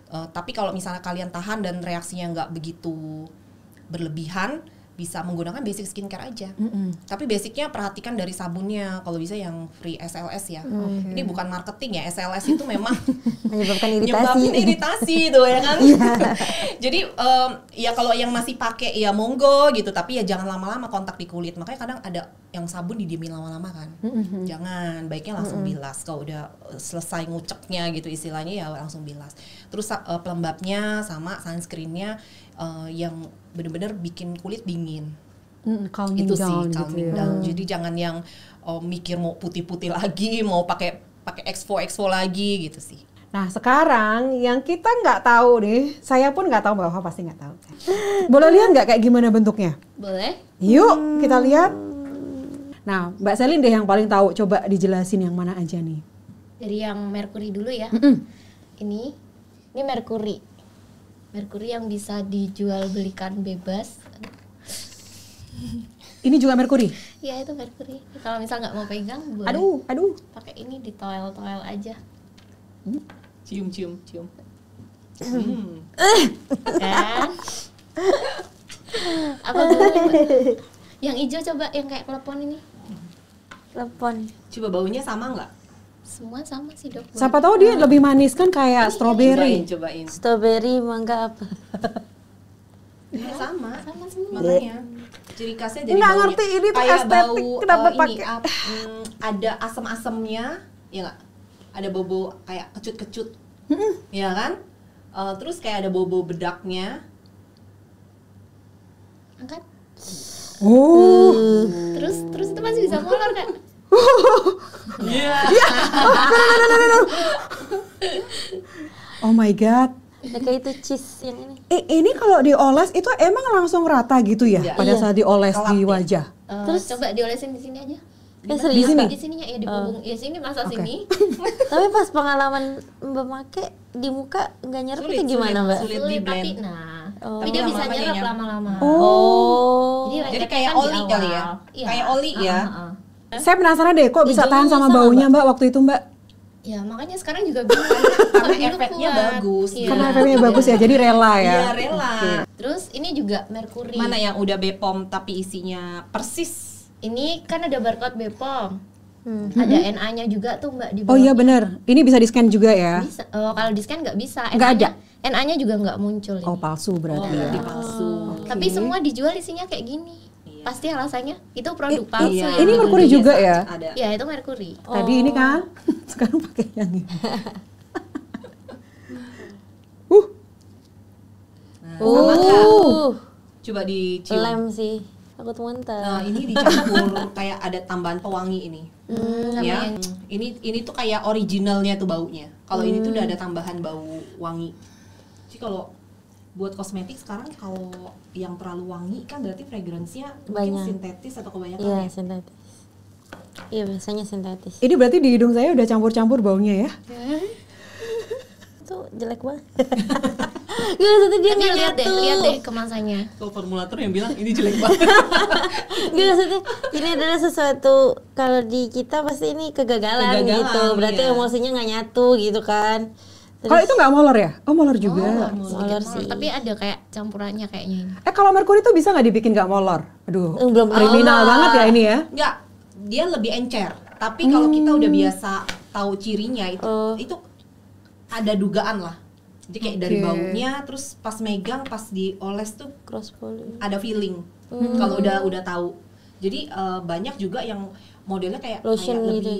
Tapi kalau misalnya kalian tahan dan reaksinya nggak begitu berlebihan, bisa menggunakan basic skincare aja. Tapi basicnya perhatikan dari sabunnya, kalau bisa yang free SLS ya. Ini bukan marketing ya, SLS itu memang Menyebabkan iritasi. nyebabin iritasi itu ya kan. Jadi ya kalau yang masih pakai ya monggo gitu, tapi ya jangan lama-lama kontak di kulit. Makanya kadang ada yang sabun didiemin lama-lama kan. Jangan, baiknya langsung bilas. Kalau udah selesai nguceknya gitu istilahnya, ya langsung bilas. Terus pelembabnya sama sunscreennya yang benar-benar bikin kulit dingin. Calming Itu down sih calming gitu ya. down. Jadi jangan yang mikir mau putih-putih lagi, mau pakai exfo lagi gitu sih. Nah sekarang yang kita nggak tahu nih, saya pun nggak tahu, Mbak Wafa pasti nggak tahu. Boleh lihat nggak kayak gimana bentuknya? Boleh? Yuk kita lihat. Nah Mbak Selin deh yang paling tahu, coba dijelasin yang mana aja nih. Dari yang merkuri dulu ya. Ini merkuri. Merkuri yang bisa dijual belikan bebas. Ini juga merkuri? Ya itu merkuri. Kalau misal nggak mau pegang, boleh. Aduh. Pakai ini di toel aja. Cium. Kan? Apa boleh? Yang hijau coba, yang kayak klepon ini. Telepon. Coba baunya sama nggak? Semua sama sih dok. Siapa tahu dia lebih manis kan kayak strawberry. Cobain. Strawberry, mangga apa? Ya, sama semua. makanya. Ciri khasnya jadi Nggak baunya ngerti ini tuh kayak estetik, bau kenapa ini pakai? ada asam-asamnya, ya nggak? Ada bau kayak kecut-kecut, ya kan? Terus kayak ada bau bedaknya. Angkat. Terus itu masih bisa molor kan? oh my god. Ya, kayak itu cheese yang ini. Ini kalau dioles itu emang langsung rata gitu ya Iya. pada saat dioles Kelap di ya. wajah. Terus coba diolesin di sini aja. serius sini? Kak? Di sininya ya di punggung. Ya sini masa Oke. sini. Tapi pas pengalaman Mbak make di muka nggak nyerap Sulit, itu gimana Mbak? sulit. Sulit, di tapi blend. tapi dia bisa lama-lama nyerap dia lama-lama. Oh. Jadi efeknya kayak kan di oli kali ya? awal. Iya. Kayak oli ya? Heeh. Saya penasaran deh, kok bisa Hijaunya tahan sama bisa nggak, baunya Mbak waktu itu Mbak? Ya makanya sekarang juga bingung Karena Dulu efeknya kuat. bagus. Iya. Karena efeknya bagus ya, jadi rela ya. Iya, rela. Terus ini juga merkuri. Mana yang udah Bepom tapi isinya persis? Ini kan ada barcode Bepom. Ada NA-nya juga tuh Mbak di Oh iya bawahnya. benar, ini bisa di scan juga ya? Bisa. Oh, kalau di scan nggak bisa. Nggak ada? NA-nya juga nggak muncul. Oh Ini. palsu berarti ya. Berarti palsu. Tapi semua dijual isinya kayak gini. Iya. Pasti alasannya itu produk palsu. Iya. yang Ini dibeli merkuri biasa. juga ya? Ada. Ya itu merkuri. Tadi ini kan, sekarang pakai yang ini. Sama nggak? Coba Lem dicium. sih. Aku tuh mantap. Nah, ini dicampur kayak ada tambahan pewangi ini. Ya. yang- Ini tuh kayak originalnya tuh baunya. Kalau ini tuh udah ada tambahan bau wangi. Jadi kalau buat kosmetik sekarang kalau yang terlalu wangi kan berarti fragrance-nya mungkin Banyak. sintetis atau kebanyakan Iya, ya. sintetis. Iya, biasanya sintetis. Ini berarti di hidung saya udah campur-campur baunya ya? Itu jelek banget. Gak maksudnya dia Tapi nggak lihat nyatu. lihat deh kemasannya. Kalau formulator yang bilang ini jelek banget. Gak maksudnya ini adalah sesuatu kalau di kita pasti ini kegagalan Kegagalan, gitu. Berarti iya. emosinya nggak nyatu gitu kan. Kalau itu nggak molor ya? Oh molor juga. Molor sih. Tapi ada kayak campurannya kayaknya ini. Kalau merkuri itu bisa nggak dibikin nggak molor? Aduh, Belum kriminal banget ya ini ya? Enggak, dia lebih encer. Tapi kalau kita udah biasa tahu cirinya itu ada dugaan lah. Jadi kayak dari Oke. baunya, terus pas megang, pas dioles tuh cross poly. ada feeling. Kalau udah tahu. Jadi banyak juga yang modelnya kayak Lotion kayak gitu.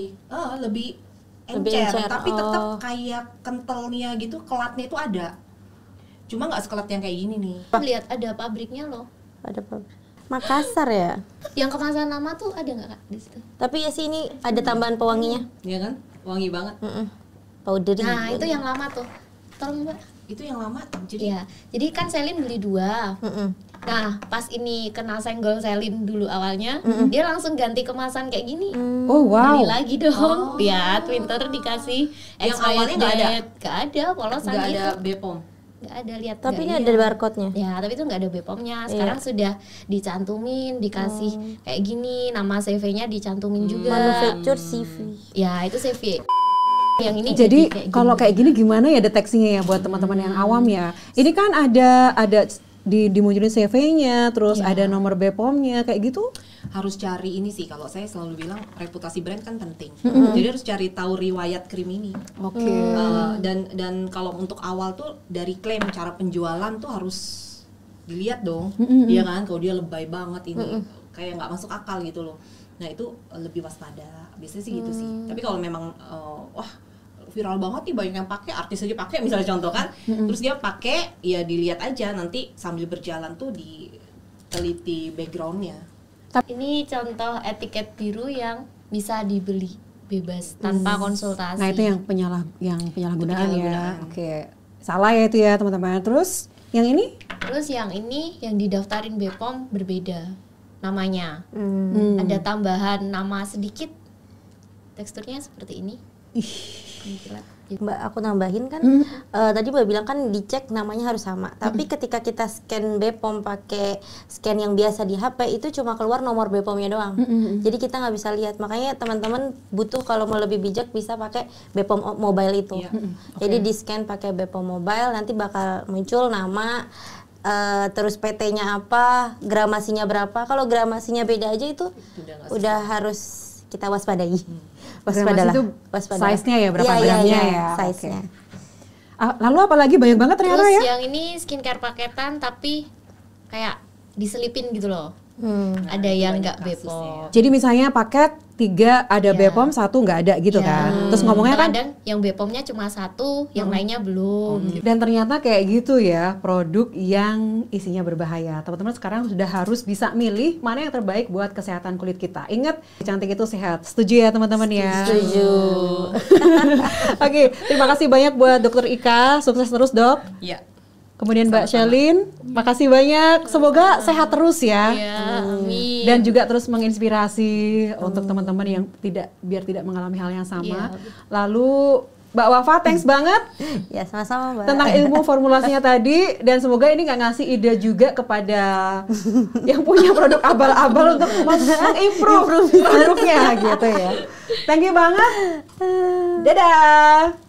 lebih Lebih encer, encer, tapi tetap oh. kayak kentalnya gitu, kelatnya itu ada. Cuma nggak sekelat yang kayak gini nih. Lihat ada pabriknya loh. Ada apa? Makassar ya. Yang kemasan lama tuh ada nggak Kak di situ? Tapi ya sih ini ada tambahan pewanginya. Iya kan? Wangi banget. Powdering. Nah, itu yang lama tuh. Tolong Mbak. Itu yang lama. Jadi Iya. Jadi kan Selin beli 2. Nah, pas ini kena senggol Selin dulu awalnya, dia langsung ganti kemasan kayak gini. Oh wow. Beli lagi dong. Lihat, Winter dikasih Yang expired awalnya nggak ada? date. Nggak ada, polosan nggak gitu. ada Bepom. Nggak ada, lihat. Tapi ini nggak ada barcode-nya. Ya, tapi itu nggak ada Bepomnya. Sekarang sudah dicantumin, dikasih kayak gini, nama CV-nya dicantumin juga. Manufacture CV. Ya, itu CV. Yang ini Jadi kayak kalau kayak gini gimana ya deteksinya ya buat teman-teman yang awam ya? Ini kan ada dimunculin CV-nya, terus ada nomor Bepomnya kayak gitu. Harus cari ini sih, kalau saya selalu bilang reputasi brand kan penting. Jadi harus cari tahu riwayat krim ini. Oke. Dan kalau untuk awal tuh dari klaim cara penjualan tuh harus dilihat dong. Iya kan, kalau dia lebay banget ini kayak nggak masuk akal gitu loh. Nah itu lebih waspada. Biasanya sih gitu sih. Tapi kalau memang wah viral banget nih, banyak yang pakai, artis aja pakai misalnya contoh kan, terus dia pakai, ya dilihat aja nanti sambil berjalan tuh diteliti backgroundnya. Ini contoh etiket biru yang bisa dibeli bebas tanpa konsultasi. Nah itu yang penyalahgunaan ya. penyalahgunaan. Oke. Salah ya itu ya teman-teman. Terus yang ini? Terus yang ini yang didaftarin Bepom berbeda namanya. Hmm. Ada tambahan nama sedikit. Teksturnya seperti ini. Kilat. Mbak, aku nambahin kan tadi Mbak bilang kan dicek namanya harus sama. Tapi ketika kita scan Bepom pakai scan yang biasa di HP itu cuma keluar nomor Bepomnya doang. Jadi kita nggak bisa lihat. Makanya teman-teman butuh kalau mau lebih bijak bisa pakai Bepom Mobile itu. Iya. Jadi di scan pakai Bepom Mobile nanti bakal muncul nama terus PT-nya apa, gramasinya berapa. Kalau gramasinya beda aja itu udah harus kita waspadai. Waspadalah. Itu Waspadalah. size-nya ya, berapa Iya, gramnya iya, ya. size-nya. Lalu apalagi banyak banget ternyata Terus ya? yang ini skincare paketan tapi kayak diselipin gitu loh. Ada itu yang banyak nggak kasusnya Bepom. Jadi misalnya paket 3 ada Bepom, 1 nggak ada gitu kan. Terus ngomongnya kan Kadang yang Bepomnya cuma 1, yang lainnya belum. dan ternyata kayak gitu ya, produk yang isinya berbahaya. Teman-teman sekarang sudah harus bisa milih mana yang terbaik buat kesehatan kulit kita. Ingat, cantik itu sehat. Setuju ya teman-teman ya? Setuju. Oke, terima kasih banyak buat Dokter Ika. Sukses terus, Dok. Ya. Kemudian Mbak Shelin, makasih banyak. Semoga sehat terus ya. Iya, amin. Dan juga terus menginspirasi untuk teman-teman yang biar tidak mengalami hal yang sama. Iya. Lalu Mbak Wafa, thanks banget Ya sama-sama Mbak. tentang ilmu formulasinya tadi, dan semoga ini nggak ngasih ide juga kepada yang punya produk abal-abal untuk mengimprove produknya gitu ya. Thank you banget. Dadah.